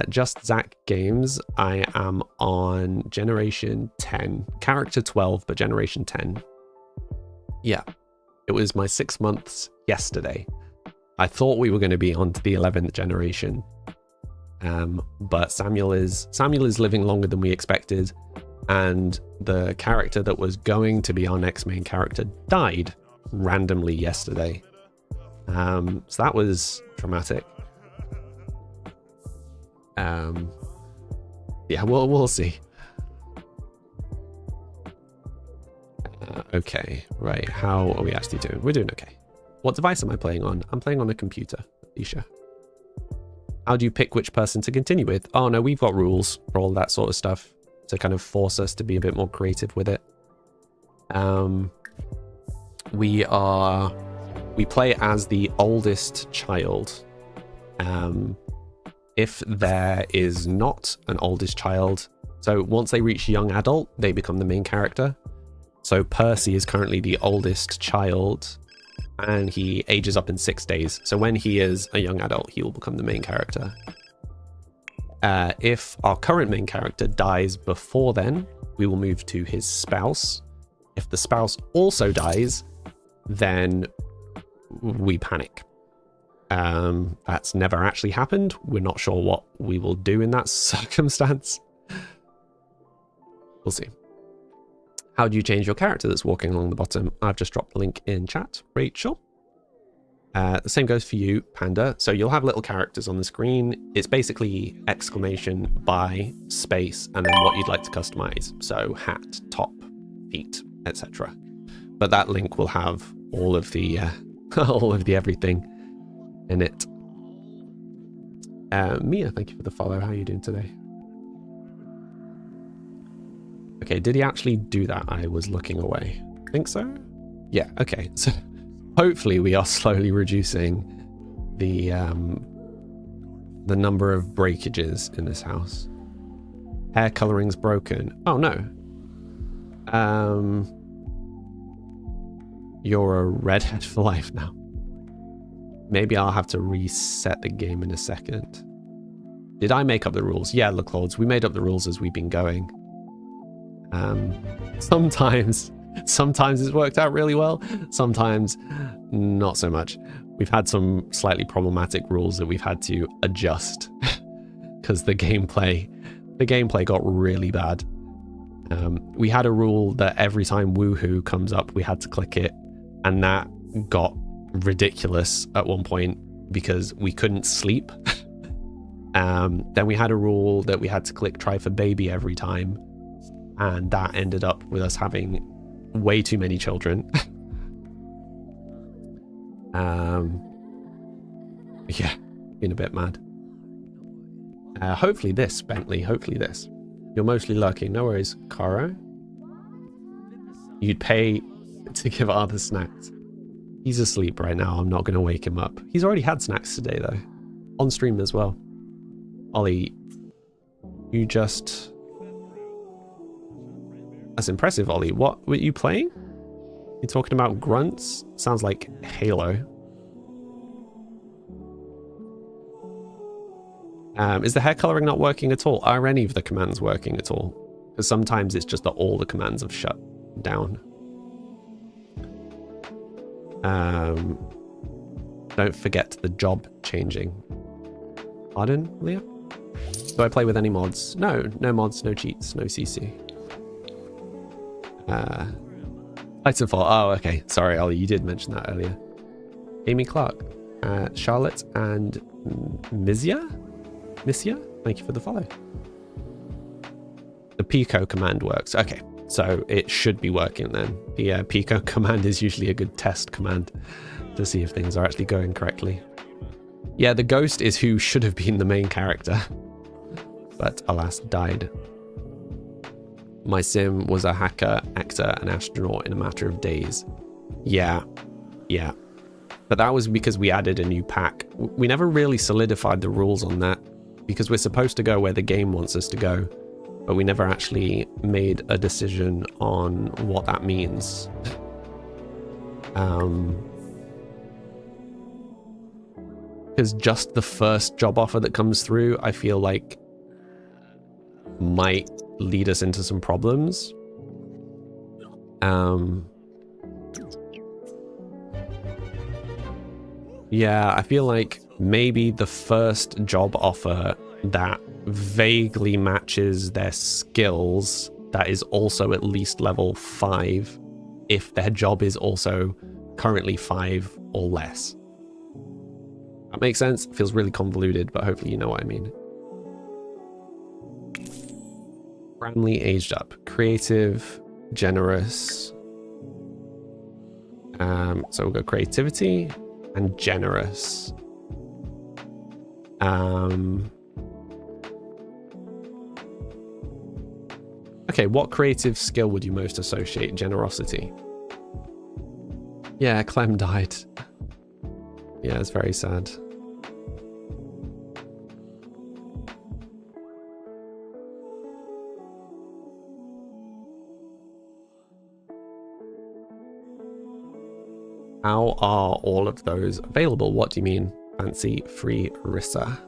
Just Zach Games. I am on Generation 10. Character 12, but Generation 10. Yeah. It was my 6 months yesterday. I thought we were going to be on to the 11th generation. But Samuel is living longer than we expected. And the character that was going to be our next main character died randomly yesterday. So that was traumatic. Yeah, we'll see. Okay, right. How are we actually doing? We're doing okay. What device am I playing on? I'm playing on a computer, Alicia. How do you pick which person to continue with? Oh no, we've got rules for all that sort of stuff to kind of force us to be a bit more creative with it. We play as the oldest child. If there is not an oldest child, so once they reach young adult, they become the main character. So Percy is currently the oldest child, and he ages up in 6 days. So when he is a young adult, he will become the main character. If our current main character dies before then, we will move to his spouse. If the spouse also dies, then we panic. That's never actually happened. We're not sure what we will do in that circumstance. We'll see. How do you change your character that's walking along the bottom? I've just dropped the link in chat, Rachel. The same goes for you, Panda. So you'll have little characters on the screen. It's basically exclamation by space and then what you'd like to customize. So hat, top, feet, etc. But that link will have all of the all of the everything in it. Mia, thank you for the follow. How are you doing today? Okay, did he actually do that? I was looking away. Think so? Yeah, okay. So hopefully we are slowly reducing the number of breakages in this house. Hair coloring's broken. Oh no. You're a redhead for life now. Maybe I'll have to reset the game in a second. Did I make up the rules? Yeah, LaClaudes, we made up the rules as we've been going. Sometimes it's worked out really well. Sometimes not so much. We've had some slightly problematic rules that we've had to adjust because the gameplay got really bad. We had a rule that every time woohoo comes up, we had to click it, and that got ridiculous at one point because we couldn't sleep. Then we had a rule that we had to click try for baby every time, and that ended up with us having way too many children. Yeah, been a bit mad. Hopefully this, Bentley, hopefully this. You're mostly lurking, no worries. Caro? You'd pay to give Arthur snacks. He's asleep right now, I'm not going to wake him up. He's already had snacks today though. On stream as well. Ollie, you just... That's impressive, Ollie. What were you playing? You're talking about grunts? Sounds like Halo. Is the hair coloring not working at all? Are any of the commands working at all? Because sometimes it's just that all the commands have shut down. Don't forget the job changing. Pardon, Leah? Do I play with any mods? No, no mods, no cheats, no CC. Titanfall. Oh, okay. Sorry, Ollie, you did mention that earlier. Amy Clark, Charlotte, and Misia, thank you for the follow. The Pico command works. Okay, so it should be working then. The Pico command is usually a good test command to see if things are actually going correctly. Yeah, the ghost is who should have been the main character, but alas, died. My sim was a hacker, actor, and astronaut in a matter of days. Yeah. But that was because we added a new pack. We never really solidified the rules on that because we're supposed to go where the game wants us to go, but we never actually made a decision on what that means. Because just the first job offer that comes through, I feel like might lead us into some problems. Yeah, I feel like maybe the first job offer that vaguely matches their skills, that is also at least level 5, if their job is also currently 5 or less. That makes sense? It feels really convoluted, but hopefully you know what I mean. Bramley aged up. Creative, generous. So we'll go creativity and generous. Okay, what creative skill would you most associate generosity? Yeah, Clem died. Yeah, it's very sad. How are all of those available? What do you mean? Fancy free Rissa.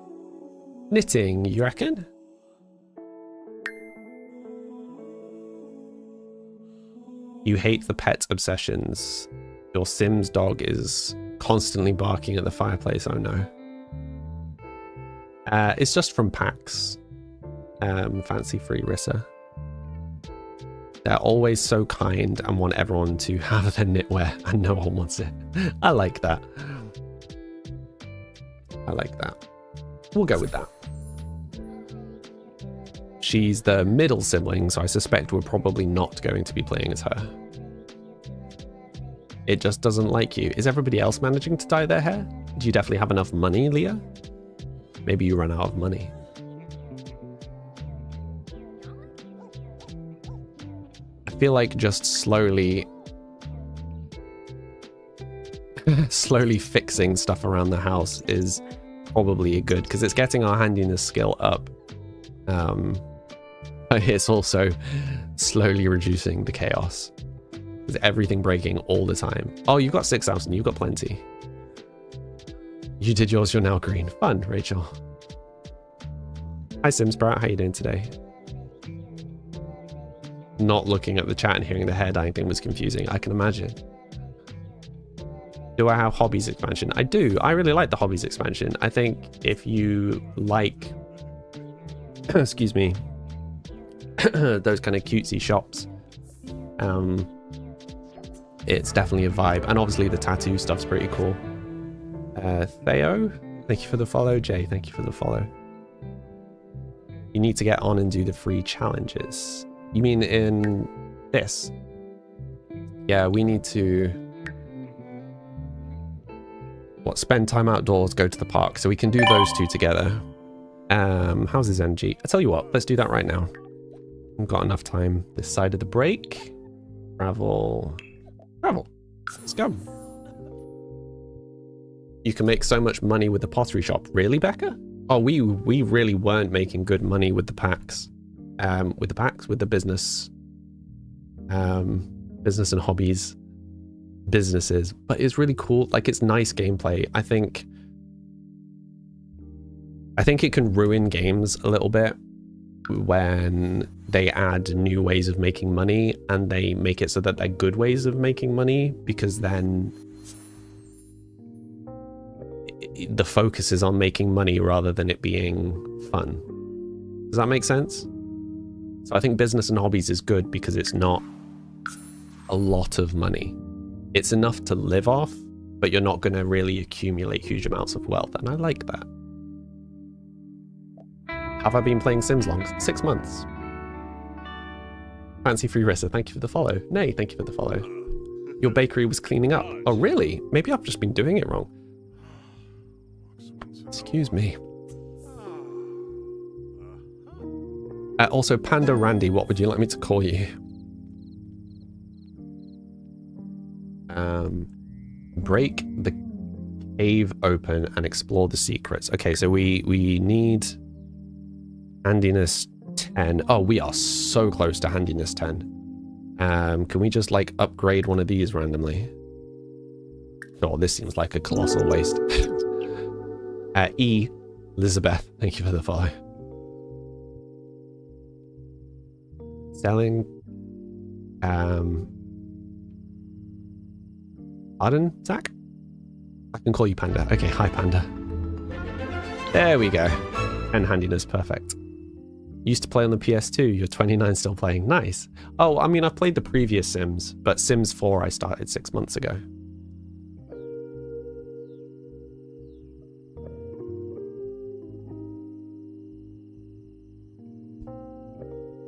Knitting, you reckon? You hate the pet obsessions. Your Sims dog is constantly barking at the fireplace. Oh no. It's just from PAX. Fancy free Rissa. They're always so kind and want everyone to have their knitwear, and no one wants it. I like that. I like that. We'll go with that. She's the middle sibling, so I suspect we're probably not going to be playing as her. It just doesn't like you. Is everybody else managing to dye their hair? Do you definitely have enough money, Leah? Maybe you run out of money. I feel like just slowly fixing stuff around the house is probably good, because it's getting our handiness skill up. It's also slowly reducing the chaos. Is everything breaking all the time? Oh, you've got 6,000. You've got plenty. You did yours. You're now green. Fun, Rachel. Hi, Simsprout. How you doing today? Not looking at the chat and hearing the hair dyeing thing was confusing. I can imagine. Do I have hobbies expansion? I do. I really like the hobbies expansion. I think if you like, excuse me, those kind of cutesy shops, it's definitely a vibe. And obviously the tattoo stuff's pretty cool. Theo, thank you for the follow. Jay, thank you for the follow. You need to get on and do the free challenges. You mean in this? Yeah, we need to... What, spend time outdoors, go to the park. So we can do those two together. How's his energy? I tell you what, let's do that right now. I've got enough time this side of the break. Travel. Let's go. You can make so much money with the pottery shop. Really, Becca? Oh, we really weren't making good money with the packs. With the business. Business and hobbies. Businesses. But it's really cool. Like, it's nice gameplay. I think it can ruin games a little bit when they add new ways of making money and they make it so that they're good ways of making money, because then the focus is on making money rather than it being fun. Does that make sense? So I think business and hobbies is good because it's not a lot of money. It's enough to live off, but you're not going to really accumulate huge amounts of wealth, and I like that. Have I been playing Sims long? 6 months. Fancy free Rissa, thank you for the follow. Nay, thank you for the follow. Your bakery was cleaning up. Oh, really? Maybe I've just been doing it wrong. Excuse me. Also, Panda Randy, what would you like me to call you? Break the cave open and explore the secrets. Okay, so we need handiness 10. Oh, we are so close to handiness 10. Can we just like upgrade one of these randomly? Oh, this seems like a colossal waste. Elizabeth, thank you for the follow. Selling. Pardon, Zach? I can call you Panda. Okay, hi Panda. There we go. And handiness, perfect. Used to play on the PS2, you're 29 still playing. Nice. Oh, I mean, I've played the previous Sims, but Sims 4 I started 6 months ago.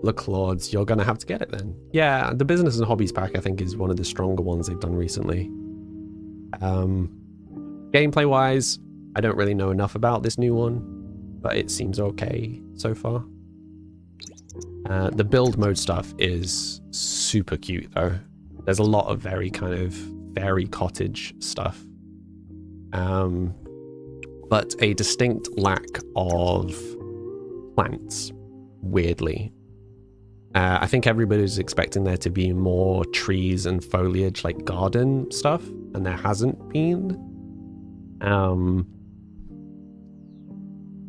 Look, Lords, you're gonna have to get it then. Yeah, the business and hobbies pack I think is one of the stronger ones they've done recently. Gameplay wise, I don't really know enough about this new one, but it seems okay so far. The build mode stuff is super cute though. There's a lot of very kind of fairy cottage stuff. But a distinct lack of plants, weirdly. I think everybody's expecting there to be more trees and foliage, like garden stuff, and there hasn't been.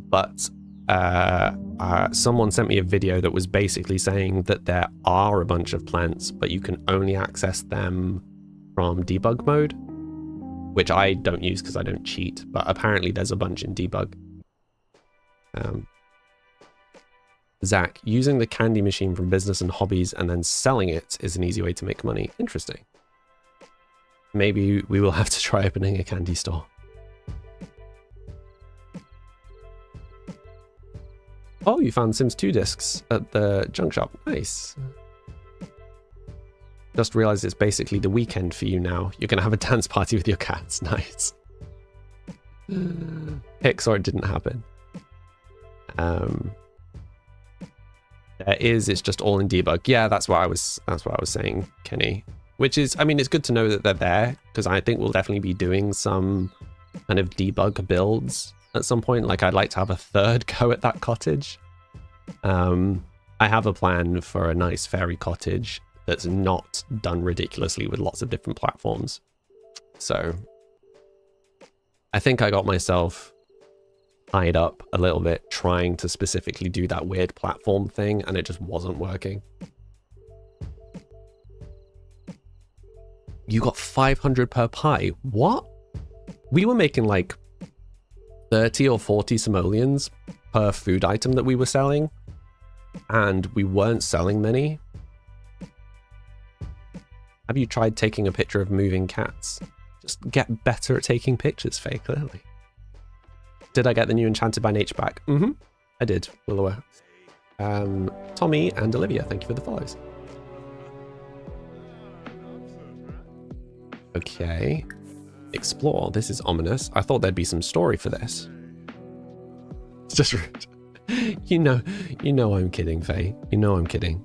But someone sent me a video that was basically saying that there are a bunch of plants, but you can only access them from debug mode, which I don't use because I don't cheat, but apparently there's a bunch in debug. Zach, using the candy machine from Business and Hobbies and then selling it is an easy way to make money. Interesting. Maybe we will have to try opening a candy store. Oh, you found Sims 2 discs at the junk shop. Nice. Just realized it's basically the weekend for you now. You're going to have a dance party with your cats. Nice. Hicks, or it didn't happen. It's just all in debug. Yeah, that's what I was saying, Kenny. Which is, I mean, it's good to know that they're there, because I think we'll definitely be doing some kind of debug builds at some point. Like, I'd like to have a third go at that cottage. I have a plan for a nice fairy cottage that's not done ridiculously with lots of different platforms. So I think I got myself tied up a little bit trying to specifically do that weird platform thing, and it just wasn't working. You got 500 per pie. What? We were making like 30 or 40 simoleons per food item that we were selling, and we weren't selling many. Have you tried taking a picture of moving cats? Just get better at taking pictures, Faye, clearly. Did I get the new Enchanted by Nature back? Mm-hmm. I did, Willowa. Tommy and Olivia, thank you for the follows. Okay. Explore. This is ominous. I thought there'd be some story for this. It's just rude. You know I'm kidding, Faye. You know I'm kidding.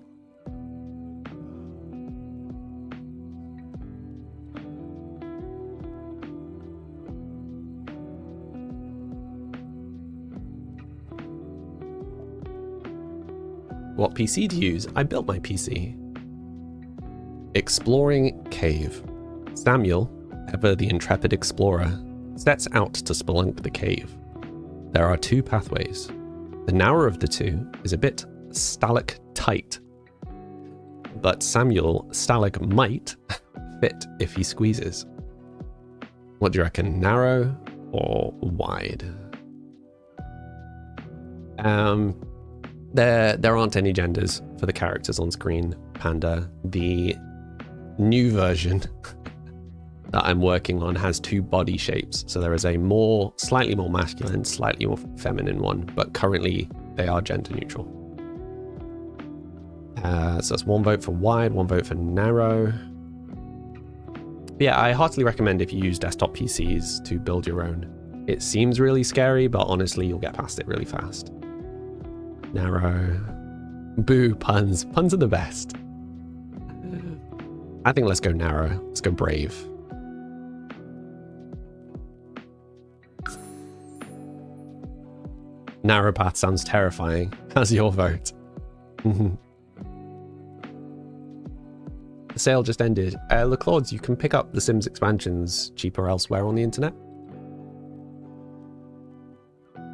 What PC do you use? I built my PC. Exploring cave. Samuel, ever the intrepid explorer, sets out to spelunk the cave. There are two pathways. The narrower of the two is a bit stalactite, but Samuel stalagmite fit if he squeezes. What do you reckon, narrow or wide? There aren't any genders for the characters on screen, Panda. The new version that I'm working on has two body shapes. So there is a slightly more masculine, slightly more feminine one, but currently they are gender neutral. So that's one vote for wide, one vote for narrow. But yeah, I heartily recommend if you use desktop PCs to build your own. It seems really scary, but honestly, you'll get past it really fast. Narrow. Boo, puns. Puns are the best. I think let's go narrow. Let's go brave. Narrow path sounds terrifying. How's your vote? The sale just ended. LeClaudes, you can pick up the Sims expansions cheaper elsewhere on the internet.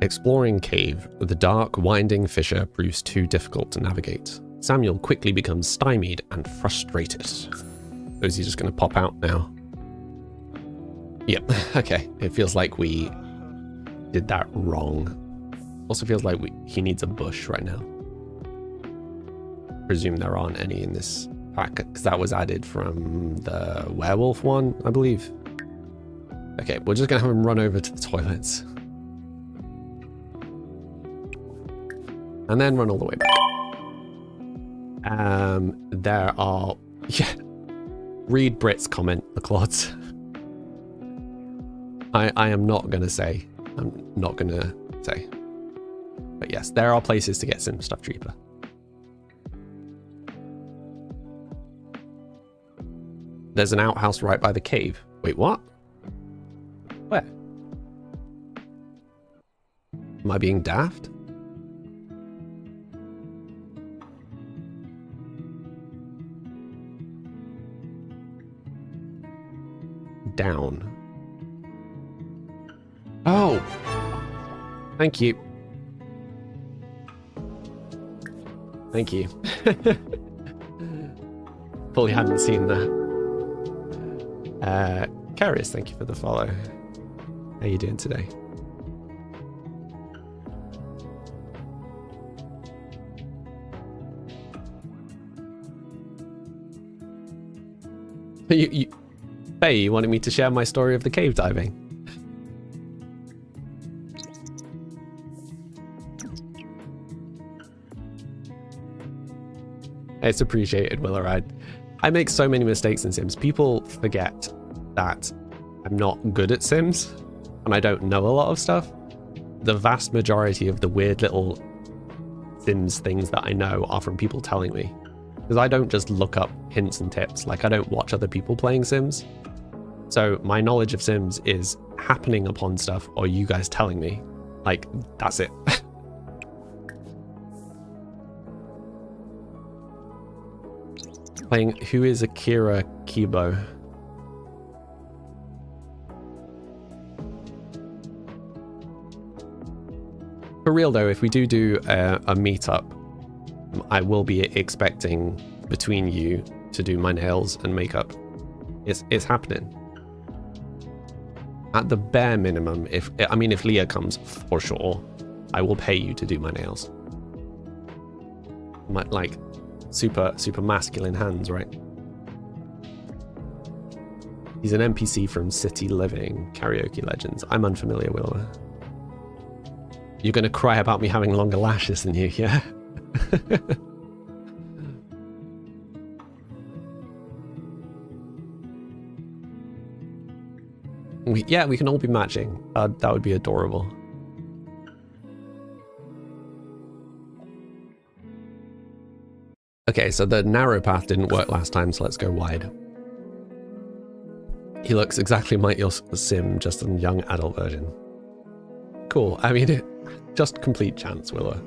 Exploring cave with a dark, winding fissure proves too difficult to navigate. Samuel quickly becomes stymied and frustrated. So is he just going to pop out now? Yep, okay. It feels like we did that wrong. Also feels like he needs a bush right now. Presume there aren't any in this pack, because that was added from the werewolf one, I believe. Okay, we're just going to have him run over to the toilets. And then run all the way back. There are... Yeah. Read Brit's comment, LeClaudes. I am not going to say. I'm not going to say. But yes, there are places to get Sim stuff cheaper. There's an outhouse right by the cave. Wait, what? Where? Am I being daft? Down. Oh! Thank you. Thank you. Fully hadn't seen that. Carius, thank you for the follow. How you doing today? Faye, you wanted me to share my story of the cave diving? It's appreciated, Willow. I make so many mistakes in Sims. People forget that I'm not good at Sims and I don't know a lot of stuff. The vast majority of the weird little Sims things that I know are from people telling me. Because I don't just look up hints and tips. Like, I don't watch other people playing Sims. So my knowledge of Sims is happening upon stuff or you guys telling me. Like, that's it. Playing Who is Akira Kibo? For real though, if we do a meetup, I will be expecting between you to do my nails and makeup. It's happening. At the bare minimum, if Leah comes, for sure, I will pay you to do my nails. Like super masculine hands, right? He's an NPC from City Living, Karaoke Legends. I'm unfamiliar, Wilma. You're gonna cry about me having longer lashes than you, yeah? We can all be matching. That would be adorable. Okay, so the narrow path didn't work last time, so let's go wide. He looks exactly like your sim, just a young adult version. Cool. I mean, just complete chance, Willow.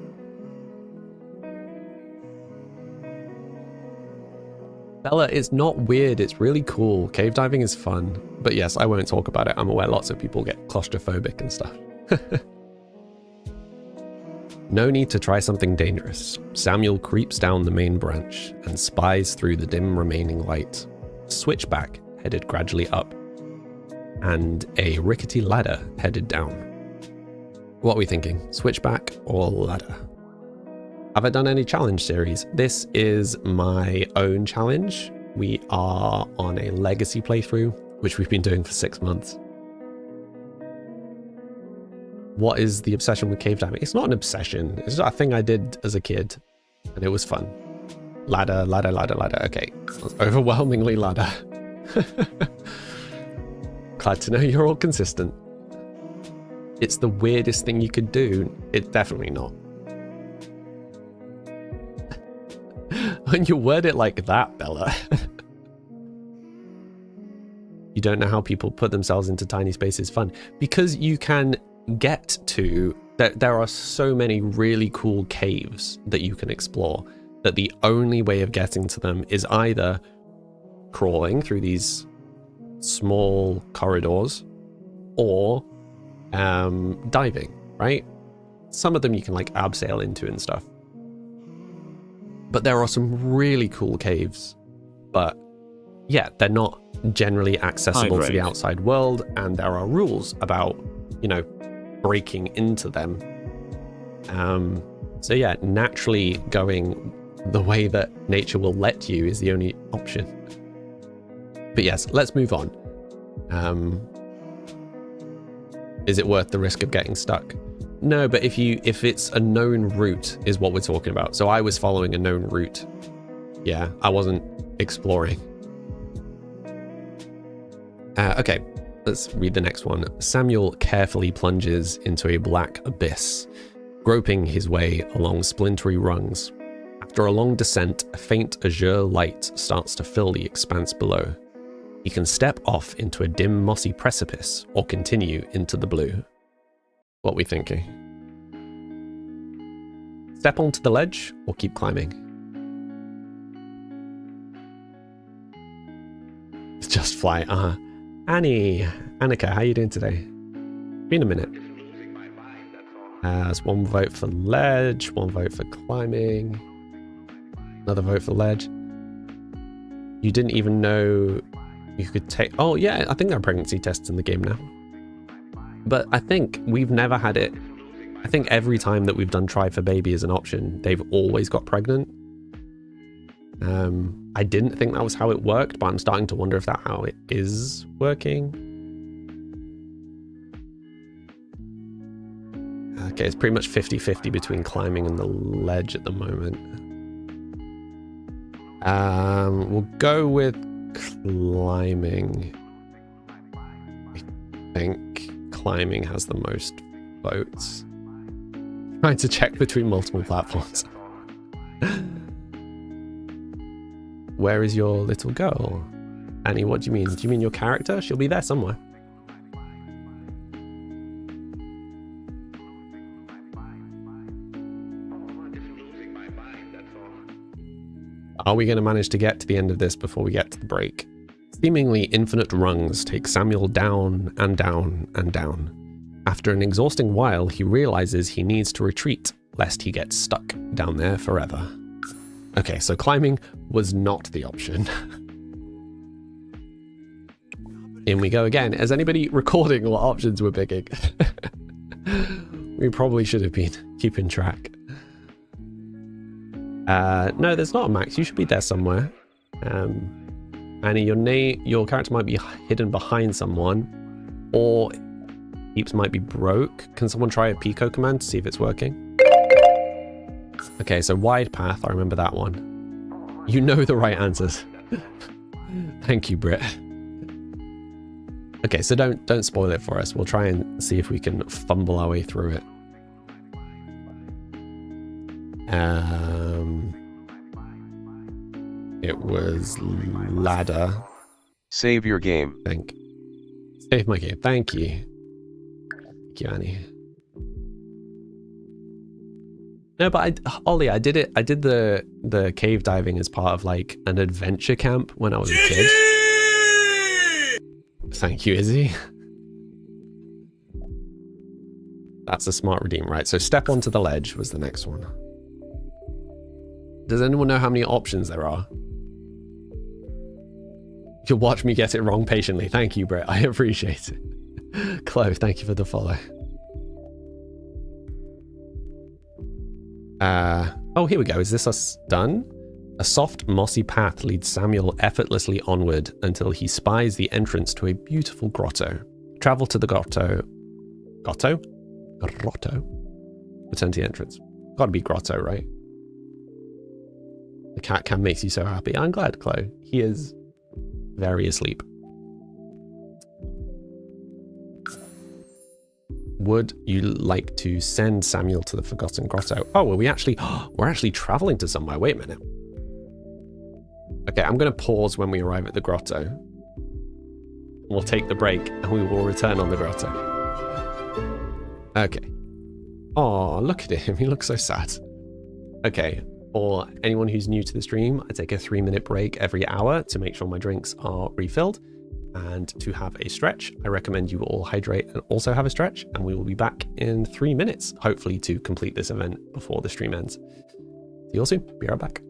Bella, it's not weird, it's really cool. Cave diving is fun. But yes, I won't talk about it. I'm aware lots of people get claustrophobic and stuff. No need to try something dangerous. Samuel creeps down the main branch and spies through the dim remaining light. Switchback headed gradually up, and a rickety ladder headed down. What are we thinking? Switchback or ladder? Have I done any challenge series? This is my own challenge. We are on a legacy playthrough, which we've been doing for 6 months. What is the obsession with cave diving? It's not an obsession. It's a thing I did as a kid, and it was fun. Ladder, ladder, ladder, ladder. Okay, overwhelmingly ladder. Glad to know you're all consistent. It's the weirdest thing you could do. It's definitely not. When you word it like that, Bella. You don't know how people put themselves into tiny spaces fun. Because you can get to... There are so many really cool caves that you can explore that the only way of getting to them is either crawling through these small corridors or diving, right? Some of them you can like abseil into and stuff. But there are some really cool caves. But yeah, they're not generally accessible to the outside world, and there are rules about, you know, breaking into them. So yeah, naturally going the way that nature will let you is the only option. But yes, let's move on. Is it worth the risk of getting stuck? No, but if it's a known route is what we're talking about. So I was following a known route. Yeah, I wasn't exploring. Okay, let's read the next one. Samuel carefully plunges into a black abyss, groping his way along splintery rungs. After a long descent, a faint azure light starts to fill the expanse below. He can step off into a dim mossy precipice or continue into the blue. What are we thinking? Step onto the ledge or keep climbing? Just fly. Annika, how you doing today? Been a minute. There's one vote for ledge, one vote for climbing, another vote for ledge. You didn't even know You could take... Oh, yeah, I think there are pregnancy tests in the game now. But I think we've never had it... I think every time that we've done try for baby as an option, they've always got pregnant. I didn't think that was how it worked, but I'm starting to wonder if that's how it is working. Okay, it's pretty much 50-50 between climbing and the ledge at the moment. We'll go with climbing. I think climbing has the most votes. Trying to check between multiple platforms. Where is your little girl? Annie, what do you mean? Do you mean your character? She'll be there somewhere. Are we going to manage to get to the end of this before we get to the break? Seemingly infinite rungs take Samuel down and down and down. After an exhausting while, he realizes he needs to retreat, lest he gets stuck down there forever. Okay, so climbing was not the option. In we go again. Is anybody recording what options we're picking? We probably should have been keeping track. No, there's not a max. You should be there somewhere. Annie, your character might be hidden behind someone, or Heaps might be broke. Can someone try a Pico command to see if it's working? Okay, so wide path. I remember that one. You know the right answers. Thank you, Britt. Okay, so don't spoil it for us. We'll try and see if we can fumble our way through it. It was ladder. Save your game. Save my game. Thank you. Thank you, Annie. No, but Ollie, I did it. I did the cave diving as part of like an adventure camp when I was a kid. Thank you, Izzy. That's a smart redeem, right? So step onto the ledge was the next one. Does anyone know how many options there are? You'll watch me get it wrong patiently. Thank you, Britt. I appreciate it. Chloe, thank you for the follow. Oh, here we go. Is this us done? A soft, mossy path leads Samuel effortlessly onward until he spies the entrance to a beautiful grotto. Travel to the grotto. Grotto? Grotto? Return to the entrance. Gotta be grotto, right? The cat cam makes you so happy. I'm glad, Chloe. He is very asleep. Would you like to send Samuel to the Forgotten Grotto? Oh, well, we're actually traveling to somewhere. Wait a minute. Okay, I'm going to pause when we arrive at the grotto. We'll take the break and we will return on the grotto. Okay. Oh, look at him. He looks so sad. Okay. For anyone who's new to the stream, I take a 3-minute break every hour to make sure my drinks are refilled. And to have a stretch, I recommend you all hydrate and also have a stretch. And we will be back in 3 minutes, hopefully to complete this event before the stream ends. See you all soon. Be right back.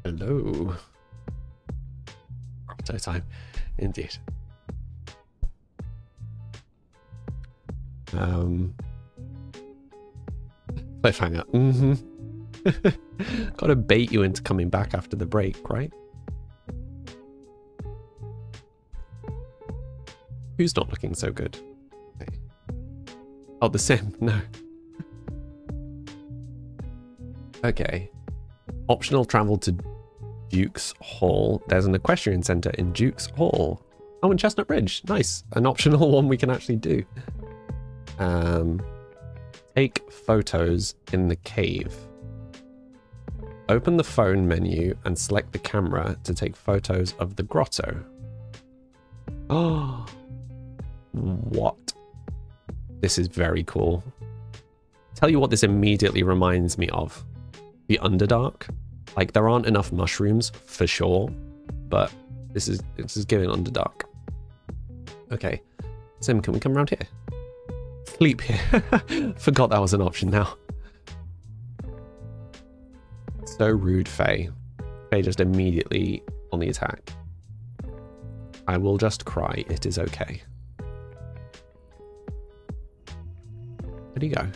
Hello. Grotto time, indeed. Cliffhanger. Gotta bait you into coming back after the break, right? Who's not looking so good? Okay. Oh, the sim. No. Okay. Optional travel to Duke's Hall. There's an equestrian center in Duke's Hall. Oh, in Chestnut Ridge. Nice. An optional one we can actually do. Take photos in the cave. Open the phone menu and select the camera to take photos of the grotto. Oh, what? This is very cool. Tell you what this immediately reminds me of. The Underdark. Like, there aren't enough mushrooms for sure, but this is giving Underdark. Okay, Sim, can we come around here? Sleep here. Forgot that was an option now. So rude, Faye. Faye just immediately on the attack. I will just cry. It is okay. Where'd he go?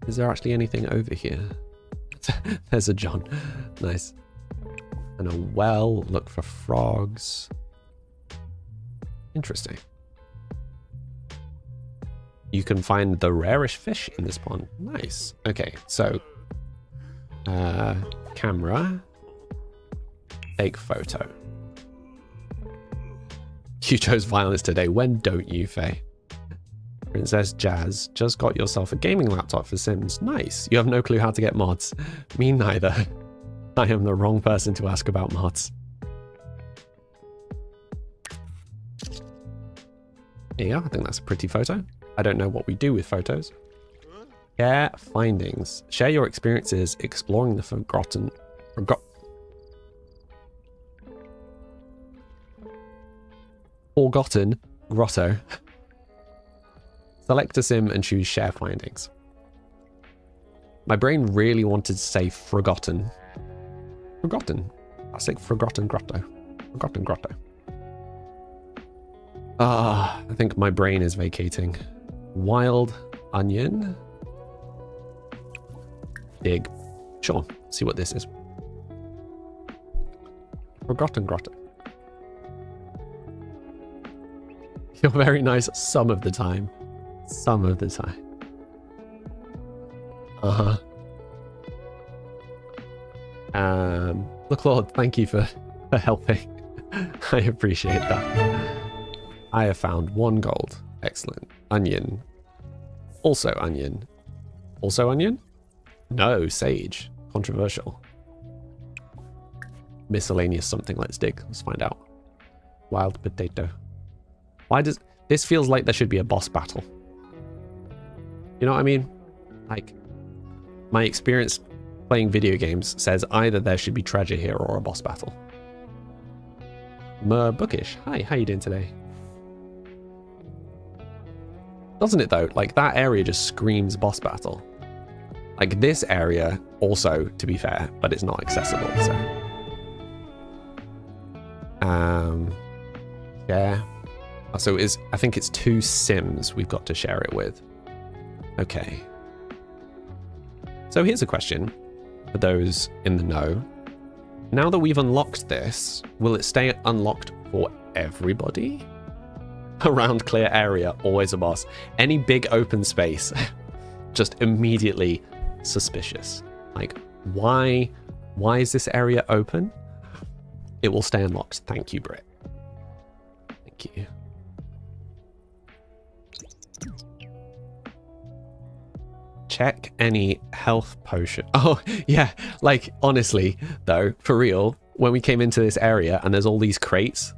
Is there actually anything over here? There's a John. Nice. And a well. Look for frogs. Interesting. You can find the rarest fish in this pond. Nice. Okay, so camera. Take photo. You chose violence today. When don't you, Faye? Princess Jazz, just got yourself a gaming laptop for Sims. Nice. You have no clue how to get mods. Me neither. I am the wrong person to ask about mods. There you go. I think that's a pretty photo. I don't know what we do with photos. Share findings. Share your experiences exploring the forgotten grotto. Select a sim and choose share findings. My brain really wanted to say forgotten. Classic forgotten grotto. I think my brain is vacating. Wild onion. Dig. Sure. See what this is. Forgotten grotto. You're very nice some of the time. Some of the time. Look, Lord, thank you for helping. I appreciate that. I have found 1 gold. Excellent. Onion. Also onion. Also onion? No, sage. Controversial. Miscellaneous something. Let's dig. Let's find out. Wild potato. Why does... This feels like there should be a boss battle. You know what I mean? Like, my experience playing video games says either there should be treasure here or a boss battle. Bookish. Hi, how you doing today? Doesn't it though? Like, that area just screams boss battle. Like, this area also, to be fair, but it's not accessible, so. Yeah. So I think it's 2 Sims we've got to share it with. Okay. So here's a question for those in the know. Now that we've unlocked this, will it stay unlocked for everybody? Around clear area, always a boss. Any big open space, just immediately suspicious. Like, why is this area open? It will stay unlocked. Thank you, Britt. Thank you. Check any health potion. Oh, yeah. Like, honestly, though, for real, when we came into this area and there's all these crates,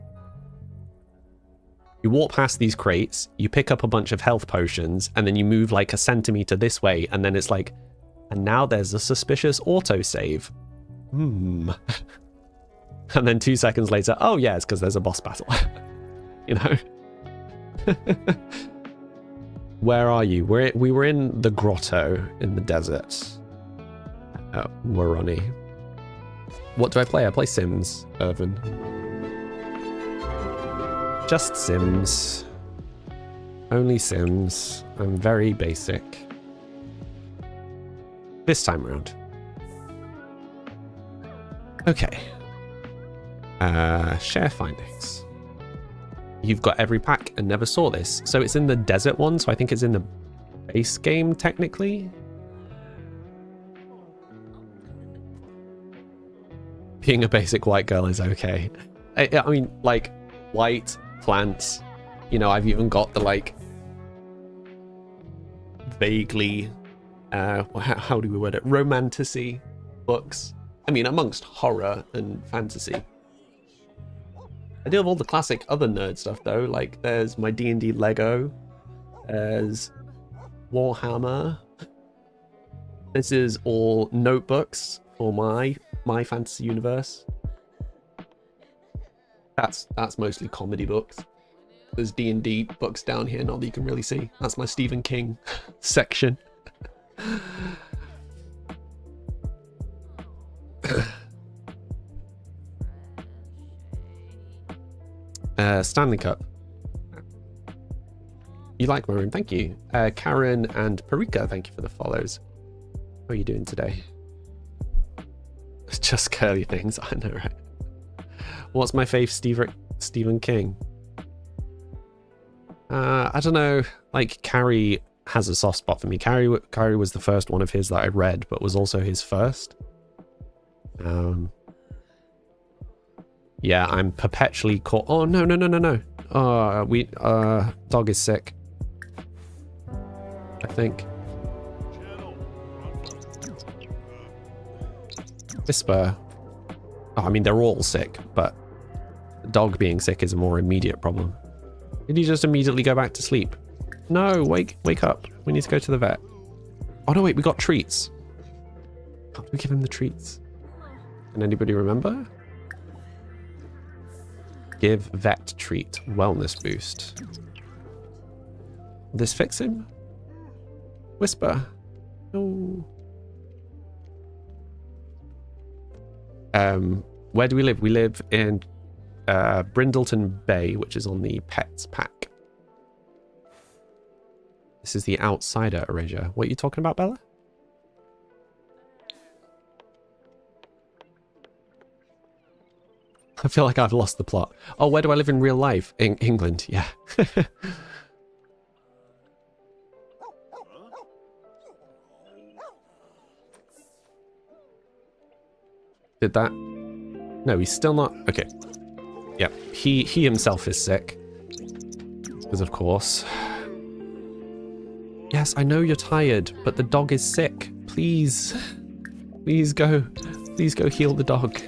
you walk past these crates, you pick up a bunch of health potions, and then you move like a centimeter this way, and then it's like, and now there's a suspicious autosave. And then 2 seconds later, oh yeah, it's because there's a boss battle. You know? Where are you? We were in the grotto in the desert. Oh, Moroni. What do I play? I play Sims, Irvin. Just Sims. Only Sims. I'm very basic. This time around. Okay. Share findings. You've got every pack and never saw this. So it's in the desert one, so I think it's in the base game, technically. Being a basic white girl is okay. I mean, like, white, plants. You know, I've even got the, like, vaguely, how do we word it? Romantasy books. I mean, amongst horror and fantasy. I do have all the classic other nerd stuff, though. Like, there's my D&D Lego. There's Warhammer. This is all notebooks for my fantasy universe. That's mostly comedy books. There's D&D books down here, not that you can really see. That's my Stephen King section. Stanley Cup. You like Maroon? Thank you. Karen and Parika, thank you for the follows. How are you doing today? Just curly things, I know, right? What's my fave Stephen King? I don't know. Like, Carrie has a soft spot for me. Carrie was the first one of his that I read, but was also his first. Yeah, I'm perpetually caught. Oh, no. Dog is sick. I think. Whisper. Oh, I mean, they're all sick, but the dog being sick is a more immediate problem. Did you just immediately go back to sleep? No, wake up. We need to go to the vet. Oh, no, wait, we got treats. How do we give him the treats? Can anybody remember? Give vet treat. Wellness boost. Will this fix him? Whisper. No. Where do we live? We live in Brindleton Bay, which is on the Pets pack. This is the outsider erasure. What are you talking about, Bella? I feel like I've lost the plot. Oh, where do I live in real life? In England, yeah. Did that? No, he's still not. Okay. Yeah, he himself is sick. Because of course. Yes, I know you're tired, but the dog is sick. Please. Please go. Please go heal the dog.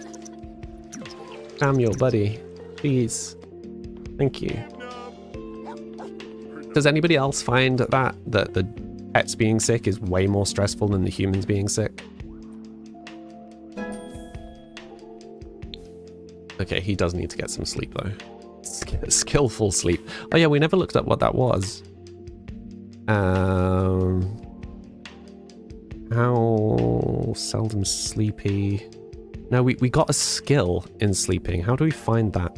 Samuel, buddy. Please. Thank you. Does anybody else find that the pets being sick is way more stressful than the humans being sick? Okay, he does need to get some sleep, though. Skillful sleep. Oh, yeah, we never looked up what that was. How seldom sleepy... No, we got a skill in sleeping. How do we find that?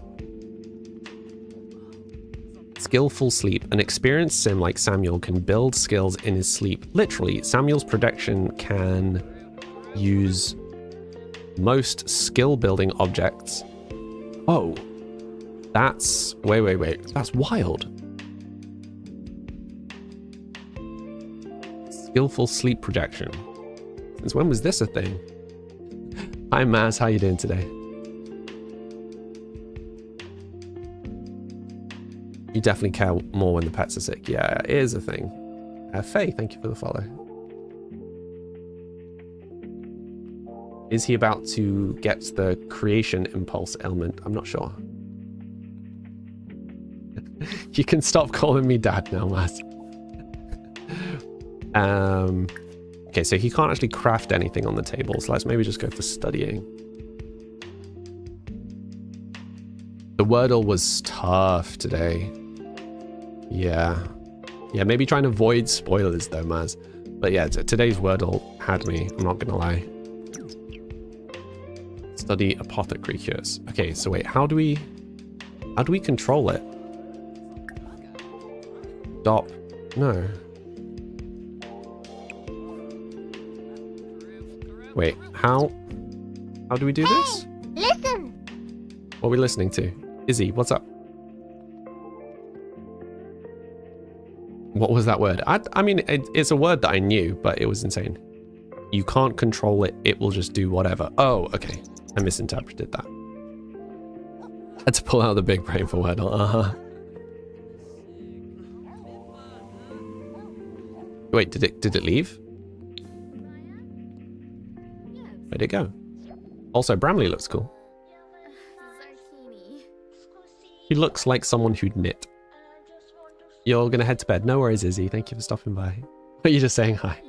Skillful sleep. An experienced sim like Samuel can build skills in his sleep. Literally, Samuel's prediction can use most skill building objects. Oh, that's... Wait. That's wild. Skillful sleep projection. Since when was this a thing? Hi, Maz. How you doing today? You definitely care more when the pets are sick. Yeah, it is a thing. Faye, thank you for the follow. Is he about to get the creation impulse ailment? I'm not sure. You can stop calling me dad now, Maz. Okay, so he can't actually craft anything on the table, so let's maybe just go for studying. The Wordle was tough today. Yeah, maybe trying to avoid spoilers though, Maz. But yeah, today's Wordle had me, I'm not gonna lie. Study apothecary cures. Okay, so wait, how do we control it? Stop. No. Wait, how do we do this? Listen. What are we listening to? Izzy, what's up? What was that word? I mean, it's a word that I knew, but it was insane. You can't control it. It will just do whatever. Oh, okay. I misinterpreted that. Had to pull out the big brain for Wordle. Wait, did it leave? Where'd it go? Also, Bramley looks cool. He looks like someone who'd knit. You're gonna head to bed. No worries, Izzy. Thank you for stopping by. Are you just saying hi?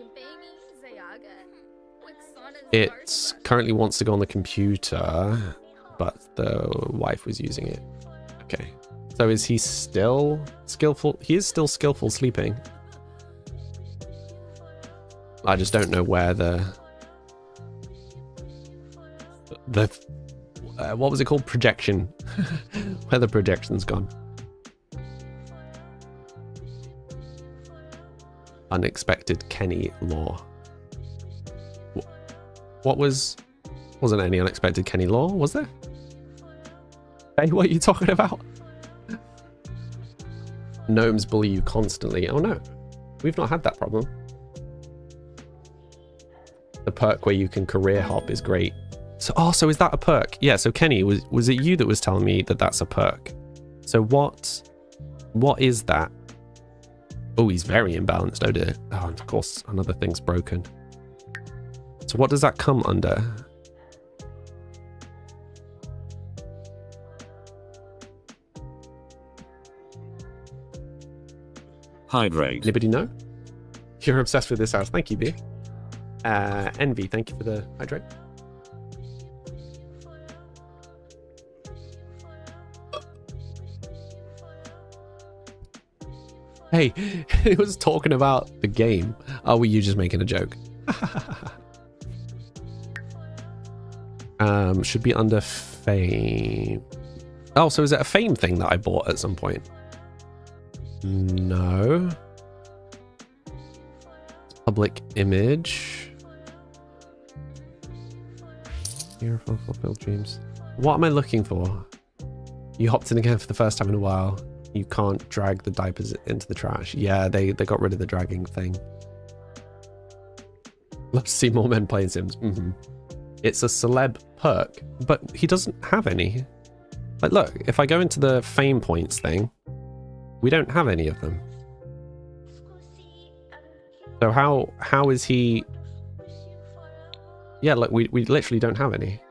It currently wants to go on the computer, but the wife was using it. Okay. So is he still skillful? He is still skillful sleeping. I just don't know where the what was it called? Projection. Where the projection's gone. Unexpected Kenny Law. What wasn't any unexpected Kenny Law, was there? Hey, what are you talking about? Gnomes bully you constantly. Oh no, we've not had that problem. The perk where you can career hop is great. So is that a perk? Yeah, so Kenny, was it you that was telling me that that's a perk? So what is that? Oh, he's very imbalanced. Oh dear. Oh, and of course, another thing's broken. So what does that come under? Hydrate. Anybody know? You're obsessed with this house. Thank you, B. Envy, thank you for the hydrate. Hey, it was talking about the game. Oh, were you just making a joke? Should be under fame. Oh, so is it a fame thing that I bought at some point? No. Public image. Beautiful fulfilled dreams. What am I looking for? You hopped in again for the first time in a while. You can't drag the diapers into the trash. Yeah, they got rid of the dragging thing. Love to see more men playing Sims. It's a celeb perk, but he doesn't have any. Like, look, if I go into the fame points thing, we don't have any of them. So how is he? Yeah, look, we literally don't have any.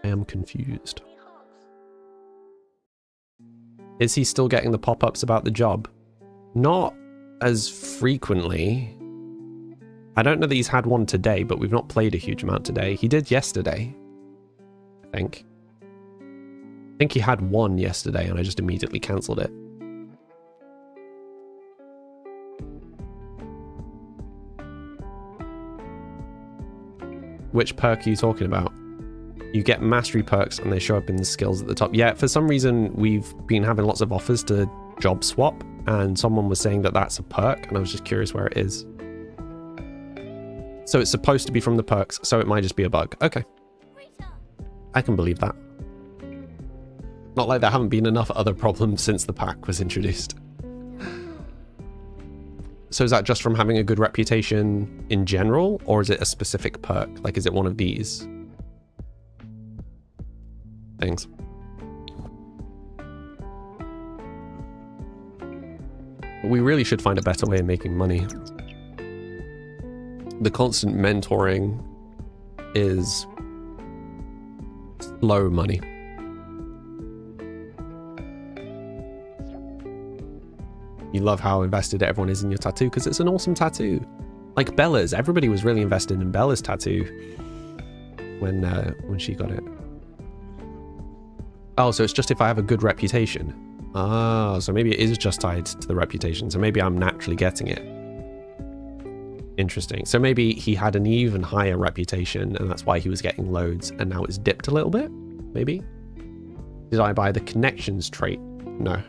I am confused. Is he still getting the pop-ups about the job? Not as frequently. I don't know that he's had one today, but we've not played a huge amount today. He did yesterday, I think. I think he had one yesterday and I just immediately cancelled it. Which perk are you talking about? You get mastery perks and they show up in the skills at the top. Yeah, for some reason we've been having lots of offers to job swap and someone was saying that that's a perk and I was just curious where it is. So it's supposed to be from the perks, so it might just be a bug. Okay. I can believe that. Not like there haven't been enough other problems since the pack was introduced. So is that just from having a good reputation in general, or is it a specific perk? Like, is it one of these things? We really should find a better way of making money. The constant mentoring is slow money. You love how invested everyone is in your tattoo because it's an awesome tattoo. Like Bella's, everybody was really invested in Bella's tattoo when she got it. Oh, so it's just if I have a good reputation. Ah, so maybe it is just tied to the reputation. So maybe I'm naturally getting it. Interesting. So maybe he had an even higher reputation and that's why he was getting loads and now it's dipped a little bit? Maybe? Did I buy the connections trait? No.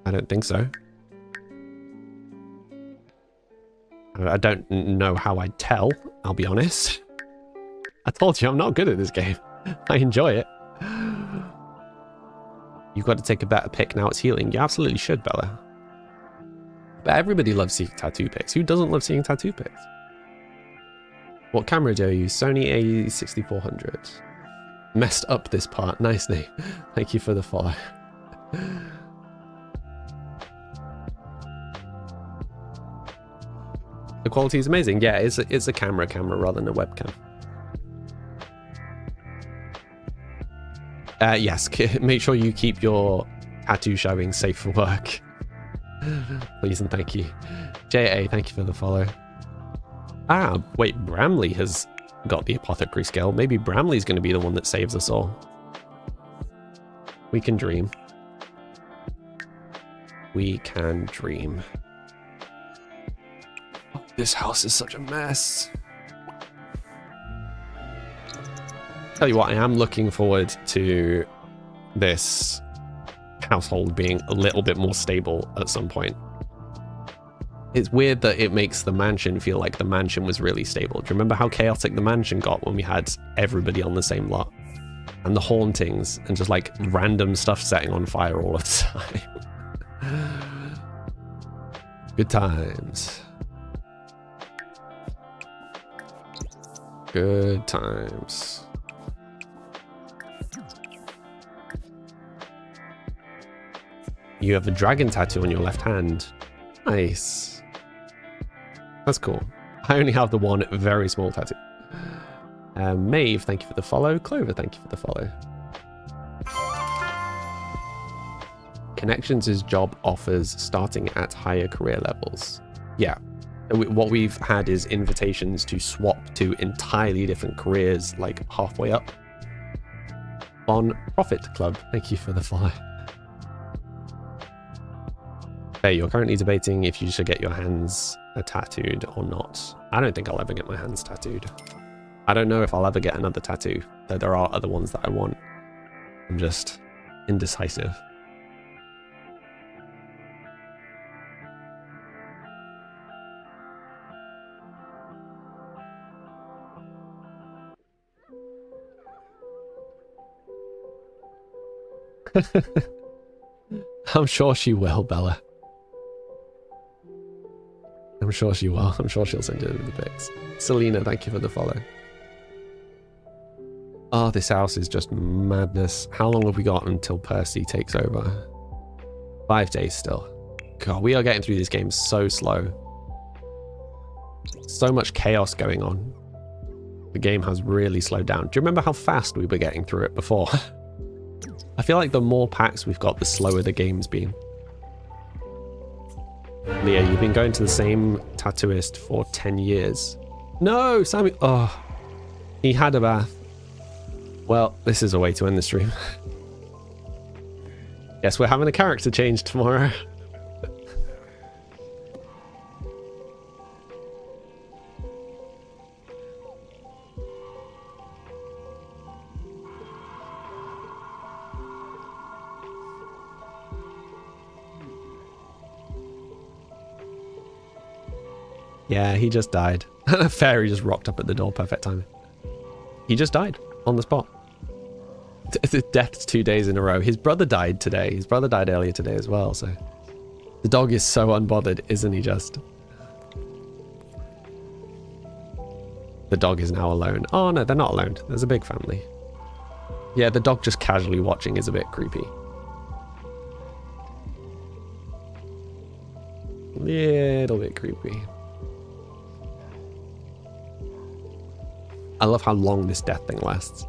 I don't think so. I don't know how I'd tell, I'll be honest. I told you I'm not good at this game. I enjoy it. You've got to take a better pick now it's healing. You absolutely should, Bella. But everybody loves seeing tattoo pics. Who doesn't love seeing tattoo pics? What camera do you use? Sony A6400. Messed up this part. Nice name. Thank you for the follow. The quality is amazing. Yeah, it's a camera rather than a webcam. Yes, make sure you keep your tattoo showing safe for work. Please and thank you. JA, thank you for the follow. Ah, wait, Bramley has got the apothecary skill. Maybe Bramley's going to be the one that saves us all. We can dream. We can dream. Oh, this house is such a mess. Tell you what, I am looking forward to this household being a little bit more stable at some point. It's weird that it makes the mansion feel like the mansion was really stable. Do you remember how chaotic the mansion got when we had everybody on the same lot? And the hauntings and just like random stuff setting on fire all the time. Good times. Good times. You have a dragon tattoo on your left hand. Nice. That's cool. I only have the one very small tattoo. Maeve, thank you for the follow. Clover, thank you for the follow. Connections' job offers starting at higher career levels. Yeah. What we've had is invitations to swap to entirely different careers, like halfway up. On Profit Club, thank you for the follow. Hey, you're currently debating if you should get your hands tattooed or not. I don't think I'll ever get my hands tattooed. I don't know if I'll ever get another tattoo, though there are other ones that I want. I'm just indecisive. I'm sure she will, Bella. I'm sure she will. I'm sure she'll send you the pics. Selena, thank you for the follow. Oh, this house is just madness. How long have we got until Percy takes over? 5 days still. God, we are getting through this game so slow. So much chaos going on. The game has really slowed down. Do you remember how fast we were getting through it before? I feel like the more packs we've got, the slower the game's been. Leah, you've been going to the same tattooist for 10 years. No, Sammy. Oh, he had a bath. Well, this is a way to end the stream. Yes, we're having a character change tomorrow. Yeah, he just died. A fairy just rocked up at the door. Perfect timing. He just died on the spot. Death's 2 days in a row. His brother died today. His brother died earlier today as well, so... The dog is so unbothered, isn't he just? The dog is now alone. Oh no, they're not alone. There's a big family. Yeah, the dog just casually watching is a bit creepy. Little bit creepy. I love how long this death thing lasts.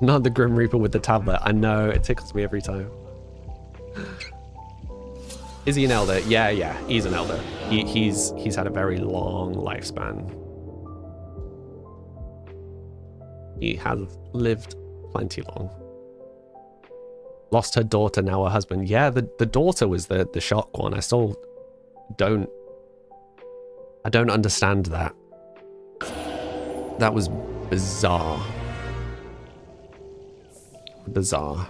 Not the Grim Reaper with the tablet. I know, it tickles me every time. Is he an elder? Yeah, he's an elder. He's had a very long lifespan. He has lived plenty long. Lost her daughter, now her husband. Yeah, the daughter was the shock one. I I don't understand that. That was bizarre. Bizarre.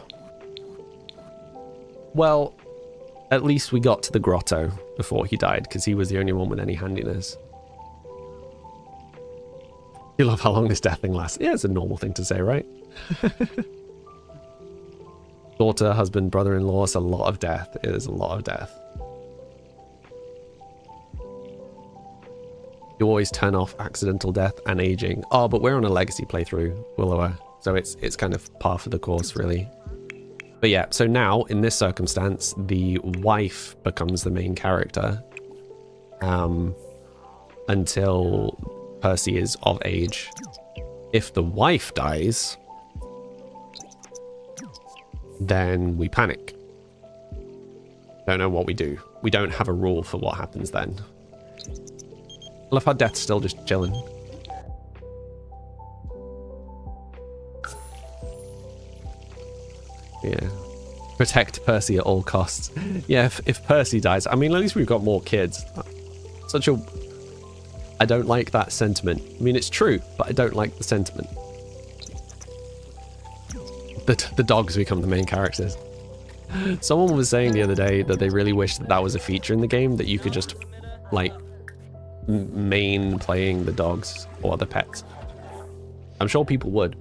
Well, at least we got to the grotto before he died, because he was the only one with any handiness. You love how long this death thing lasts. Yeah, it's a normal thing to say, right? Daughter, husband, brother-in-law, it's a lot of death. It is a lot of death. You always turn off accidental death and aging. Oh, but we're on a legacy playthrough, Willower, so it's kind of par for the course, really. But yeah, so now, in this circumstance, the wife becomes the main character until Percy is of age. If the wife dies, then we panic. Don't know what we do. We don't have a rule for what happens then. I love how Death's still just chilling. Yeah. Protect Percy at all costs. Yeah, if Percy dies, I mean, at least we've got more kids. Such a... I don't like that sentiment. I mean, it's true, but I don't like the sentiment. The dogs become the main characters. Someone was saying the other day that they really wish that that was a feature in the game, that you could just, like, main playing the dogs or other pets. I'm sure people would.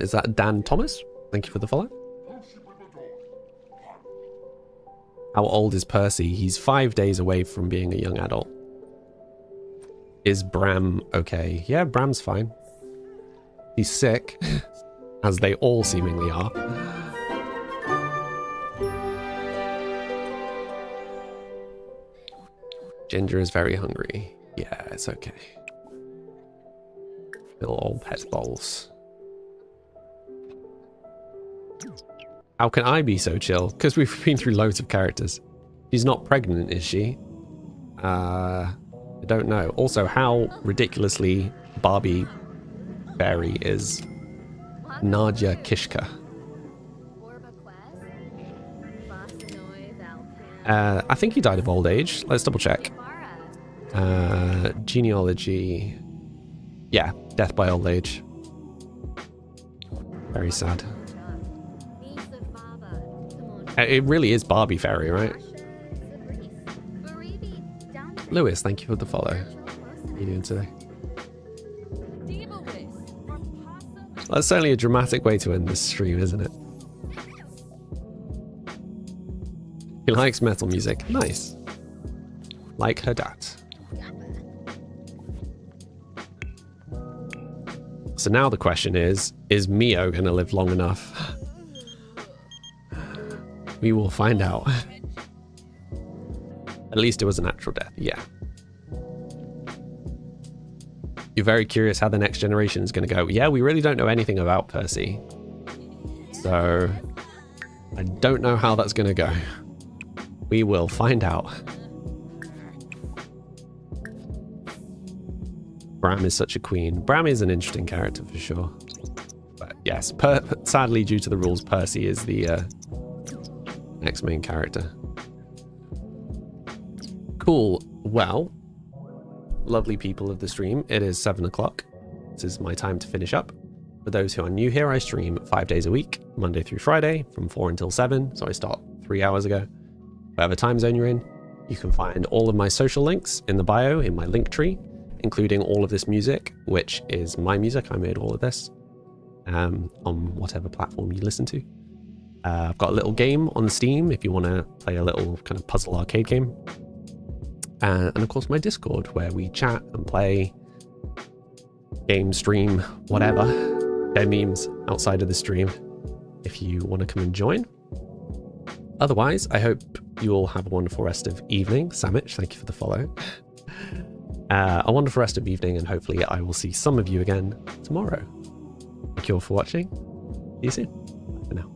Is that Dan Thomas? Thank you for the follow. How old is Percy? He's 5 days away from being a young adult. Is Bram okay? Yeah, Bram's fine. He's sick, as they all seemingly are. Ginger is very hungry. Yeah, it's okay. Little old pet bowls. How can I be so chill? Because we've been through loads of characters. She's not pregnant, is she? I don't know. Also, how ridiculously Barbie fairy is Nadia Kishka. I think he died of old age. Let's double check. Genealogy. Yeah, death by old age. Very sad. It really is Barbie Fairy, right? Lewis, thank you for the follow. How are you doing today? That's certainly a dramatic way to end this stream, isn't it? He likes metal music. Nice. Like her dad. So now the question is Mio going to live long enough? We will find out. At least it was a natural death, yeah. You're very curious how the next generation is going to go. Yeah, we really don't know anything about Percy. So, I don't know how that's going to go. We will find out. Bram is such a queen. Bram is an interesting character for sure. But yes, sadly, due to the rules, Percy is the next main character. Cool. Well, lovely people of the stream, it is 7 o'clock. This is my time to finish up. For those who are new here, I stream 5 days a week, Monday through Friday, from 4 until 7. So I start 3 hours ago. Whatever time zone you're in, you can find all of my social links in the bio, in my link tree, including all of this music, which is my music. I made all of this on whatever platform you listen to. I've got a little game on Steam if you want to play a little kind of puzzle arcade game. And of course my Discord, where we chat and play, game, stream, whatever. Share memes outside of the stream if you want to come and join. Otherwise, I hope you all have a wonderful rest of evening. Samich, thank you for the follow. A wonderful rest of evening, and hopefully I will see some of you again tomorrow. Thank you all for watching. See you soon. Bye for now.